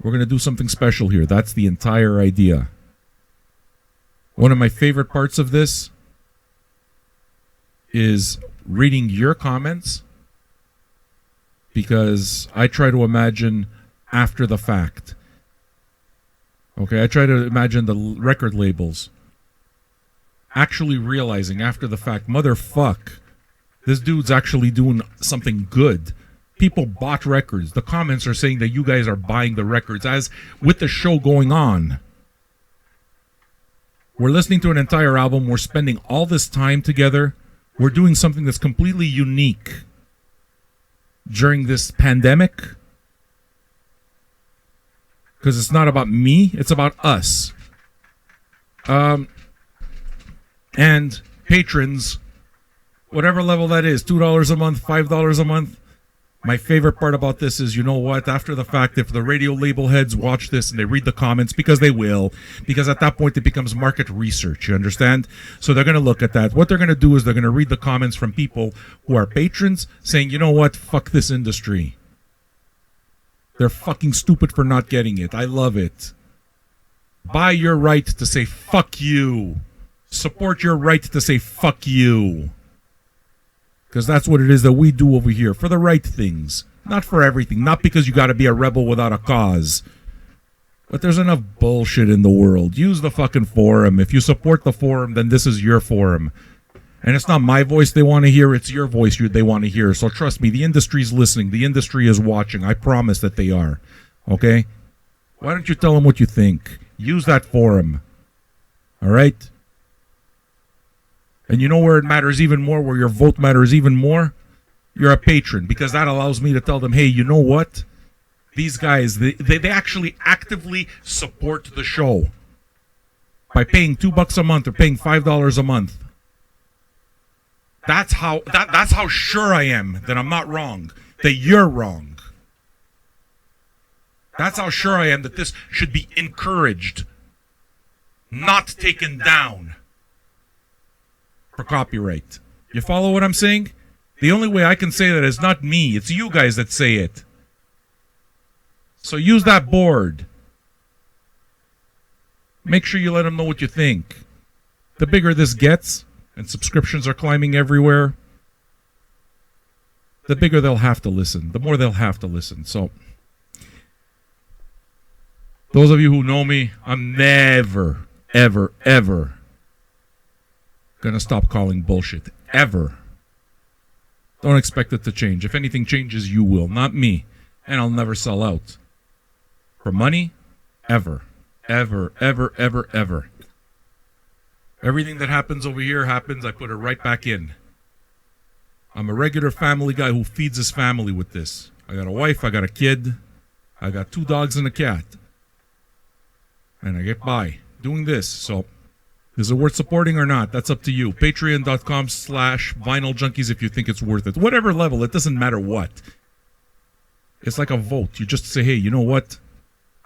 [SPEAKER 1] we're going to do something special here. That's the entire idea. One of my favorite parts of this is reading your comments, because I try to imagine after the fact. Okay, I try to imagine the record labels actually realizing after the fact, motherfuck, this dude's actually doing something good. People bought records. The comments are saying that you guys are buying the records as with the show going on. We're listening to an entire album. We're spending all this time together. We're doing something that's completely unique during this pandemic. Because it's not about me. It's about us. And patrons, whatever level that is, $2 a month, $5 a month. My favorite part about this is, you know what, after the fact, if the radio label heads watch this and they read the comments, because they will, because at that point it becomes market research, you understand? So they're going to look at that. What they're going to do is they're going to read the comments from people who are patrons saying, you know what, fuck this industry. They're fucking stupid for not getting it. I love it. Buy your right to say fuck you. Support your right to say fuck you.
[SPEAKER 4] Because that's what it is that we do over here, for the right things. Not for everything. Not because you got to be a rebel without a cause. But there's enough bullshit in the world. Use the fucking forum. If you support the forum, then this is your forum. And it's not my voice they want to hear, it's your voice they want to hear. So trust me, the industry's listening. The industry is watching. I promise that they are. Okay? Why don't you tell them what you think? Use that forum. All right? And you know where it matters even more, where your vote matters even more? You're a patron, because that allows me to tell them, hey, you know what? These guys, they actually actively support the show by paying $2 a month or paying $5 a month. That's how sure I am that I'm not wrong, that you're wrong. That's how sure I am that this should be encouraged, not taken down for copyright. You follow what I'm saying? The only way I can say that is not me. It's you guys that say it. So use that board. Make sure you let them know what you think. The bigger this gets, and subscriptions are climbing everywhere, the bigger they'll have to listen. The more they'll have to listen. So, those of you who know me, I'm never, ever, ever gonna stop calling bullshit. Ever. Don't expect it to change. If anything changes, you will, not me. And I'll never sell out. For money, ever. Ever, ever, ever, ever. Everything that happens over here happens, I put it right back in. I'm a regular family guy who feeds his family with this. I got a wife, I got a kid, I got 2 dogs and a cat. And I get by doing this, so is it worth supporting or not? That's up to you. Patreon.com/Vinyl Junkies if you think it's worth it. Whatever level, it doesn't matter what. It's like a vote. You just say, hey, you know what?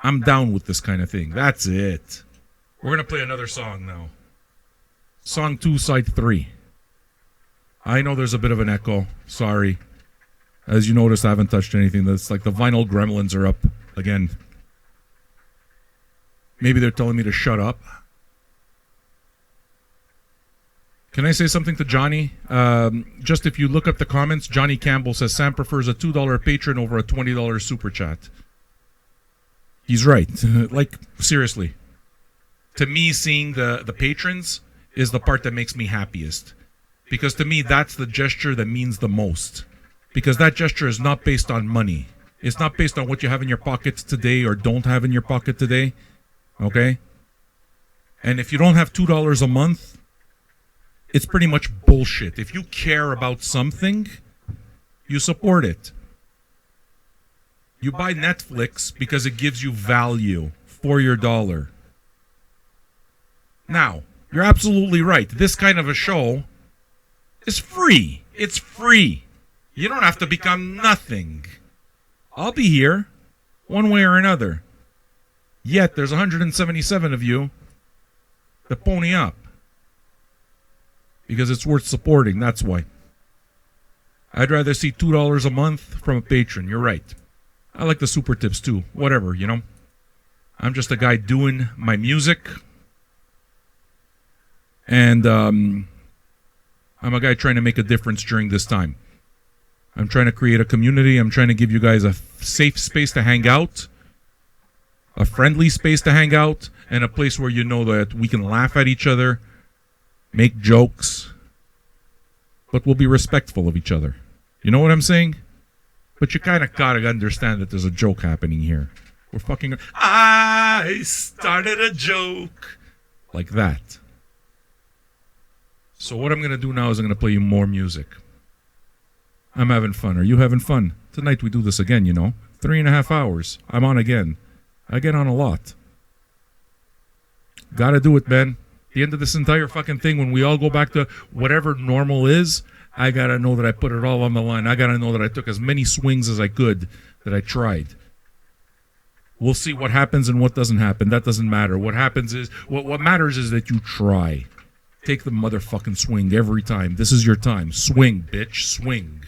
[SPEAKER 4] I'm down with this kind of thing. That's it. We're going to play another song now. Song 2, side 3. I know there's a bit of an echo. Sorry. As you notice, I haven't touched anything. That's like the vinyl gremlins are up again. Maybe they're telling me to shut up. Can I say something to Johnny? Just if you look up the comments, Johnny Campbell says Sam prefers a $2 patron over a $20 super chat. He's right. Like, seriously. To me, seeing the patrons is the part that makes me happiest. Because to me, that's the gesture that means the most. Because that gesture is not based on money. It's not based on what you have in your pocket today or don't have in your pocket today. Okay? And if you don't have $2 a month, it's pretty much bullshit. If you care about something, you support it. You buy Netflix because it gives you value for your dollar. Now, you're absolutely right. This kind of a show is free. It's free. You don't have to become nothing. I'll be here one way or another. Yet there's 177 of you that pony up. Because it's worth supporting, that's why. I'd rather see $2 a month from a patron, you're right. I like the super tips too, whatever, you know. I'm just a guy doing my music. And I'm a guy trying to make a difference during this time. I'm trying to create a community. I'm trying to give you guys a safe space to hang out. A friendly space to hang out. And a place where you know that we can laugh at each other. Make jokes, but we'll be respectful of each other. You know what I'm saying? But you kind of gotta understand that there's a joke happening here. We're fucking... I started a joke. Like that. So what I'm going to do now is I'm going to play you more music. I'm having fun. Are you having fun? Tonight we do this again, you know. 3.5 hours. I'm on again. I get on a lot. Gotta do it, man. The end of this entire fucking thing, when we all go back to whatever normal is, I gotta know that I put it all on the line. I gotta know that I took as many swings as I could, that I tried. We'll see what happens and what doesn't happen. That doesn't matter. What happens is, what matters is that you try. Take the motherfucking swing every time. This is your time. Swing, bitch. Swing.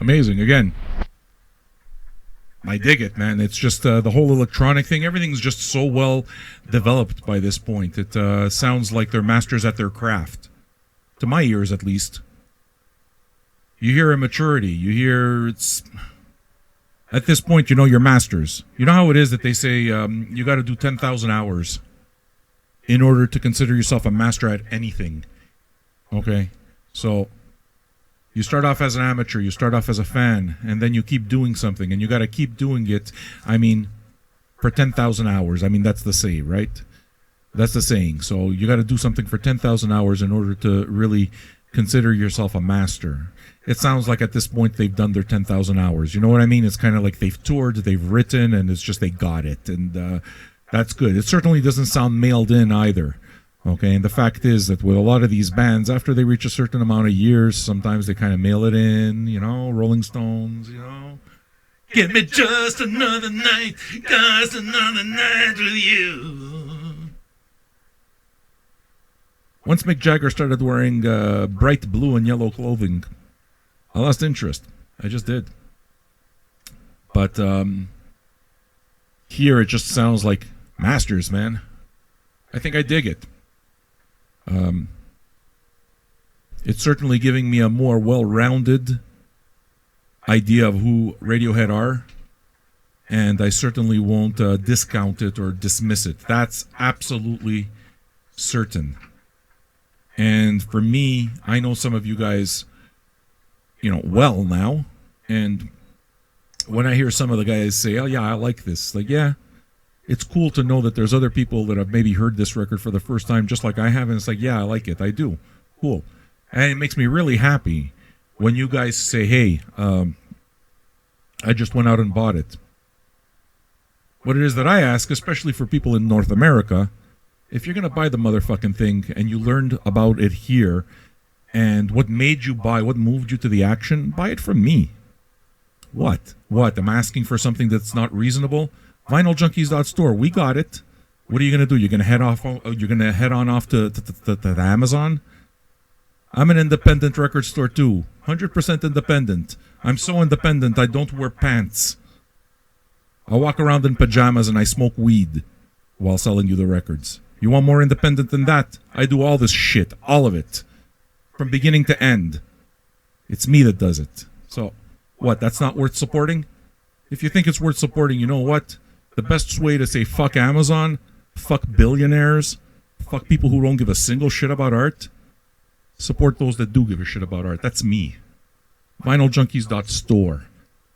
[SPEAKER 4] amazing. Again, I dig it, man. It's just the whole electronic thing. Everything's just so well developed by this point. It sounds like they're masters at their craft, to my ears at least. You hear immaturity. You hear it's. At this point, you know you're masters. You know how it is that they say you got to do 10,000 hours in order to consider yourself a master at anything. Okay? So, you start off as an amateur, you start off as a fan, and then you keep doing something, and you got to keep doing it, for 10,000 hours. That's the say, right? That's the saying. So, you got to do something for 10,000 hours in order to really consider yourself a master. It sounds like at this point they've done their 10,000 hours. You know what I mean? It's kind of like they've toured, they've written, and it's just they got it. And that's good. It certainly doesn't sound mailed in either. Okay, and the fact is that with a lot of these bands, after they reach a certain amount of years, sometimes they kind of mail it in, Rolling Stones, Give me just another night, just another night with you. Once Mick Jagger started wearing bright blue and yellow clothing, I lost interest. I just did. But here it just sounds like masters, man. I think I dig it. It's certainly giving me a more well-rounded idea of who Radiohead are, and I certainly won't discount it or dismiss it. That's absolutely certain. And for me, I know some of you guys, well now, and when I hear some of the guys say, oh yeah, I like this, like, yeah, it's cool to know that there's other people that have maybe heard this record for the first time, just like I have, and it's like, yeah, I like it, I do, cool. And it makes me really happy when you guys say, hey, I just went out and bought it. What it is that I ask, especially for people in North America, if you're going to buy the motherfucking thing and you learned about it here and what made you buy, what moved you to the action, buy it from me. What? I'm asking for something that's not reasonable? VinylJunkies.store, we got it. What are you going to do? You're going to head off. You're going to head on off to Amazon? I'm an independent record store too. 100% independent. I'm so independent I don't wear pants. I walk around in pajamas and I smoke weed while selling you the records. You want more independent than that? I do all this shit. All of it. From beginning to end. It's me that does it. So, what? That's not worth supporting? If you think it's worth supporting, you know what? The best way to say fuck Amazon, fuck billionaires, fuck people who don't give a single shit about art, support those that do give a shit about art. That's me. VinylJunkies.store.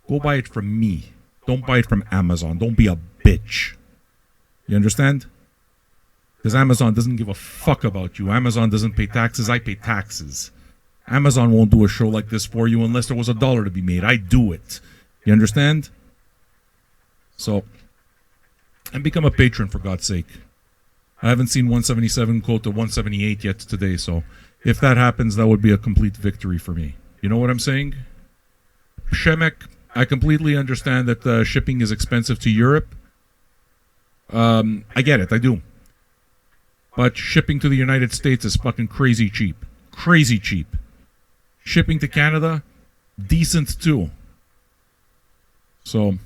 [SPEAKER 4] Go buy it from me. Don't buy it from Amazon. Don't be a bitch. You understand? Because Amazon doesn't give a fuck about you. Amazon doesn't pay taxes. I pay taxes. Amazon won't do a show like this for you unless there was $1 to be made. I do it. You understand? So, and become a patron for God's sake. I haven't seen 177 quote to 178 yet today, so if that happens, that would be a complete victory for me. You know what I'm saying? Shemek, I completely understand that shipping is expensive to Europe. I get it, I do. But shipping to the United States is fucking crazy cheap. Crazy cheap. Shipping to Canada, decent too. So,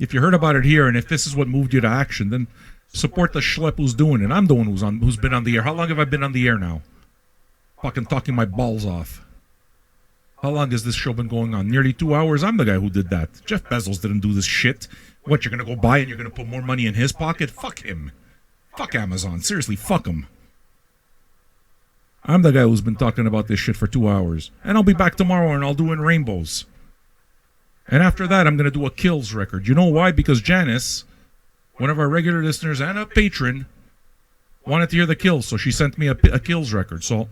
[SPEAKER 4] if you heard about it here and if this is what moved you to action, then support the schlep who's doing it. I'm the one who's been on the air. How long have I been on the air now? Fucking talking my balls off. How long has this show been going on? Nearly 2 hours? I'm the guy who did that. Jeff Bezos didn't do this shit. What, you're going to go buy and you're going to put more money in his pocket? Fuck him. Fuck Amazon. Seriously, fuck him. I'm the guy who's been talking about this shit for 2 hours. And I'll be back tomorrow and I'll do In Rainbows. And after that, I'm going to do a Kills record. You know why? Because Janice, one of our regular listeners and a patron, wanted to hear the Kills. So she sent me a Kills record. So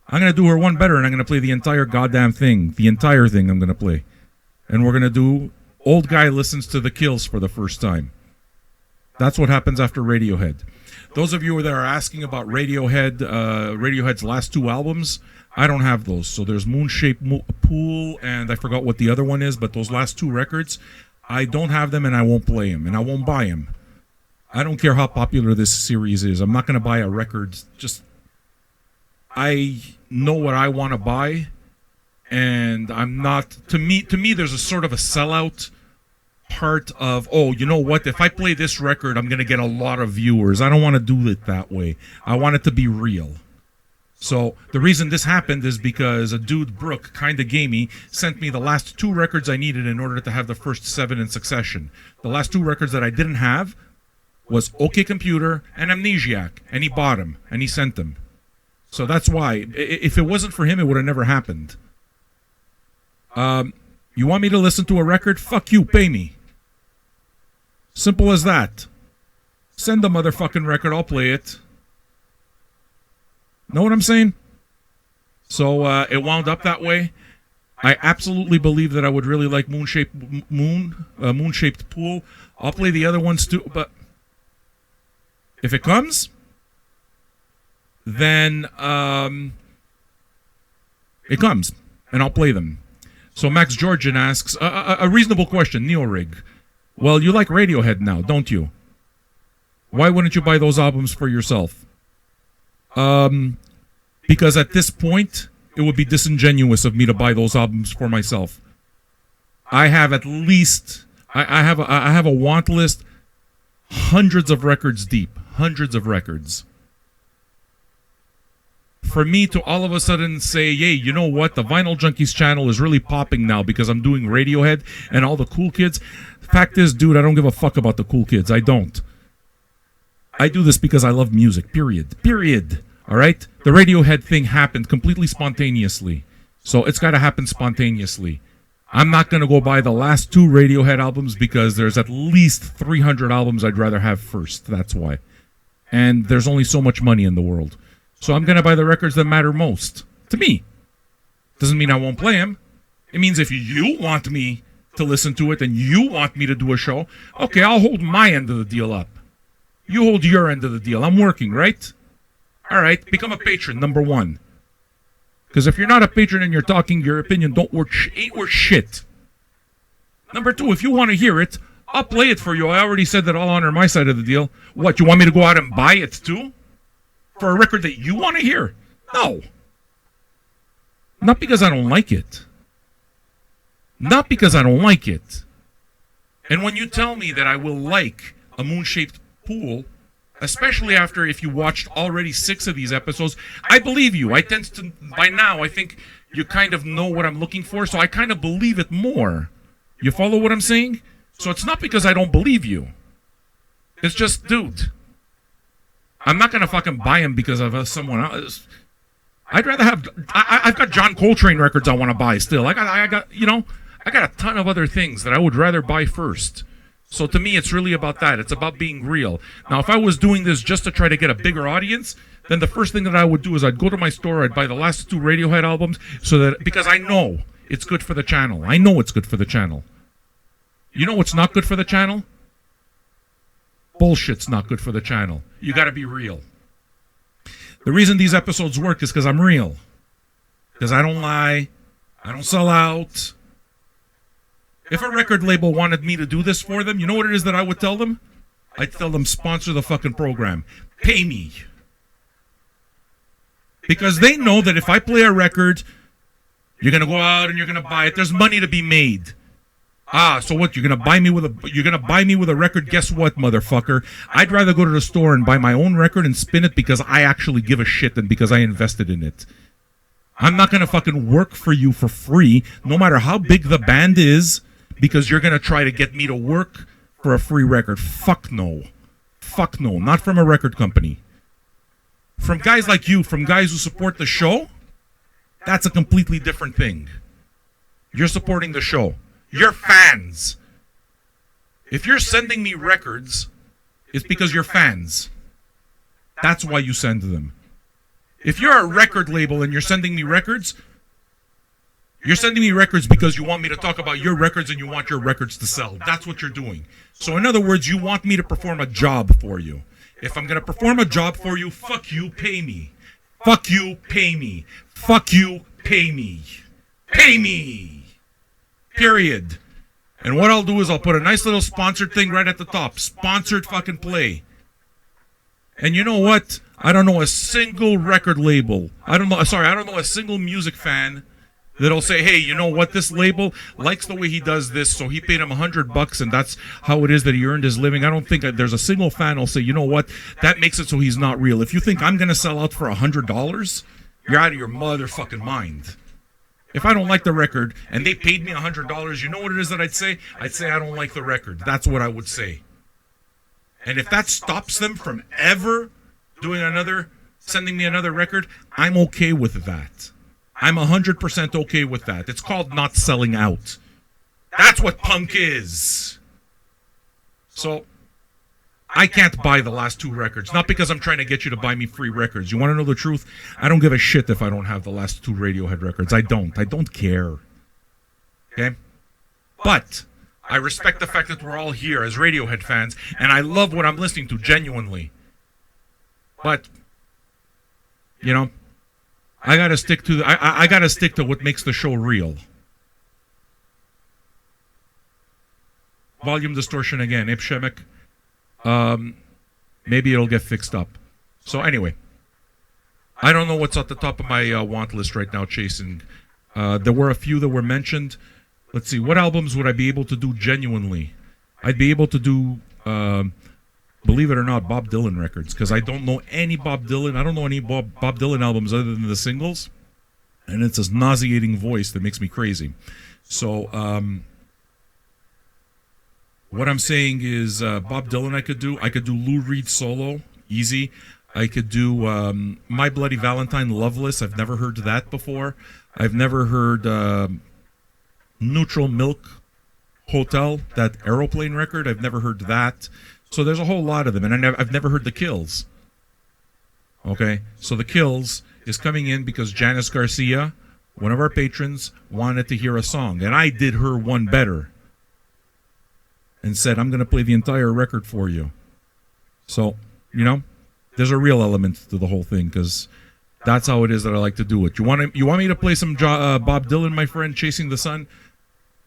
[SPEAKER 4] I'm going to do her one better and I'm going to play the entire goddamn thing. The entire thing I'm going to play. And we're going to do Old Guy Listens to the Kills for the first time. That's what happens after Radiohead. Those of you that are asking about Radiohead's last 2 albums, I don't have those. So there's Moonshaped Pool, and I forgot what the other one is, but those last 2 records, I don't have them and I won't play them, and I won't buy them. I don't care how popular this series is. I'm not going to buy a record. I know what I want to buy, and I'm not. To me, there's a sort of a sellout part of, oh, you know what? If I play this record, I'm gonna get a lot of viewers. I don't want to do it that way. I want it to be real. So the reason this happened is because a dude, Brooke, kinda gamey, sent me the last 2 records I needed in order to have the first 7 in succession. The last 2 records that I didn't have was OK Computer and Amnesiac, and he bought them and he sent them. So that's why. If it wasn't for him, it would have never happened. You want me to listen to a record? Fuck you, pay me. Simple as that. Send the motherfucking record, I'll play it. Know what I'm saying? So it wound up that way. I absolutely believe that I would really like Moonshaped Pool. I'll play the other ones too, but if it comes, then it comes, and I'll play them. So Max Georgian asks, a reasonable question, Neorig. Well, you like Radiohead now, don't you? Why wouldn't you buy those albums for yourself? Because at this point, it would be disingenuous of me to buy those albums for myself. I have at least, I have a want list, hundreds of records deep, hundreds of records. For me to all of a sudden say, hey, you know what? The Vinyl Junkies channel is really popping now because I'm doing Radiohead and all the cool kids. The fact is, dude, I don't give a fuck about the cool kids. I don't. I do this because I love music, period. Period. All right? The Radiohead thing happened completely spontaneously. So it's got to happen spontaneously. I'm not going to go buy the last 2 Radiohead albums because there's at least 300 albums I'd rather have first. That's why. And there's only so much money in the world. So I'm going to buy the records that matter most to me. Doesn't mean I won't play them. It means if you want me to listen to it and you want me to do a show, okay, I'll hold my end of the deal up. You hold your end of the deal. I'm working, right? All right, become a patron, number 1. Because if you're not a patron and you're talking, your opinion ain't worth shit. Number 2, if you want to hear it, I'll play it for you. I already said that I'll honor my side of the deal. What, you want me to go out and buy it too? For a record that you want to hear? No. Not because I don't like it. Not because I don't like it. And when you tell me that I will like a Moon-Shaped Pool, especially after if you watched already 6 of these episodes, I believe you. I tend to, by now, I think you kind of know what I'm looking for, so I kind of believe it more. You follow what I'm saying? So it's not because I don't believe you. It's just, dude, I'm not going to fucking buy him because of someone else. I'd rather have, I've got John Coltrane records I want to buy still. I got, you know, I got a ton of other things that I would rather buy first. So to me, it's really about that. It's about being real. Now, if I was doing this just to try to get a bigger audience, then the first thing that I would do is I'd go to my store, I'd buy the last 2 Radiohead albums, so that, because I know it's good for the channel. I know it's good for the channel. You know what's not good for the channel? Bullshit's not good for the channel. You gotta be real. The reason these episodes work is because I'm real. Because I don't lie. I don't sell out. If a record label wanted me to do this for them, you know what it is that I would tell them? I'd tell them, sponsor the fucking program. Pay me. Because they know that if I play a record, you're gonna go out and you're gonna buy it. There's money to be made. Ah, so what? You're gonna buy me with a record? Guess what, motherfucker? I'd rather go to the store and buy my own record and spin it because I actually give a shit than because I invested in it. I'm not gonna fucking work for you for free, no matter how big the band is, because you're gonna try to get me to work for a free record. Fuck no. Fuck no. Not from a record company. From guys like you, from guys who support the show, that's a completely different thing. You're supporting the show. You're fans. If you're sending me records, it's because you're fans. That's why you send them. If you're a record label and you're sending me records, you're sending me records because you want me to talk about your records and you want your records to sell. That's what you're doing. So in other words, you want me to perform a job for you. If I'm going to perform a job for you, fuck you, pay me. Fuck you, pay me. Fuck you, pay me. Pay me. Period. And what I'll do is I'll put a nice little sponsored thing right at the top. Sponsored fucking play. And you know what? I don't know a single record label. I don't know a single music fan that'll say, hey, you know what? This label likes the way he does this, so he paid him $100, and that's how it is that he earned his living. I don't think that there's a single fan who'll say, you know what? That makes it so he's not real. If you think I'm going to sell out for $100, you're out of your motherfucking mind. If I don't like the record and they paid me $100, you know what it is that I'd say? I'd say I don't like the record. That's what I would say. And if that stops them from ever sending me another record, I'm okay with that. I'm 100% okay with that. It's called not selling out. That's what punk is. So, I can't buy the last 2 records. Not because I'm trying to get you to buy me free records. You want to know the truth? I don't give a shit if I don't have the last 2 Radiohead records. I don't care. Okay? But I respect the fact that we're all here as Radiohead fans, and I love what I'm listening to, genuinely. But, you know, I gotta stick to what makes the show real. Volume distortion again, Ape Shemek. Maybe it'll get fixed up. So anyway, I don't know what's at the top of my want list right now, chasing. There were a few that were mentioned. Let's see, what albums would I be able to do genuinely? I'd be able to do, believe it or not, Bob Dylan records, because I don't know any Bob Dylan. I don't know any Bob Dylan albums other than the singles, and it's his nauseating voice that makes me crazy. So, what I'm saying is Bob Dylan I could do. I could do Lou Reed solo, easy. I could do My Bloody Valentine, Loveless. I've never heard that before. I've never heard Neutral Milk Hotel, that Aeroplane record. I've never heard that. So there's a whole lot of them. And I've never heard The Kills. Okay? So The Kills is coming in because Janice Garcia, one of our patrons, wanted to hear a song. And I did her one better. And said, I'm going to play the entire record for you. So, you know, there's a real element to the whole thing, because that's how it is that I like to do it. You want me to play some Bob Dylan, my friend, Chasing the Sun?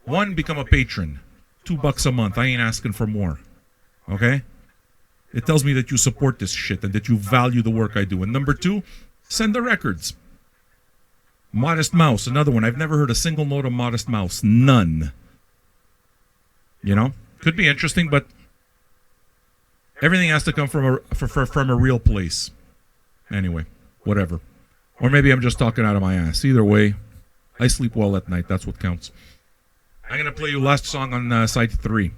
[SPEAKER 4] 1, become a patron. $2 a month. I ain't asking for more. Okay? It tells me that you support this shit and that you value the work I do. And number 2, send the records. Modest Mouse, another one. I've never heard a single note of Modest Mouse. None. You know? Could be interesting, but everything has to come from a real place. Anyway, whatever. Or maybe I'm just talking out of my ass. Either way, I sleep well at night. That's what counts. I'm going to play you last song on side 3.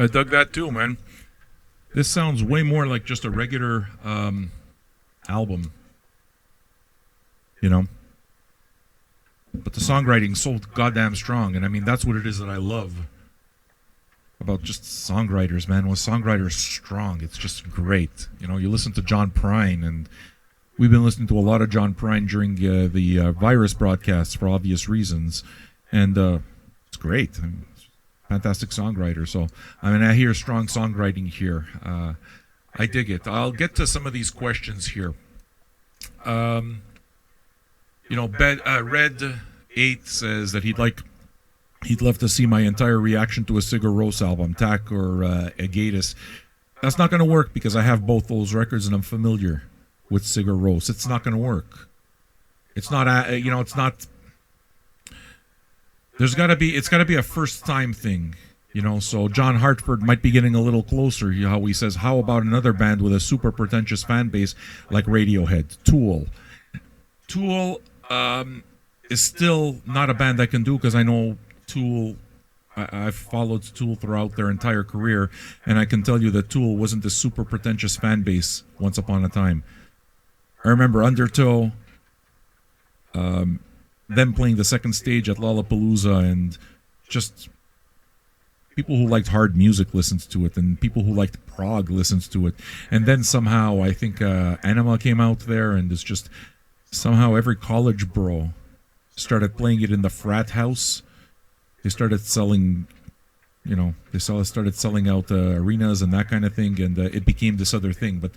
[SPEAKER 4] I dug that too, man. This sounds way more like just a regular album, you know. But the songwriting's so goddamn strong, and I mean that's what it is that I love about just songwriters, man. When songwriters strong, it's just great. You know, you listen to John Prine, and we've been listening to a lot of John Prine during the virus broadcasts for obvious reasons, and it's great. I mean, fantastic songwriter. So I mean, I hear strong songwriting here. I dig it. I'll get to some of these questions here. You know, Red 8 says that he'd love to see my entire reaction to a Sigur Rós album, Tak or Agatus. That's not going to work because I have both those records and I'm familiar with Sigur Rós. It's not going to work. It's not, you know, it's not. It's got to be a first time thing, you know. So John Hartford might be getting a little closer. You know, how he says, how about another band with a super pretentious fan base like Radiohead, Tool? Tool is still not a band I can do because I know Tool. I've followed Tool throughout their entire career, and I can tell you that Tool wasn't a super pretentious fan base once upon a time. I remember Undertow, them playing the second stage at Lollapalooza, and just people who liked hard music listened to it, and people who liked prog listened to it. And then somehow, I think Anima came out there, and it's just somehow every college bro started playing it in the frat house. They started selling, you know, started selling out arenas and that kind of thing, and it became this other thing. But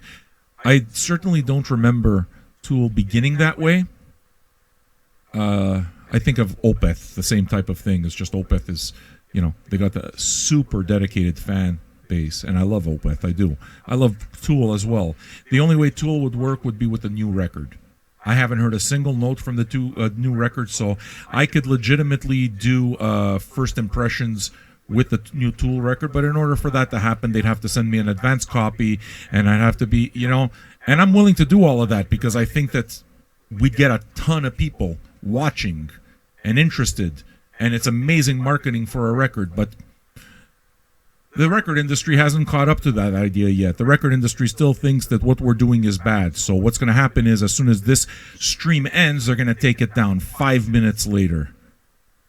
[SPEAKER 4] I certainly don't remember Tool beginning that way. I think of Opeth, the same type of thing. It's just Opeth is, you know, they got the super dedicated fan base, and I love Opeth. I do. I love Tool as well. The only way Tool would work would be with a new record. I haven't heard a single note from the new record, so I could legitimately do first impressions with the new Tool record. But in order for that to happen, they'd have to send me an advance copy, and I'd have to be, you know, and I'm willing to do all of that because I think that we'd get a ton of people watching and interested, and it's amazing marketing for a record. But the record industry hasn't caught up to that idea yet. The record industry still thinks that what we're doing is bad. So what's going to happen is as soon as this stream ends, they're going to take it down 5 minutes later.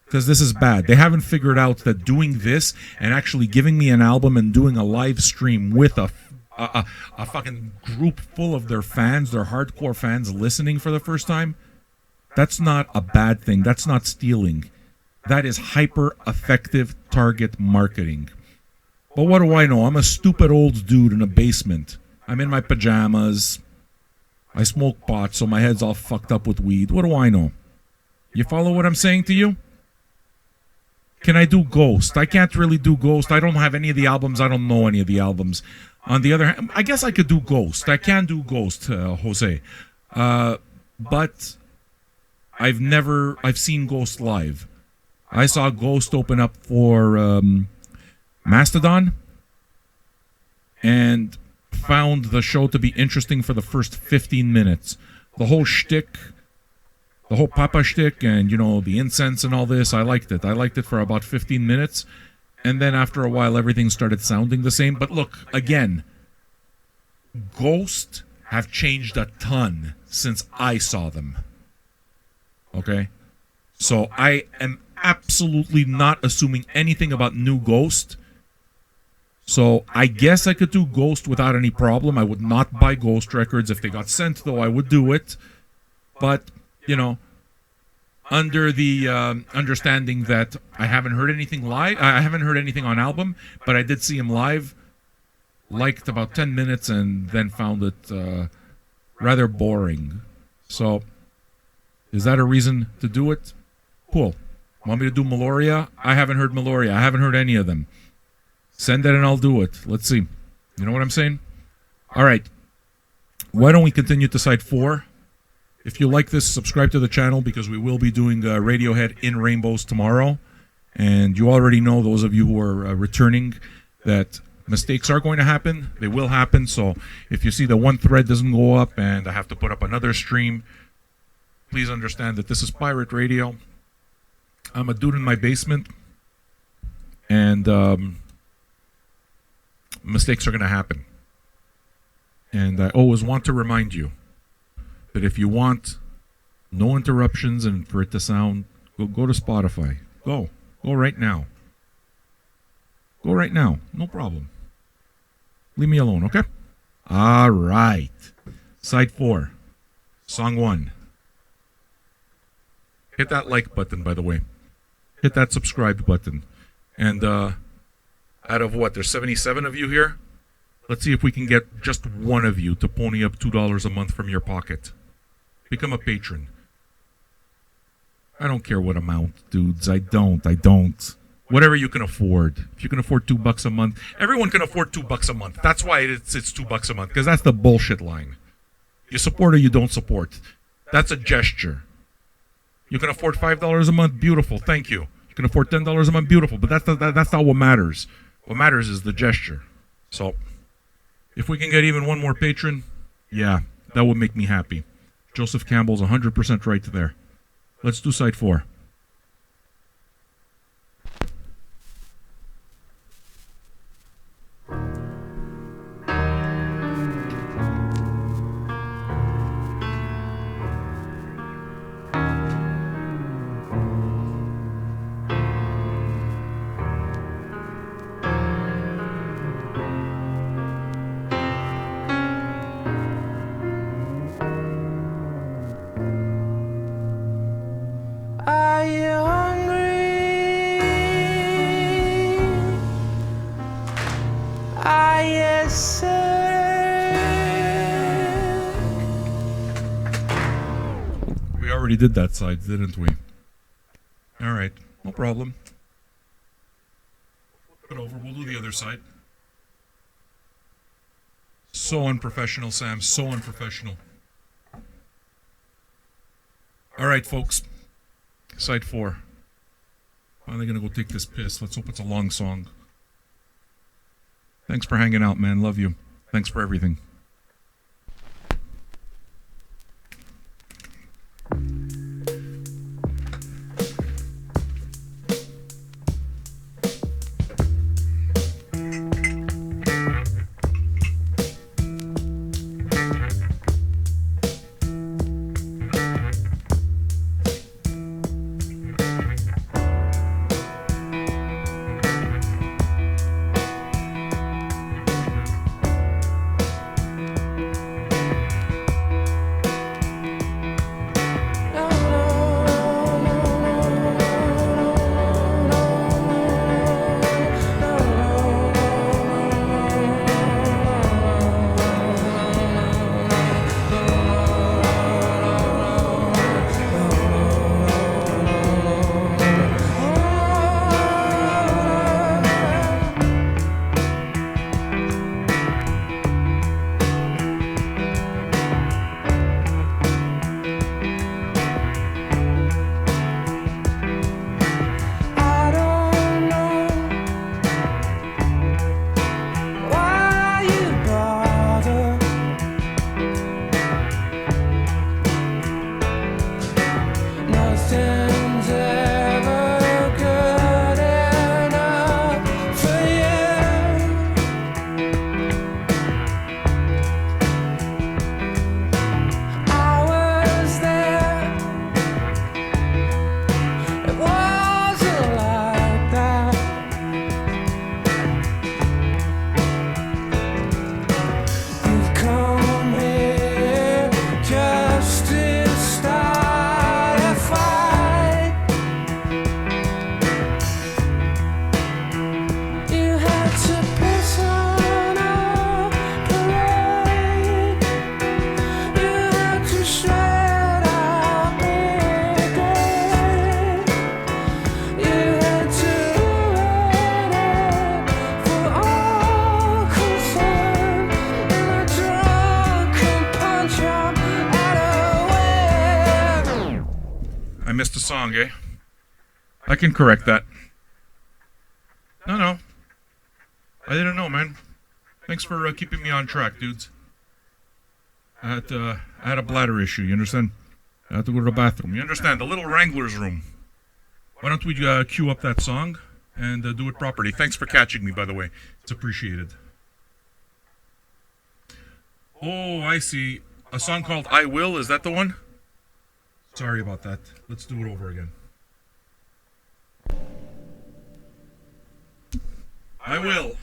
[SPEAKER 4] Because this is bad. They haven't figured out that doing this and actually giving me an album and doing a live stream with a fucking group full of their fans, their hardcore fans listening for the first time, that's not a bad thing. That's not stealing. That is hyper effective target marketing. But what do I know? I'm a stupid old dude in a basement. I'm in my pajamas. I smoke pot, so my head's all fucked up with weed. What do I know? You follow what I'm saying to you? Can I do Ghost? I can't really do Ghost. I don't have any of the albums. I don't know any of the albums. On the other hand, I guess I could do Ghost. I can do Ghost, Jose. But I've seen Ghost live. I saw Ghost open up for Mastodon and found the show to be interesting for the first 15 minutes. The whole shtick, the whole Papa shtick, and, you know, the incense and all this, I liked it. I liked it for about 15 minutes, and then after a while, everything started sounding the same. But look, again, Ghost have changed a ton since I saw them. Okay? So I am absolutely not assuming anything about new Ghost. So I guess I could do Ghost without any problem. I would not buy Ghost records. If they got sent, though, I would do it. But, you know, under the understanding that I haven't heard anything live, I haven't heard anything on album, but I did see him live, liked about 10 minutes, and then found it rather boring. So, is that a reason to do it? Cool. Want me to do Meloria? I haven't heard Meloria. I haven't heard any of them. Send it and I'll do it. Let's see. You know what I'm saying? All right. Why don't we continue to side 4? If you like this, subscribe to the channel because we will be doing Radiohead in Rainbows tomorrow. And you already know, those of you who are returning, that mistakes are going to happen. They will happen. So if you see that one thread doesn't go up and I have to put up another stream, please understand that this is Pirate Radio. I'm a dude in my basement. And Mistakes are going to happen. And I always want to remind you that if you want no interruptions and for it to sound, go to Spotify. Go right now. Go right now. No problem. Leave me alone, okay? All right. Side 4. Song 1. Hit that like button, by the way. Hit that subscribe button. And out of what? There's 77 of you here? Let's see if we can get just one of you to pony up $2 a month from your pocket. Become a patron. I don't care what amount, dudes. I don't. Whatever you can afford. If you can afford $2 a month, everyone can afford $2 a month. That's why it's $2 a month, because that's the bullshit line. You support or you don't support. That's a gesture. You can afford $5 a month, beautiful. Thank you. You can afford $10 a month, beautiful. But that's not what matters. What matters is the gesture. So, if we can get even one more patron, yeah, that would make me happy. Joseph Campbell's 100% right there. Let's do side 4.
[SPEAKER 3] Are you hungry? Are you sick?
[SPEAKER 4] We already did that side, didn't we? All right, no problem. Flip it over. We'll do the other side. So unprofessional, Sam. So unprofessional. All right, folks. Side 4. Finally gonna go take this piss. Let's hope it's a long song. Thanks for hanging out, man. Love you. Thanks for everything. Missed a song, eh? I can correct that. No. I didn't know, man. Thanks for keeping me on track, dudes. I had a bladder issue, you understand? I had to go to the bathroom. You understand? The little Wrangler's room. Why don't we cue up that song and do it properly? Thanks for catching me, by the way. It's appreciated. Oh, I see. A song called I Will, is that the one? Sorry about that. Let's do it over again. I will.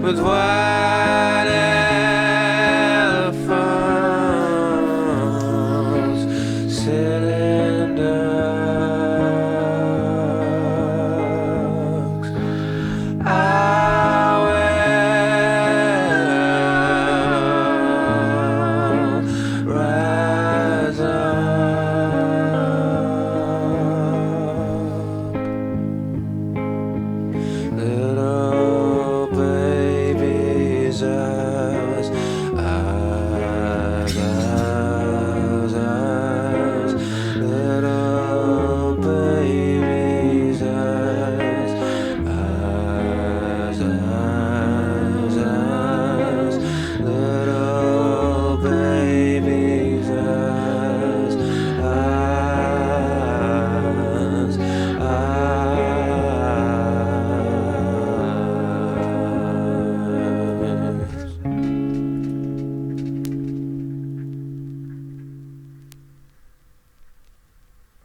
[SPEAKER 3] With white elephants sitting ducks, I will rise up, little baby's eyes, eyes, eyes, eyes, little baby's eyes, eyes, eyes, eyes, little baby's eyes, eyes, eyes.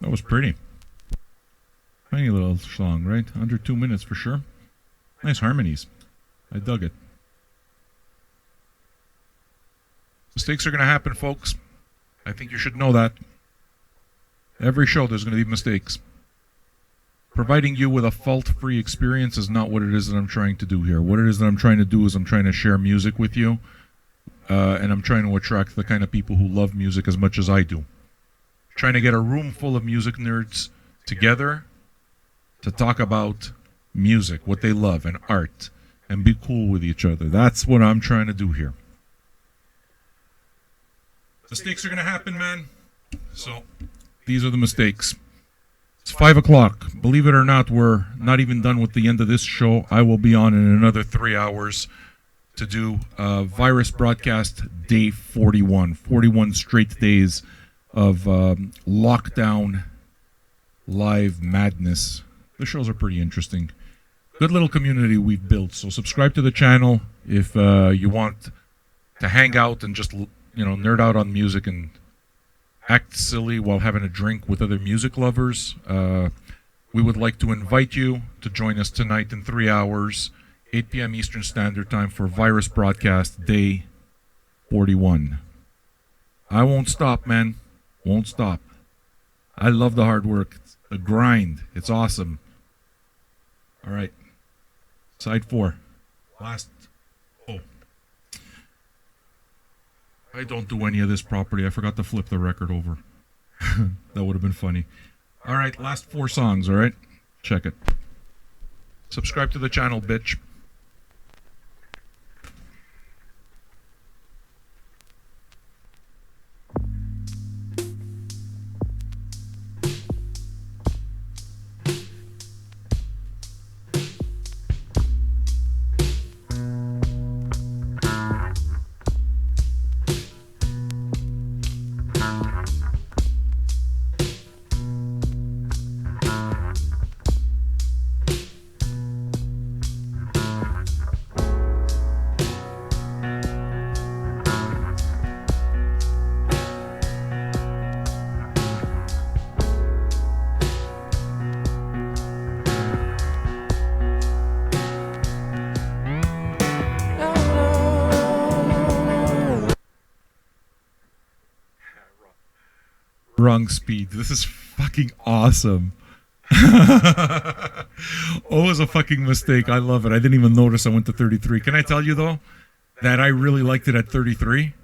[SPEAKER 4] That was pretty. Tiny little song, right? Under 2 minutes for sure. Nice harmonies. I dug it. Mistakes are going to happen, folks. I think you should know that. Every show there's going to be mistakes. Providing you with a fault-free experience is not what it is that I'm trying to do here. What it is that I'm trying to do is I'm trying to share music with you, and I'm trying to attract the kind of people who love music as much as I do. Trying to get a room full of music nerds together to talk about music, what they love, and art, and be cool with each other. That's what I'm trying to do here. Mistakes are going to happen, man. So, these are the mistakes. It's 5 o'clock. Believe it or not, we're not even done with the end of this show. I will be on in another 3 hours to do Virus Broadcast Day 41. 41 straight days of lockdown live madness. The shows are pretty interesting. Good little community we've built. So subscribe to the channel if you want to hang out and just nerd out on music and act silly while having a drink with other music lovers. We would like to invite you to join us tonight in 3 hours, 8 p.m. Eastern Standard Time for Virus Broadcast Day 41. I won't stop, man. Won't stop. I love the hard work. It's a grind. It's awesome. All right. Side 4. Last. Oh. I don't do any of this property. I forgot to flip the record over. That would have been funny. All right. Last 4 songs. All right. Check it. Subscribe to the channel, bitch. wrong speed. This is fucking awesome. Oh, it was a fucking mistake. I love it. I didn't even notice I went to 33. Can I tell you, though, that I really liked it at 33?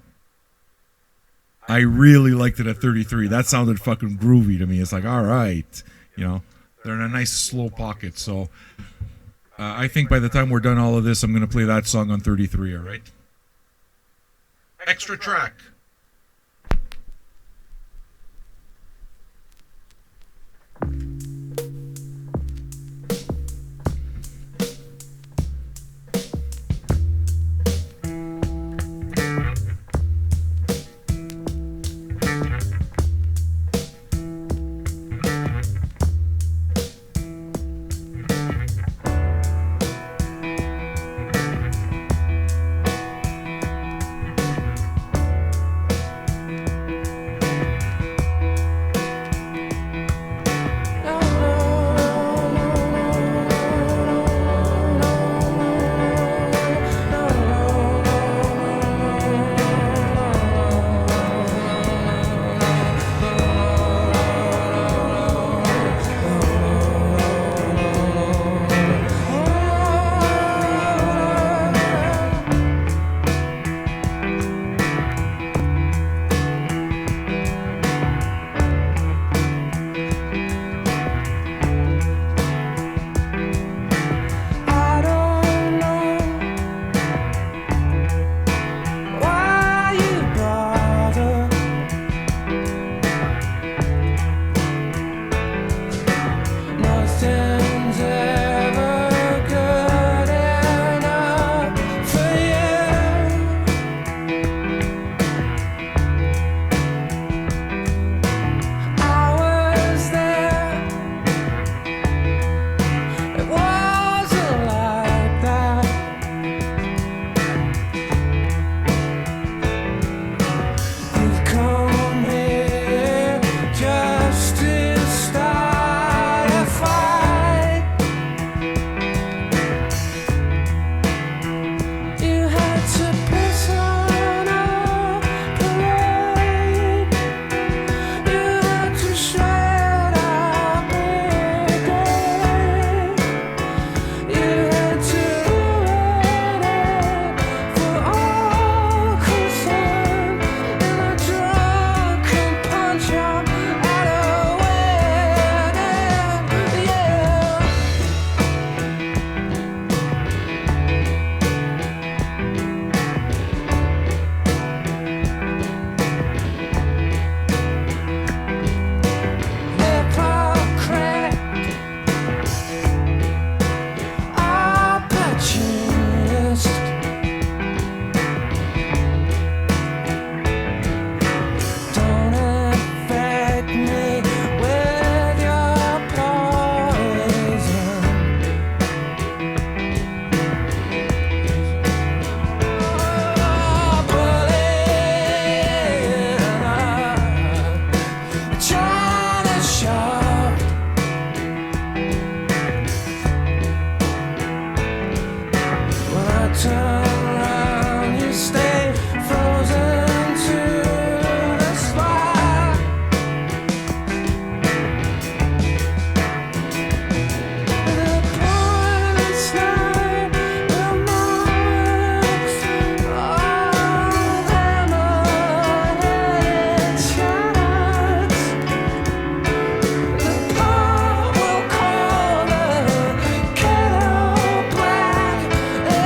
[SPEAKER 4] I really liked it at 33. That sounded fucking groovy to me. It's like, all right, they're in a nice slow pocket. So I think by the time we're done all of this, I'm going to play that song on 33, all right? Extra track.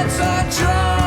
[SPEAKER 3] It's a drug.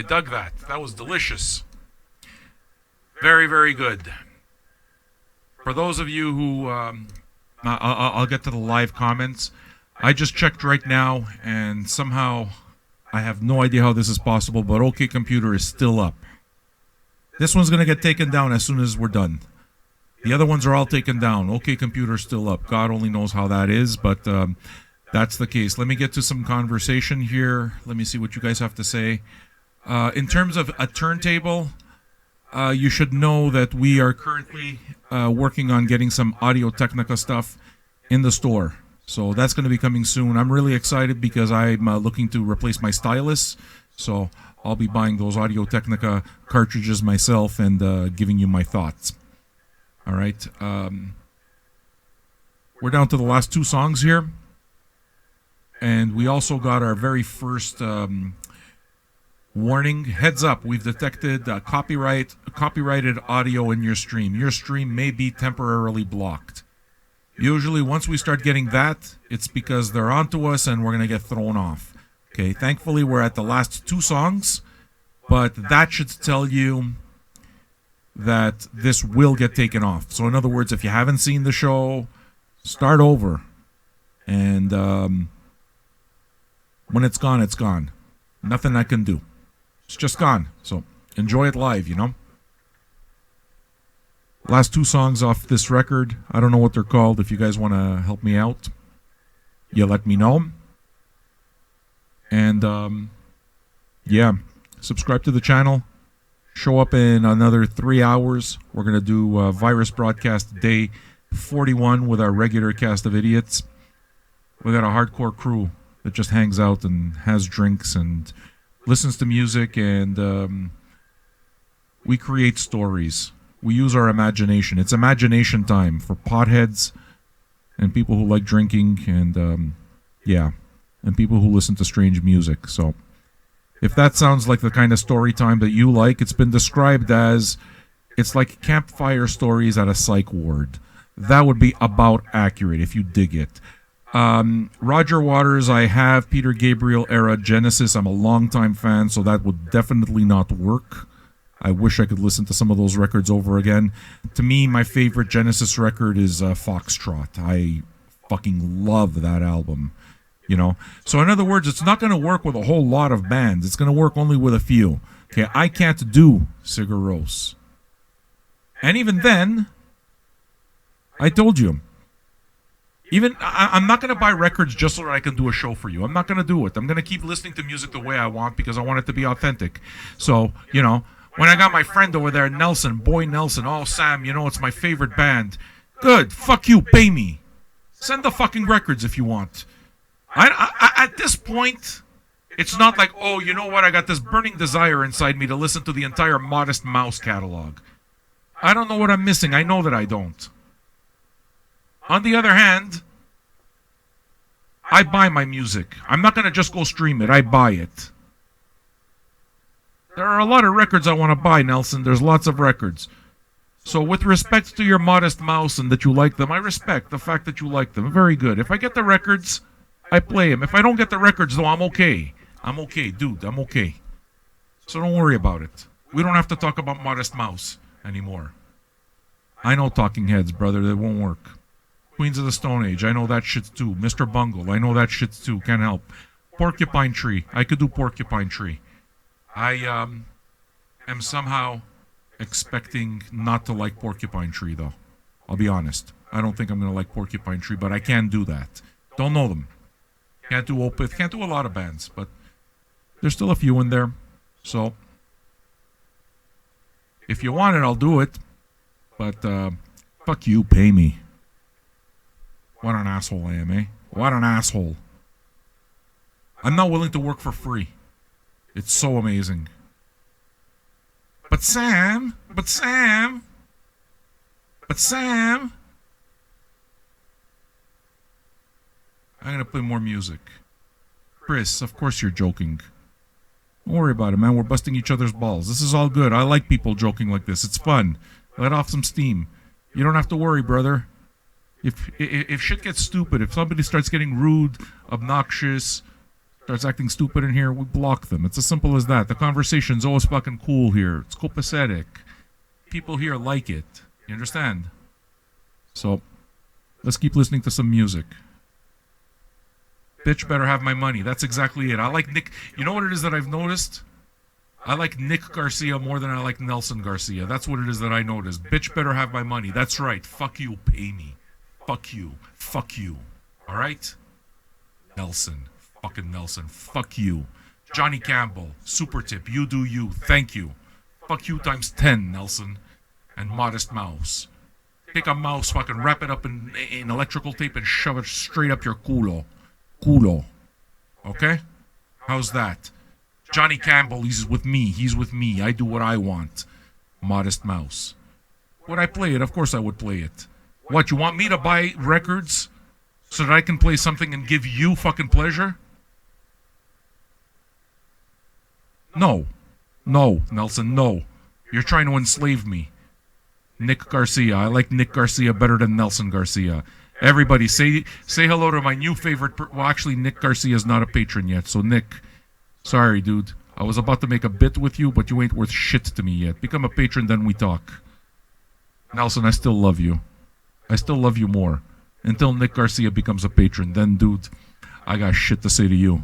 [SPEAKER 1] dug that. That was delicious. Very, very good. For those of you who, I'll get to the live comments. I just checked right now, and somehow I have no idea how this is possible, but OK Computer is still up. This one's going to get taken down as soon as we're done. The other ones are all taken down. OK Computer is still up. God only knows how that is, but that's the case. Let me get to some conversation here. Let me see what you guys have to say. In terms of a turntable, you should know that we are currently working on getting some Audio-Technica stuff in the store. So that's going to be coming soon. I'm really excited because I'm looking to replace my stylus. So I'll be buying those Audio-Technica cartridges myself and giving you my thoughts. All right. We're down to the last two songs here. And we also got our very first warning. Heads up, we've detected copyrighted audio in your stream. Your stream may be temporarily blocked. Usually once we start getting that, it's because they're onto us and we're going to get thrown off. Okay, thankfully we're at the last two songs, but that should tell you that this will get taken off. So in other words, if you haven't seen the show, start over. And when it's gone, it's gone. Nothing I can do. It's just gone. So enjoy it live, you know? Last two songs off this record. I don't know what they're called. If you guys want to help me out, you let me know. And, yeah, subscribe to the channel. Show up in another 3 hours. We're going to do Virus Broadcast Day 41 with our regular cast of idiots. We got a hardcore crew that just hangs out and has drinks and listens to music, and we create stories. We use our imagination. It's imagination time for potheads and people who like drinking and, yeah, and people who listen to strange music. So if that sounds like the kind of story time that you like, it's been described as, it's like campfire stories at a psych ward. That would be about accurate if you dig it. Roger Waters, I have Peter Gabriel era Genesis. I'm a longtime fan, so that would definitely not work. I wish I could listen to some of those records over again. To me, my favorite Genesis record is Foxtrot. I fucking love that album, you know. So in other words, it's not going to work with a whole lot of bands. It's going to work only with a few. Okay, I can't do Sigur Rós. And even then, I told you, even I'm not going to buy records just so that I can do a show for you. I'm not going to do it. I'm going to keep listening to music the way I want because I want it to be authentic. So, you know, when I got my friend over there, Nelson, Boy Nelson, oh, Sam, you know, it's my favorite band. Good. Fuck you. Pay me. Send the fucking records if you want. At this point, it's not like, oh, you know what? I got this burning desire inside me to listen to the entire Modest Mouse catalog. I don't know what I'm missing. I know that I don't. On the other hand, I buy my music. I'm not going to just go stream it. I buy it. There are a lot of records I want to buy, Nelson. There's lots of records. So with respect to your Modest Mouse and that you like them, I respect the fact that you like them. Very good. If I get the records, I play them. If I don't get the records, though, I'm okay. I'm okay, dude. I'm okay. So don't worry about it. We don't have to talk about Modest Mouse anymore. I know Talking Heads, brother. That won't work. Queens of the Stone Age. I know that shit too. Mr. Bungle. I know that shit too. Can't help. Porcupine Tree. I could do Porcupine Tree. I am somehow expecting not to like Porcupine Tree, though. I'll be honest. I don't think I'm going to like Porcupine Tree, but I can do that. Don't know them. Can't do Opeth. Can't do a lot of bands, but there's still a few in there. So, if you want it, I'll do it. But, fuck you, pay me. What an asshole I am, eh? What an asshole. I'm not willing to work for free. It's so amazing. But Sam. I'm going to play more music. Chris, of course you're joking. Don't worry about it, man. We're busting each other's balls. This is all good. I like people joking like this. It's fun. Let off some steam. You don't have to worry, brother. If shit gets stupid, if somebody starts getting rude, obnoxious,
[SPEAKER 4] starts acting stupid in here, we block them. It's as simple as that. The conversation's always fucking cool here. It's copacetic. People here like it. You understand? So, let's keep listening to some music. Bitch better have my money. That's exactly it. I like Nick. You know what it is that I've noticed? I like Nick Garcia more than I like Nelson Garcia. That's what it is that I noticed. Bitch better have my money. That's right. Fuck you, pay me. Fuck you. Fuck you. Alright? Nelson. Fucking Nelson. Fuck you. Johnny Campbell. Super tip. You do you. Thank you. Fuck you times 10, Nelson. And Modest Mouse. Take a mouse, fucking wrap it up in electrical tape and shove it straight up your culo. Culo. Okay? How's that? Johnny Campbell, he's with me. He's with me. I do what I want. Modest Mouse. Would I play it? Of course I would play it. What, you want me to buy records so that I can play something and give you fucking pleasure? No. No, Nelson, no. You're trying to enslave me. Nick Garcia. I like Nick Garcia better than Nelson Garcia. Everybody, say hello to my new favorite. Well, actually, Nick Garcia is not a patron yet. So, Nick, sorry, dude. I was about to make a bit with you, but you ain't worth shit to me yet. Become a patron, then we talk. Nelson, I still love you. I still love you more. Until Nick Garcia becomes a patron. Then, dude, I got shit to say to you.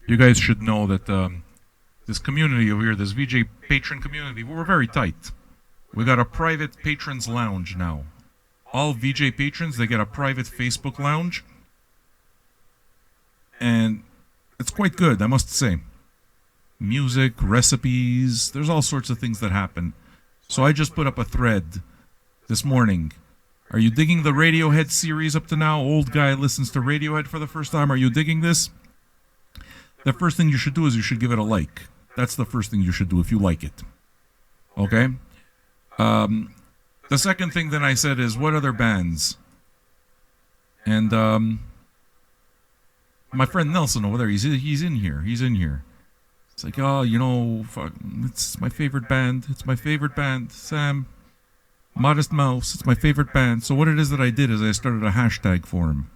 [SPEAKER 4] You guys should know that this community over here, this VJ patron community, we're very tight. We got a private patrons lounge now. All VJ patrons, they get a private Facebook lounge. And it's quite good, I must say. Music, recipes, there's all sorts of things that happen. So I just put up a thread this morning. Are you digging the Radiohead series up to now? Old guy listens to Radiohead for the first time. Are you digging this? The first thing you should do is you should give it a like. That's the first thing you should do if you like it. Okay? The second thing that I said is, what other bands? And my friend Nelson over there, he's in here. He's in here. It's like, oh, you know, fuck, it's my favorite band. It's my favorite band. Sam, Modest Mouse, it's my favorite band. So what it is that I did is I started a hashtag for him.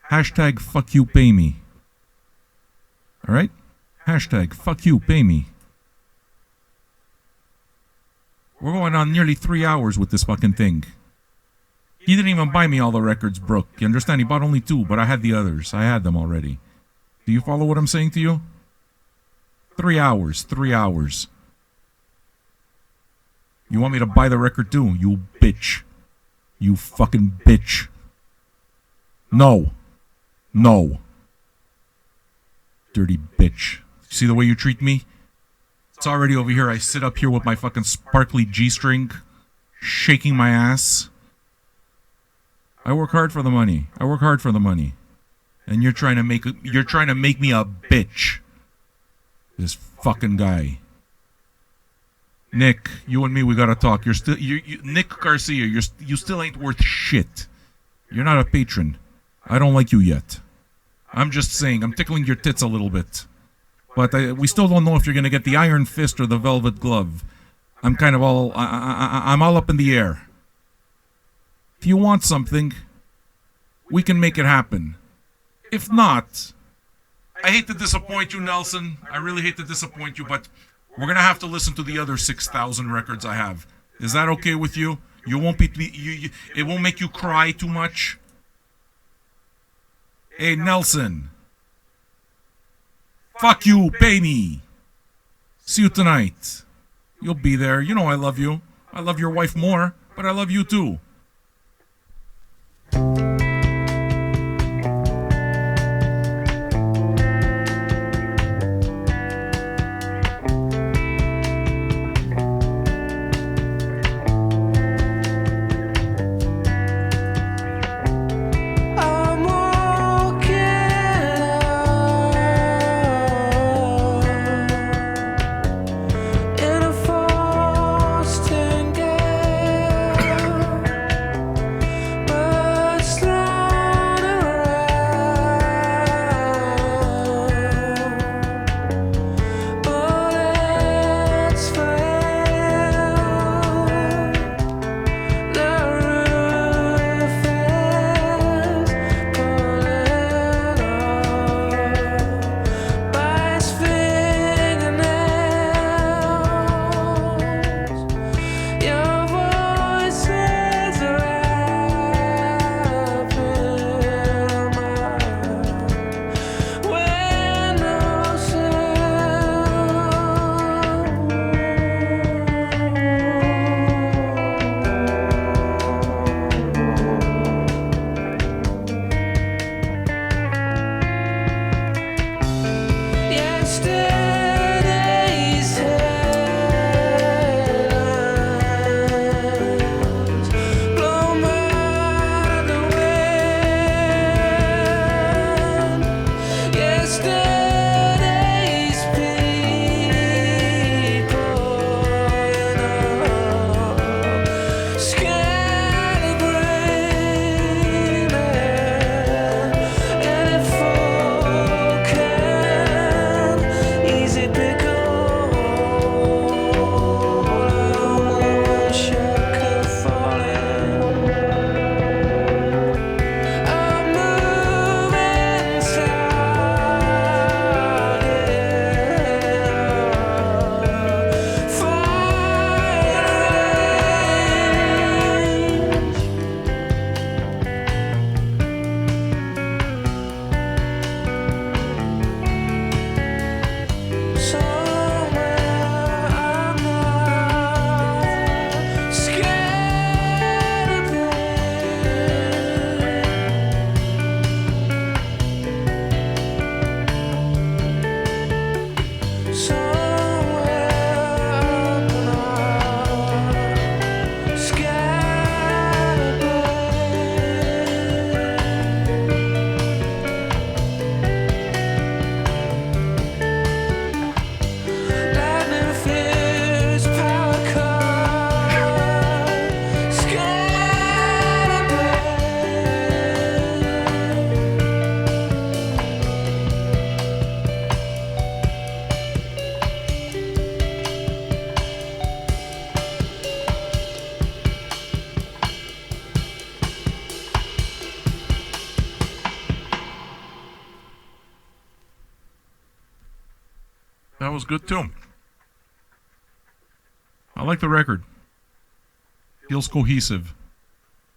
[SPEAKER 4] Hashtag fuck you, pay me. Alright? Hashtag fuck you, pay me. We're going on nearly 3 hours with this fucking thing. He didn't even buy me all the records, Brooke. You understand? He bought only 2, but I had the others. I had them already. Do you follow what I'm saying to you? 3 hours. 3 hours. You want me to buy the record too? You bitch. You fucking bitch. No. No. Dirty bitch. See the way you treat me? It's already over here. I sit up here with my fucking sparkly G-string, shaking my ass. I work hard for the money. I work hard for the money. And you're trying to make me a bitch. This fucking guy. Nick, you and me, we gotta talk. You're still, Nick Garcia. You still ain't worth shit. You're not a patron. I don't like you yet. I'm just saying. I'm tickling your tits a little bit, but we still don't know if you're gonna get the iron fist or the velvet glove. I'm kind of all. I'm all up in the air. If you want something, we can make it happen. If not, I hate to disappoint you, Nelson. I really hate to disappoint you, but we're gonna have to listen to the other 6,000 records I have. Is that okay with you? You won't be. It won't make you cry too much. Hey, Nelson. Fuck you, pay me. See you tonight. You'll be there. You know I love you. I love your wife more, but I love you too.
[SPEAKER 3] I'm walking in a forced gale.
[SPEAKER 1] That was good too. I like the record. Feels cohesive.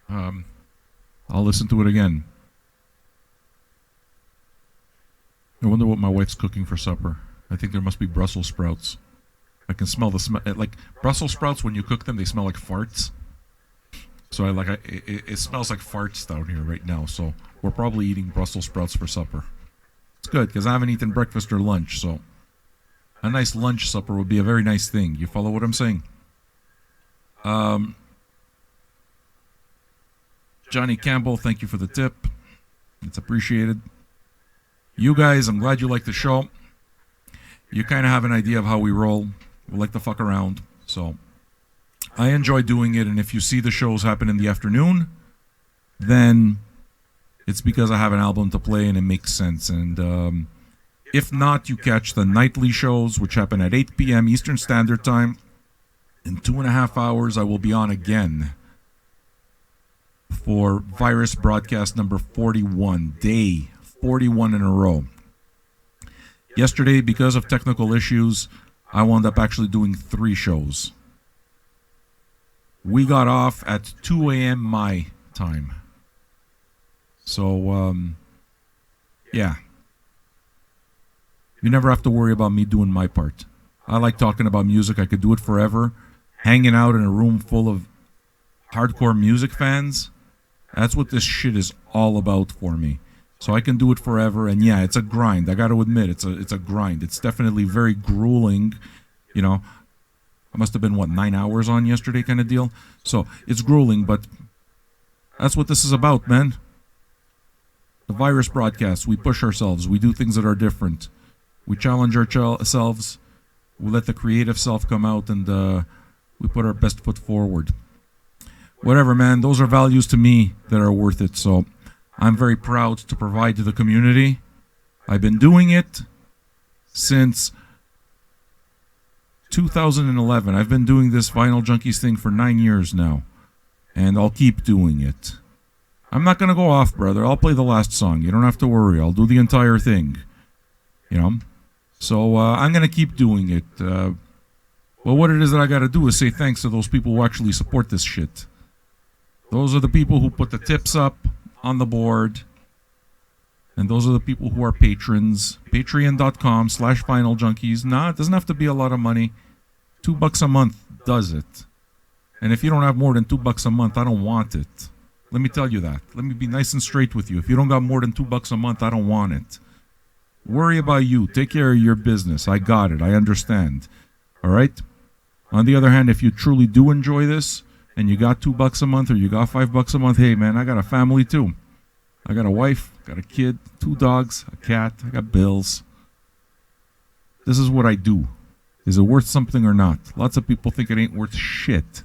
[SPEAKER 1] I'll listen to it again. I wonder what my wife's cooking for supper. I think there must be Brussels sprouts. I can smell the smell. Like Brussels sprouts, when you cook them, they smell like farts. So it smells like farts down here right now. So we're probably eating Brussels sprouts for supper. It's good because I haven't eaten breakfast or lunch. So a nice lunch supper would be a very nice thing. You follow what I'm saying? Johnny Campbell, thank you for the tip. It's appreciated. You guys, I'm glad you like the show. You kind of have an idea of how we roll. We like to fuck around. So I enjoy doing it. And if you see the shows happen in the afternoon, then it's because I have an album to play and it makes sense. And if not, you catch the nightly shows, which happen at 8 p.m. Eastern Standard Time. In 2.5 hours, I will be on again for Virus broadcast number 41, day 41 in a row. Yesterday, because of technical issues, I wound up actually doing 3 shows. We got off at 2 a.m. my time. So, yeah. You never have to worry about me doing my part. I like talking about music. I could do it forever. Hanging out in a room full of hardcore music fans. That's what this shit is all about for me. So I can do it forever. And yeah, it's a grind. I got to admit, it's a grind. It's definitely very grueling. You know, I must have been, 9 hours on yesterday kind of deal. So it's grueling, but that's what this is about, man. The Virus broadcast. We push ourselves. We do things that are different. We challenge ourselves. We let the creative self come out, and we put our best foot forward. Whatever, man. Those are values to me that are worth it. So I'm very proud to provide to the community. I've been doing it since 2011. I've been doing this Vinyl Junkies thing for 9 years now. And I'll keep doing it. I'm not going to go off, brother. I'll play the last song. You don't have to worry. I'll do the entire thing. You know? So I'm going to keep doing it. Well, what it is that I got to do is say thanks to those people who actually support this shit. Those are the people who put the tips up on the board. And those are the people who are patrons. Patreon.com/VinylJunkies. Nah, it doesn't have to be a lot of money. $2 a month does it. And if you don't have more than $2 a month, I don't want it. Let me tell you that. Let me be nice and straight with you. If you don't got more than $2 a month, I don't want it. Worry about you. Take care of your business. I got it. I understand. All right? On the other hand, if you truly do enjoy this, and you got $2 a month or you got $5 a month, hey man, I got a family too. I got a wife, got a kid, 2 dogs, a cat, I got bills. This is what I do. Is it worth something or not? Lots of people think it ain't worth shit.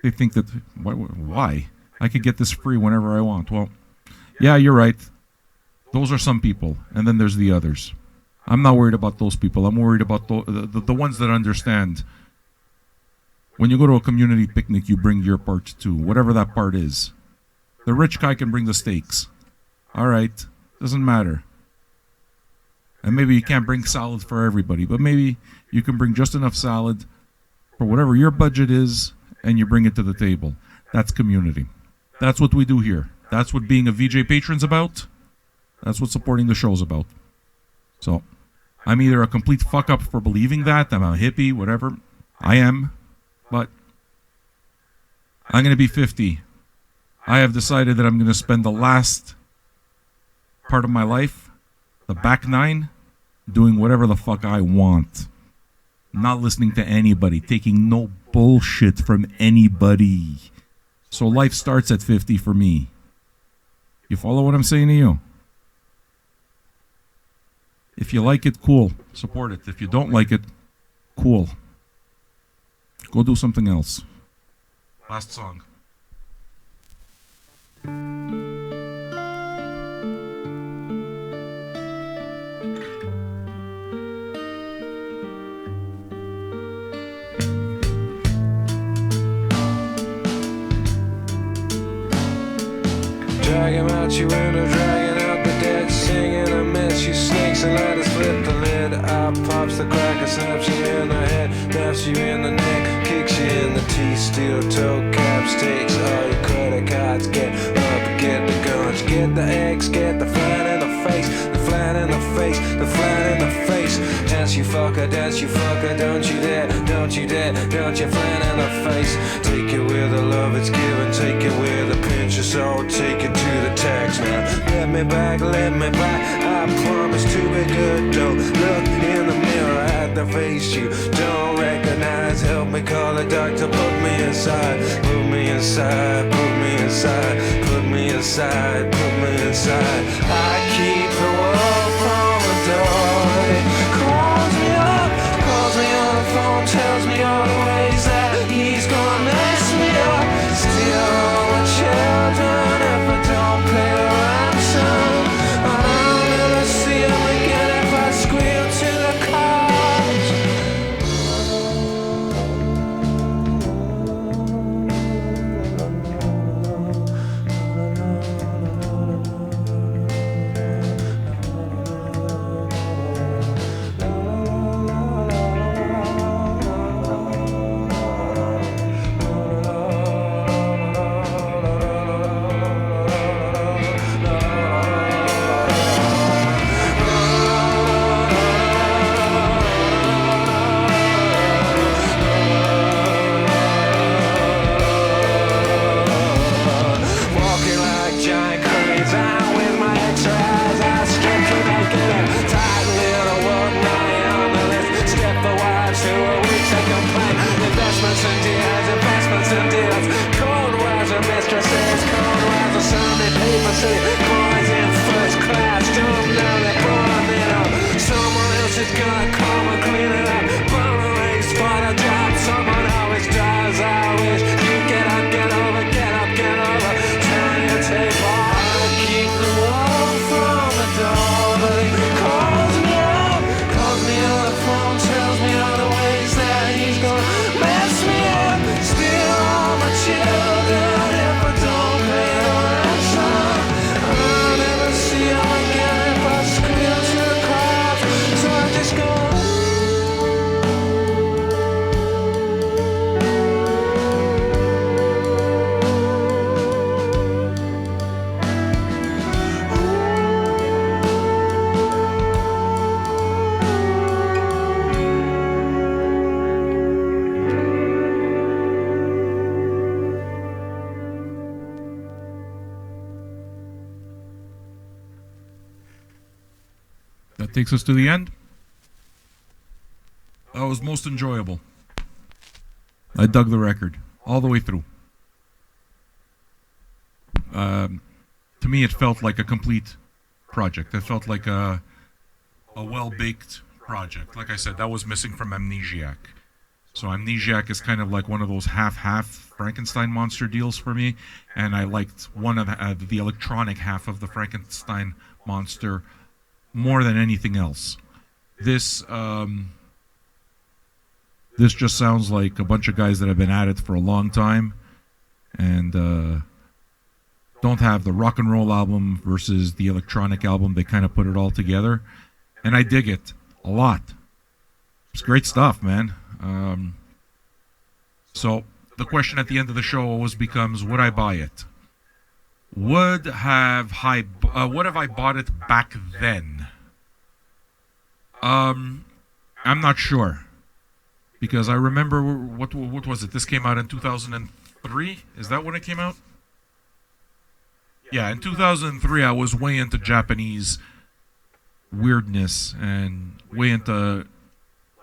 [SPEAKER 1] They think that, why? I could get this free whenever I want. Well, yeah, you're right. Those are some people, and then there's the others. I'm not worried about those people. I'm worried about the ones that understand. When you go to a community picnic, you bring your part too, whatever that part is. The rich guy can bring the steaks. All right, doesn't matter. And maybe you can't bring salad for everybody, but maybe you can bring just enough salad for whatever your budget is, and you bring it to the table. That's community. That's what we do here. That's what being a VJ patron's about. That's what supporting the show's about. So, I'm either a complete fuck-up for believing that, I'm a hippie, whatever. I am. But I'm going to be 50. I have decided that I'm going to spend the last part of my life, the back 9, doing whatever the fuck I want. Not listening to anybody, taking no bullshit from anybody. So life starts at 50 for me. You follow what I'm saying to you? If you like it, cool. Support it. If you don't like it, cool. Go do something else. Last song.
[SPEAKER 3] Drag him out your window, dragging out the dead, singing a mess. You snakes and ladders, flip the lid. I pop, pops the cracker, slaps you in the head, snaps you in the neck, kicks you in the teeth, steel toe caps, takes all your credit cards, get up, get the guns, get the eggs, get the flat in the face, the flat in the face, the flat in the face. Dance you fucker, don't you dare, don't you dare, don't you flat in the face. Take it where the love is given, take it where the pinch is all, take it to the tax now. Let me back, I promise to be good, don't look in the mirror at the face you don't recognize. Help me call a doctor, put me inside, put me inside, put me inside, put me inside, put me inside. I keep the world from the door. It calls me on the phone, tells me all the ways that he's gonna mess me up. Steal all my children if I don't pay the ransom. I'll never see him again if I squeal to the cops. Walking like giant cranes, I'm with my extra eyes, I strip to naked and tight little wood money on the list. Step the wise to a week to complain. Investments in deals, investments in deals. Cold wiser mistresses, cold wiser Sunday paper say boys in first class don't know they're born, you know. Someone else is gonna come and clean it up. Burn a race for the job, someone always does. I wish you get up, get over, get up, get over. Turn your tape on, keep the wall from the door. But he calls me on the phone, tells me all the ways that he's gonna mess me up. Steal all my children if I don't pay the ransom. I'll never see him again if I squeal to the cops. So I just go.
[SPEAKER 4] That takes us to the end. That was most enjoyable. I dug the record all the way through. To me, it felt like a complete project. It felt like a well-baked project. Like I said, that was missing from Amnesiac. So Amnesiac is kind of like one of those half-half Frankenstein monster deals for me, and I liked one of the electronic half of the Frankenstein monster more than anything else. This just sounds like a bunch of guys that have been at it for a long time and don't have the rock and roll album versus the electronic album. They kind of put it all together, and I dig it a lot. It's great stuff, man. So the question at the end of the show always becomes, would I buy it? Would have I bought it back then? I'm not sure, because I remember what was it? This came out in 2003. Is that when it came out? Yeah, in 2003, I was way into Japanese weirdness and way into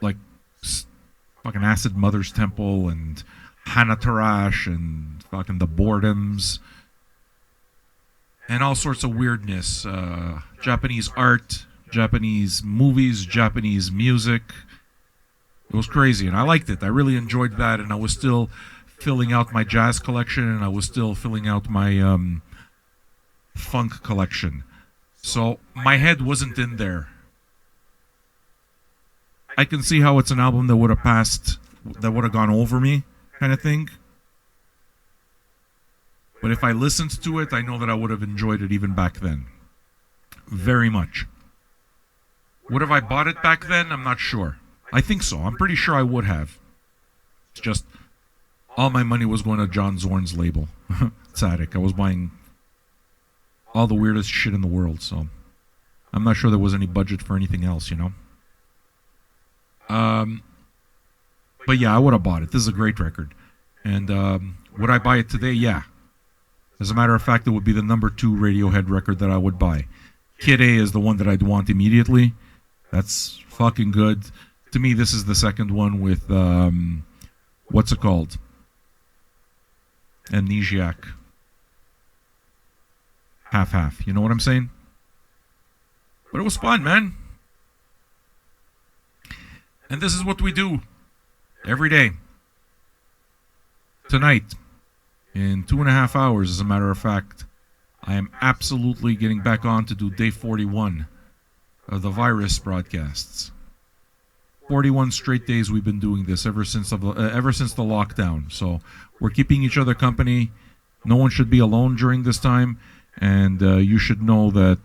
[SPEAKER 4] like fucking Acid Mother's Temple and Hanatarash and fucking the Boredoms and all sorts of weirdness. Japanese art, Japanese movies, Japanese music. It was crazy, and I liked it. I really enjoyed that, and I was still filling out my jazz collection, and I was still filling out my funk collection. So my head wasn't in there. I can see how it's an album that would have passed, that would have gone over me, kind of thing. But if I listened to it, I know that I would have enjoyed it even back then. Very much. Would have I bought it back then? I'm not sure. I think so. I'm pretty sure I would have. It's just all my money was going to John Zorn's label. Tzaddik. I was buying all the weirdest shit in the world, so I'm not sure there was any budget for anything else, you know? But yeah, I would have bought it. This is a great record. And would I buy it today? Yeah. As a matter of fact, it would be the number 2 Radiohead record that I would buy. Kid A is the one that I'd want immediately. That's fucking good. To me, this is the second one with, what's it called? Amnesiac. Half-half. You know what I'm saying? But it was fun, man. And this is what we do every day. Tonight, in 2.5 hours, as a matter of fact, I am absolutely getting back on to do day 41 of the virus broadcasts. 41 straight days we've been doing this ever since the lockdown. So we're keeping each other company. No one should be alone during this time. And you should know that,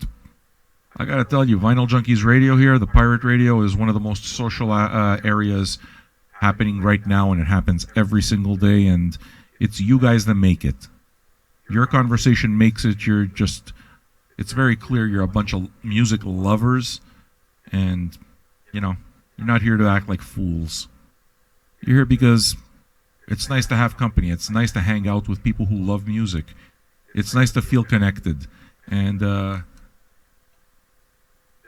[SPEAKER 4] I gotta tell you, Vinyl Junkies Radio here, the pirate radio, is one of the most social areas happening right now, and it happens every single day, and it's you guys that make it. Your conversation makes it. It's very clear you're a bunch of music lovers, and, you know, you're not here to act like fools. You're here because it's nice to have company. It's nice to hang out with people who love music. It's nice to feel connected, and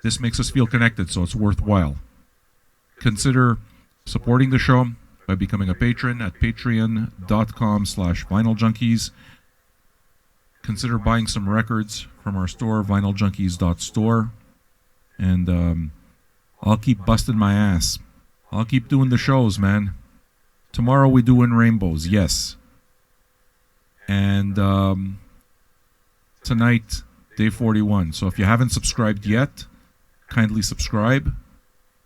[SPEAKER 4] this makes us feel connected, so it's worthwhile. Consider supporting the show by becoming a patron at patreon.com/vinyljunkies. Consider buying some records from our store, vinyljunkies.store. And I'll keep busting my ass. I'll keep doing the shows, man. Tomorrow we do In Rainbows, yes. And tonight, day 41. So if you haven't subscribed yet, kindly subscribe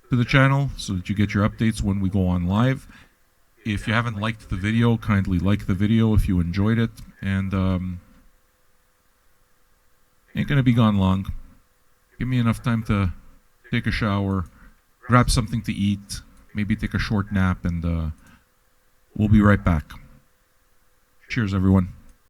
[SPEAKER 4] to the channel so that you get your updates when we go on live. If you haven't liked the video, kindly like the video if you enjoyed it. And ain't gonna be gone long. Give me enough time to take a shower, grab something to eat, maybe take a short nap, and we'll be right back. Cheers, everyone.